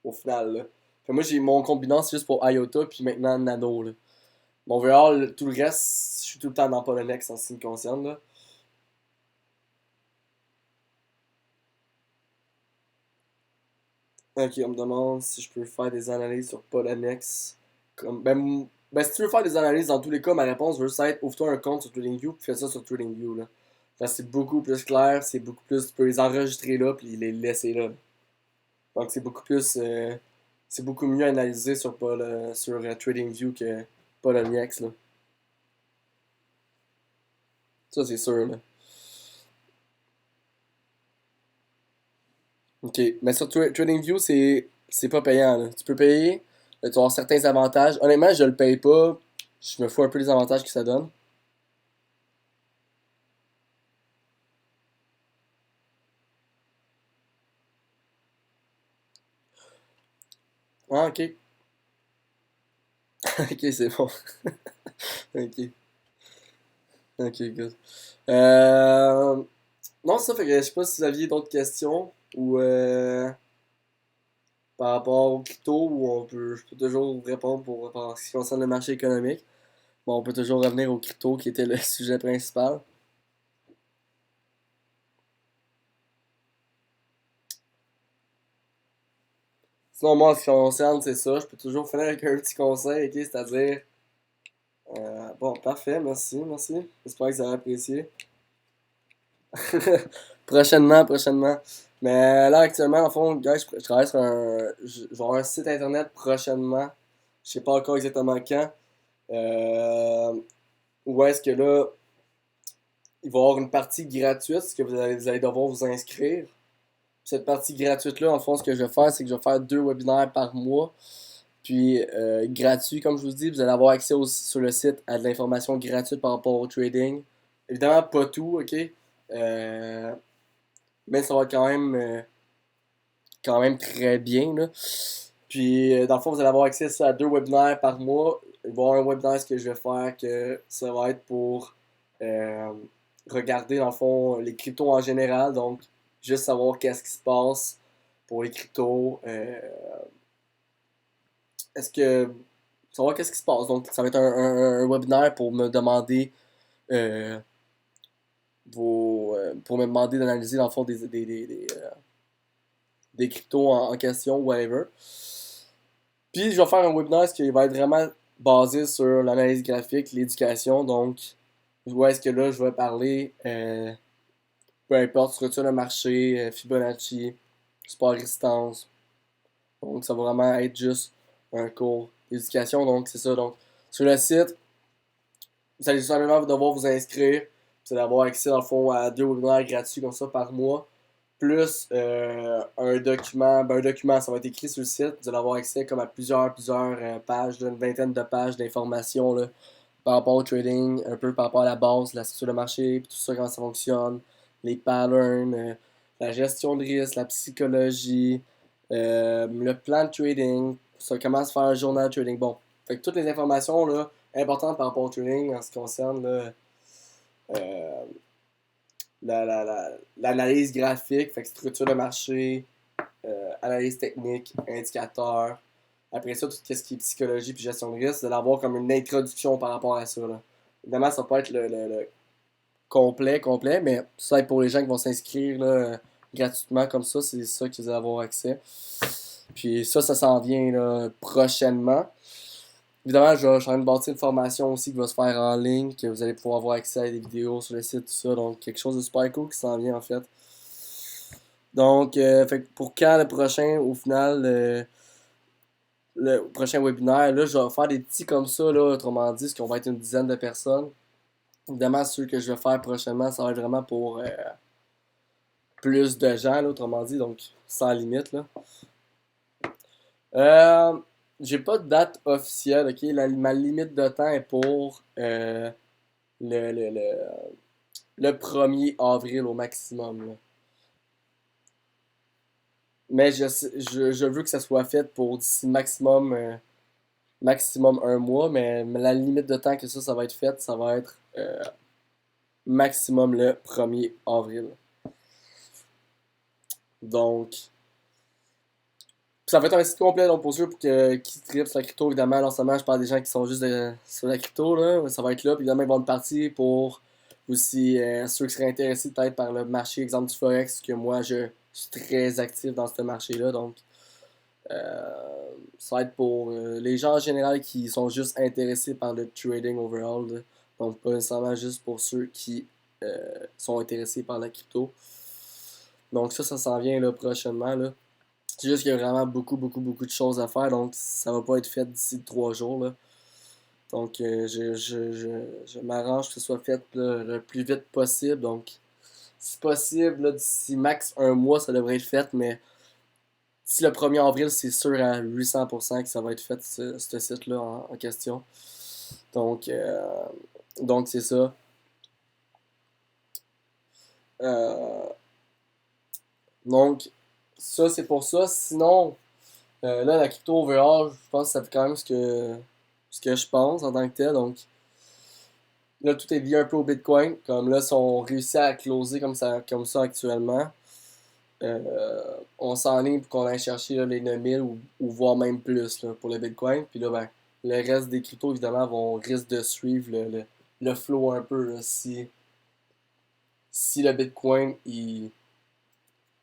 au final. Là. Fait, moi, j'ai mon compte Binance juste pour IOTA, puis maintenant Nano. Là. Bon, overall, tout le reste, je suis tout le temps dans Poloniex en ce qui me concerne. Là. Ok, on me demande si je peux faire des analyses sur Poloniex. Si tu veux faire des analyses, dans tous les cas, ma réponse veut être ouvre-toi un compte sur TradingView puis fais ça sur TradingView. Là. C'est beaucoup plus clair, c'est beaucoup plus. Tu peux les enregistrer là puis les laisser là. Donc c'est beaucoup plus. C'est beaucoup mieux analysé sur TradingView que Poloniex. Là. Ça, c'est sûr. Là. Ok, mais sur TradingView, c'est pas payant. Là. Tu peux payer, tu vas avoir certains avantages. Honnêtement, je le paye pas. Je me fous un peu des avantages que ça donne. Ah, ok. Ok, c'est bon. Ok. Ok, good. Euh... Non, ça fait que je sais pas si vous aviez d'autres questions ou par rapport au crypto ou je peux toujours vous répondre en ce qui concerne le marché économique. Bon, on peut toujours revenir au crypto qui était le sujet principal. Sinon, moi, en ce qui concerne, c'est ça. Je peux toujours finir avec un petit conseil, ok? C'est-à-dire, bon, parfait, merci, merci. J'espère que vous avez apprécié. Prochainement. Mais là, actuellement, en fond, gars, je travaille sur je vais avoir un site internet prochainement. Je sais pas encore exactement quand. Euh, Où est-ce que là, il va y avoir une partie gratuite, ce que vous allez devoir vous inscrire. Cette partie gratuite-là, en fond, ce que je vais faire, c'est que je vais faire 2 webinaires par mois. Puis, gratuit, comme je vous dis, vous allez avoir accès aussi sur le site à de l'information gratuite par rapport au trading. Évidemment, pas tout, ok? Euh, mais ça va être quand même très bien. Là. Puis, dans le fond, vous allez avoir accès à 2 webinaires par mois. Il va y avoir un webinaire, ce que je vais faire, que ça va être pour euh, regarder, dans le fond, les cryptos en général. Donc, juste savoir qu'est-ce qui se passe pour les cryptos. Est-ce que. Savoir qu'est-ce qui se passe. Donc, ça va être un webinaire pour me demander euh, pour me demander d'analyser, dans le fond, des cryptos en question, whatever. Puis je vais faire un webinaire qui va être vraiment basé sur l'analyse graphique, l'éducation. Donc, où est-ce que là, je vais parler, peu importe, structure de marché, Fibonacci, support résistance. Donc, ça va vraiment être juste un cours d'éducation. Donc, c'est ça. Donc, sur le site, vous allez simplement devoir vous inscrire. Vous allez avoir accès, dans le fond, à 2 webinaires gratuits comme ça par mois. plus un document. Ben, un document, ça va être écrit sur le site. Vous allez avoir accès comme à plusieurs pages, là, une vingtaine de pages d'informations là, par rapport au trading, un peu par rapport à la base, la structure de marché, puis tout ça, comment ça fonctionne, les patterns, la gestion de risque, la psychologie, le plan de trading, ça, comment se faire un journal de trading. Bon, fait que toutes les informations là, importantes par rapport au trading en ce qui concerne là, euh, l'analyse graphique, fait que structure de marché, analyse technique, indicateur. Après ça, tout ce qui est psychologie puis gestion de risque, c'est d'avoir comme une introduction par rapport à ça. Là. Évidemment, ça peut être le complet, mais ça, pour les gens qui vont s'inscrire là, gratuitement comme ça, c'est ça que vous allez avoir accès. Puis ça s'en vient là, prochainement. Évidemment, je suis en train de bâtir une formation aussi qui va se faire en ligne, que vous allez pouvoir avoir accès à des vidéos sur le site, tout ça. Donc, quelque chose de super cool qui s'en vient en fait. Donc, fait que pour quand le prochain, au final, le prochain webinaire, là, je vais faire des petits comme ça, là, autrement dit, ce qu'on va être une dizaine de personnes. Évidemment, ceux que je vais faire prochainement, ça va être vraiment pour plus de gens, là, autrement dit, donc sans limite, là. Euh, j'ai pas de date officielle, ok? Ma limite de temps est pour le, le, le, le 1er avril au maximum, là. Mais je veux que ça soit fait pour d'ici maximum un mois, mais la limite de temps que ça va être fait, ça va être maximum le 1er avril. Donc, ça va être un site complet donc pour ceux qui trippent sur la crypto, évidemment. Non seulement je parle des gens qui sont juste sur la crypto, là, ça va être là. Puis évidemment, ils vont être partis pour aussi ceux qui seraient intéressés peut-être par le marché, exemple du Forex, que moi je suis très actif dans ce marché-là. Donc, ça va être pour les gens en général qui sont juste intéressés par le trading overall. Là. Donc, pas nécessairement juste pour ceux qui sont intéressés par la crypto. Donc, ça s'en vient là, prochainement. Là. C'est juste qu'il y a vraiment beaucoup de choses à faire. Donc, ça va pas être fait d'ici 3 jours. Là. Donc, je m'arrange que ce soit fait là, le plus vite possible. Donc, si possible, là, d'ici max un mois, ça devrait être fait. Mais si le 1er avril, c'est sûr à 800% que ça va être fait, ce site-là en question. Donc, c'est ça. Euh, donc, ça, c'est pour ça. Sinon, là, la crypto overall, je pense que ça fait quand même ce que je pense en tant que tel. Donc, là, tout est lié un peu au Bitcoin. Comme là, si on réussit à closer comme ça actuellement, on s'enligne pour qu'on aille chercher là, les 9000 ou voire même plus là, pour le Bitcoin. Puis là, ben, le reste des cryptos, évidemment, risque de suivre le flow un peu. Là, si le Bitcoin, il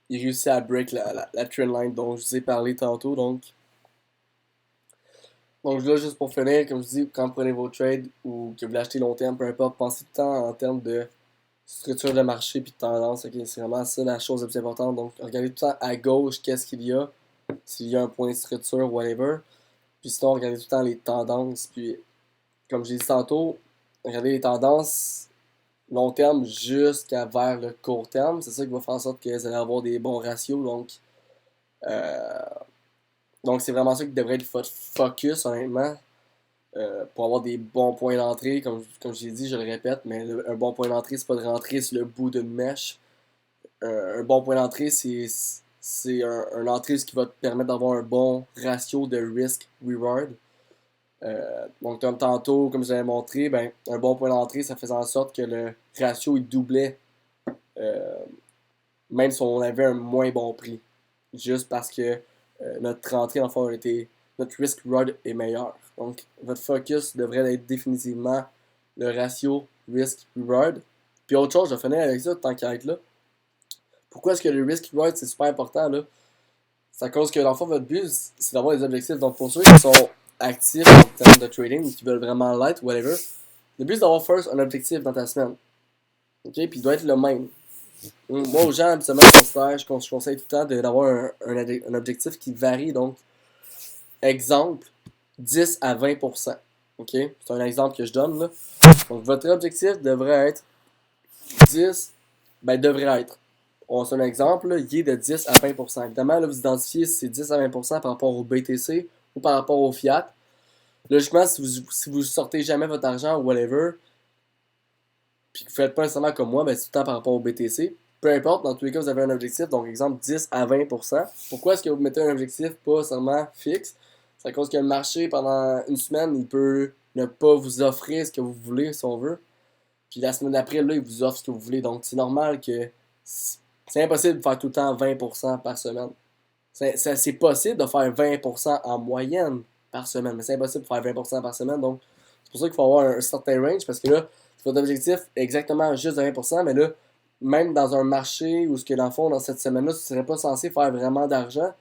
réussit à break la trendline dont je vous ai parlé tantôt. Donc là, juste pour finir, comme je dis, quand vous prenez vos trades ou que vous l'achetez long terme, peu importe, pensez tout le temps en termes de structure de marché puis de tendance. Okay? C'est vraiment ça la chose la plus importante. Donc, regardez tout le temps à gauche qu'est-ce qu'il y a, s'il y a un point de structure, whatever. Puis sinon, regardez tout le temps les tendances. Puis, comme j'ai dit tantôt, regardez les tendances long terme jusqu'à vers le court terme. C'est ça qui va faire en sorte que vous allez avoir des bons ratios. Euh, donc c'est vraiment ça qui devrait être votre focus, honnêtement. Pour avoir des bons points d'entrée, comme je l'ai dit, je le répète, mais un bon point d'entrée, c'est pas de rentrer sur le bout d'une mèche. Un bon point d'entrée, c'est un entrée qui va te permettre d'avoir un bon ratio de risk-reward. Donc, comme tantôt, comme je vous avais montré, ben, un bon point d'entrée, ça faisait en sorte que le ratio il doublait, euh, même si on avait un moins bon prix. Juste parce que notre entrée, en fait, notre risk reward est meilleur. Donc, votre focus devrait être définitivement le ratio risk reward. Puis autre chose, je vais finir avec ça tant qu'à être là. Pourquoi est-ce que le risk reward c'est super important là? C'est à cause que dans le fond, votre but, c'est d'avoir des objectifs. Donc pour ceux qui sont actifs en termes de trading, qui veulent vraiment l'être, whatever, le but c'est d'avoir first un objectif dans ta semaine. OK? Puis il doit être le même. Moi, aux gens, habituellement, je conseille tout le temps d'avoir un objectif qui varie. Donc, exemple, 10 à 20%. OK? C'est un exemple que je donne là. Donc, votre objectif devrait être 10, devrait être. c'est un exemple, là, il est de 10 à 20%. Évidemment, là, vous identifiez si c'est 10 à 20% par rapport au BTC ou par rapport au fiat. Logiquement, si vous sortez jamais votre argent ou whatever, puis que vous faites pas nécessairement comme moi, ben, c'est tout le temps par rapport au BTC. Peu importe, dans tous les cas, vous avez un objectif, donc exemple 10 à 20%. Pourquoi est-ce que vous mettez un objectif pas seulement fixe? C'est à cause que le marché, pendant une semaine, il peut ne pas vous offrir ce que vous voulez, si on veut. Puis la semaine d'après, là, il vous offre ce que vous voulez. Donc c'est normal que c'est impossible de faire tout le temps 20% par semaine. C'est possible de faire 20% en moyenne par semaine, mais c'est impossible de faire 20% par semaine. Donc c'est pour ça qu'il faut avoir un certain range, parce que là, votre objectif est exactement juste de 20%, mais là, même dans un marché où ce que dans le fond, dans cette semaine-là, tu ne serais pas censé faire vraiment d'argent,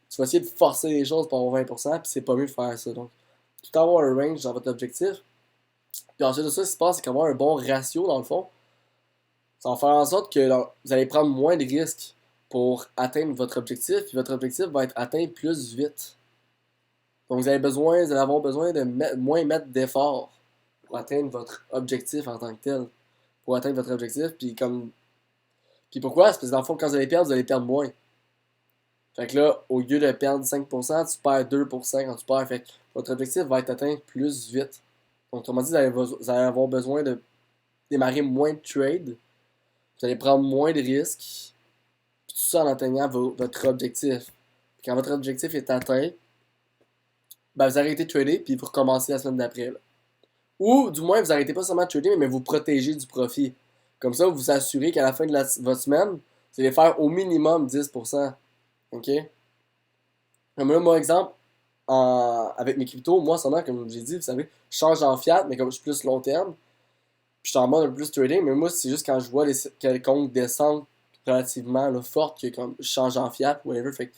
tu vas essayer de forcer les choses pour avoir 20%, puis c'est pas mieux de faire ça. Donc, tout avoir un range dans votre objectif. Puis ensuite de ça, ce qui se passe, c'est qu'avoir un bon ratio, dans le fond, ça va faire en sorte que vous allez prendre moins de risques pour atteindre votre objectif, puis votre objectif va être atteint plus vite. Donc vous allez avoir besoin de moins mettre d'efforts pour atteindre votre objectif en tant que tel. Pour atteindre votre objectif, puis comme. Puis pourquoi? C'est parce que dans le fond, quand vous allez perdre moins. Fait que là, au lieu de perdre 5%, tu perds 2% quand tu perds. Fait que votre objectif va être atteint plus vite. Donc, autrement dit, vous allez avoir besoin de démarrer moins de trades. Vous allez prendre moins de risques. Puis tout ça en atteignant votre objectif. Puis quand votre objectif est atteint, ben vous arrêtez de trader, puis vous recommencez la semaine d'après. Ou du moins, vous arrêtez pas seulement de trader, mais vous protégez du profit. Comme ça, vous vous assurez qu'à la fin de votre semaine, vous allez faire au minimum 10%. OK? Comme là, mon exemple, avec mes cryptos, moi, seulement, comme j'ai dit, vous savez, je change en fiat, mais comme je suis plus long terme, puis je suis en mode un peu plus trading, mais moi, c'est juste quand je vois quelconque descente relativement là, forte que comme je change en fiat, whatever, fait que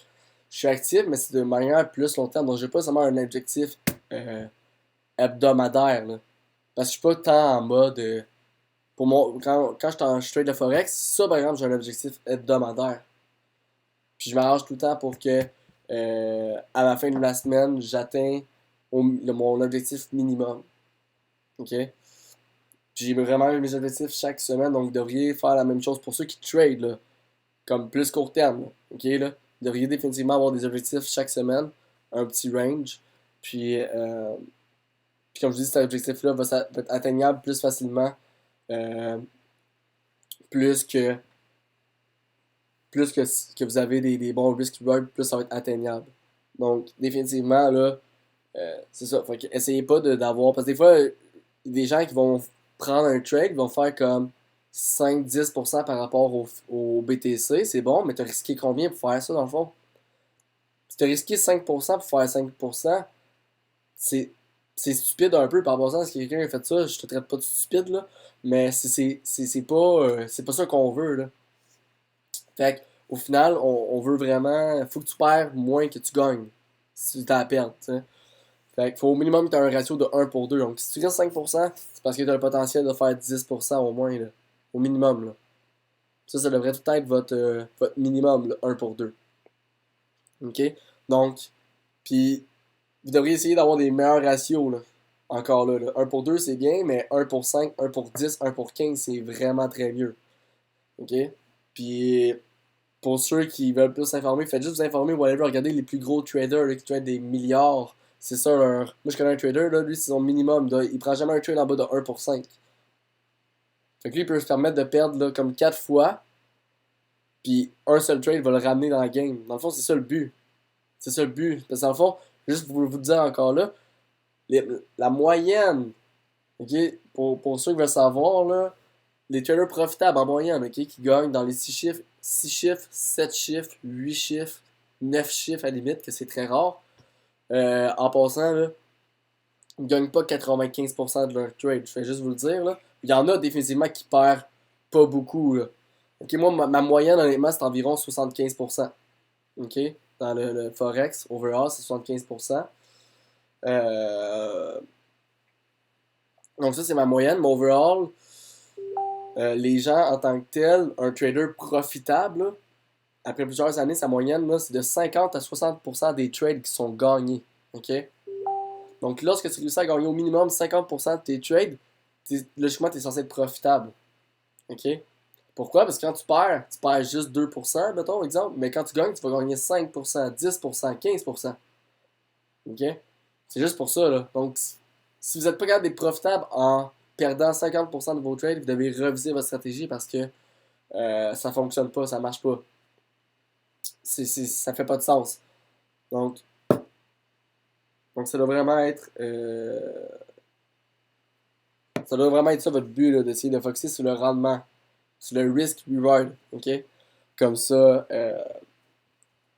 je suis actif, mais c'est de manière plus long terme, donc j'ai pas seulement un objectif hebdomadaire, là. Parce que je suis pas tant en mode. Quand je trade le Forex, ça par exemple, j'ai un objectif hebdomadaire. Puis je m'arrange tout le temps pour que à la fin de la semaine, j'atteins mon objectif minimum. OK? J'ai vraiment mes objectifs chaque semaine, donc vous devriez faire la même chose pour ceux qui trade, là, comme plus court terme. Là. OK? Là? Vous devriez définitivement avoir des objectifs chaque semaine, un petit range. Puis comme je dis, cet objectif-là va être atteignable plus facilement. Euh, plus que que vous avez des bons risk reward, plus ça va être atteignable. Donc, définitivement, là, c'est ça. Fait que essayez pas d'avoir. Parce que des fois, des gens qui vont prendre un trade vont faire comme 5-10% par rapport au BTC. C'est bon, mais tu as risqué combien pour faire ça dans le fond? Si tu as risqué 5% pour faire 5%, c'est stupide un peu par rapport à ça. Si quelqu'un a fait ça, je te traite pas de stupide, là. Mais c'est pas ça qu'on veut, là. Fait au final, on veut vraiment. Faut que tu perds moins que tu gagnes. Si tu as à perdre, t'sais. Fait qu'il faut au minimum que tu aies un ratio de 1 pour 2. Donc si tu restes 5%, c'est parce que tu as le potentiel de faire 10% au moins, là. Au minimum, là. Ça devrait tout être votre minimum, là, 1 pour 2. OK? Donc, puis vous devriez essayer d'avoir des meilleurs ratios, là. Encore là. 1 pour 2, c'est bien, mais 1 pour 5, 1 pour 10, 1 pour 15, c'est vraiment très mieux. OK? Puis pour ceux qui veulent plus s'informer, faites juste vous informer, whatever. Regardez les plus gros traders là, qui tradent des milliards. C'est ça leur. Moi, je connais un trader, là, lui, c'est son minimum. Là, il prend jamais un trade en bas de 1 pour 5. Fait que lui, il peut se permettre de perdre là, comme 4 fois. Puis un seul trade va le ramener dans la game. Dans le fond, c'est ça le but. C'est ça le but. Parce que dans le fond, juste pour vous dire encore là, la moyenne, ok, pour ceux qui veulent savoir, là, les traders profitables en moyenne, ok, qui gagnent dans les 6 chiffres, 7 chiffres, 8 chiffres, 9 chiffres à la limite, que c'est très rare. En passant, là, ils ne gagnent pas 95% de leur trade. Je vais juste vous le dire. Là. Il y en a définitivement qui perdent pas beaucoup. Là. Ok, moi, ma moyenne, honnêtement, c'est environ 75%. Ok? Dans le Forex, overall, c'est 75%. Donc ça, c'est ma moyenne. Mais overall, les gens en tant que tel, un trader profitable, là, après plusieurs années, sa moyenne, là, c'est de 50 à 60% des trades qui sont gagnés. OK? Donc, lorsque tu réussis à gagner au minimum 50% de tes trades, logiquement, tu es censé être profitable. OK? Pourquoi? Parce que quand tu perds juste 2%, mettons, exemple, mais quand tu gagnes, tu vas gagner 5%, 10%, 15%. OK? C'est juste pour ça, là. Donc, si vous n'êtes pas capable d'être profitable en perdant 50% de vos trades, vous devez reviser votre stratégie parce que ça fonctionne pas, ça marche pas. Ça fait pas de sens. Donc, ça doit vraiment être ça doit vraiment être ça votre but, là, d'essayer de focuser sur le rendement, sur le risk-reward, ok? Comme ça, euh,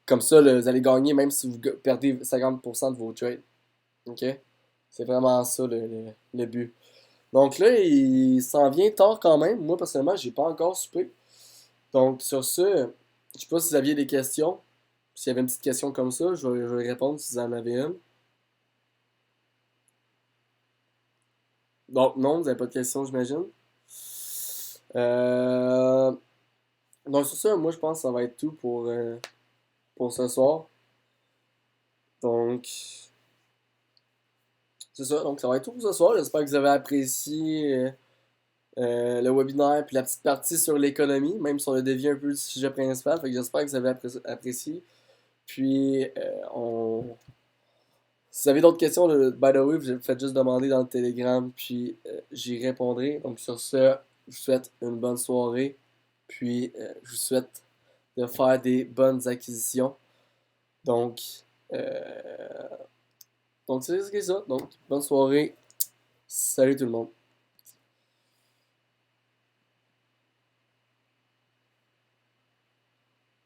comme ça là, vous allez gagner même si vous perdez 50% de vos trades, ok? C'est vraiment ça le but. Donc là, il s'en vient tard quand même. Moi, personnellement, j'ai pas encore soupé. Donc, sur ce, je sais pas si vous aviez des questions. S'il y avait une petite question comme ça, je vais répondre si vous en avez une. Donc, non, vous n'avez pas de questions, j'imagine. Euh, donc, sur ça, moi, je pense que ça va être tout pour ce soir. Donc, c'est ça. Donc, ça va être tout pour ce soir. J'espère que vous avez apprécié le webinaire puis la petite partie sur l'économie, même si on a dévié un peu du sujet principal. Fait que j'espère que vous avez apprécié. Puis, si vous avez d'autres questions, by the way, vous faites juste demander dans le Telegram, puis j'y répondrai. Donc, sur ce, je vous souhaite une bonne soirée. Puis, je vous souhaite de faire des bonnes acquisitions. Donc, euh, donc c'est ça. Donc, bonne soirée. Salut tout le monde.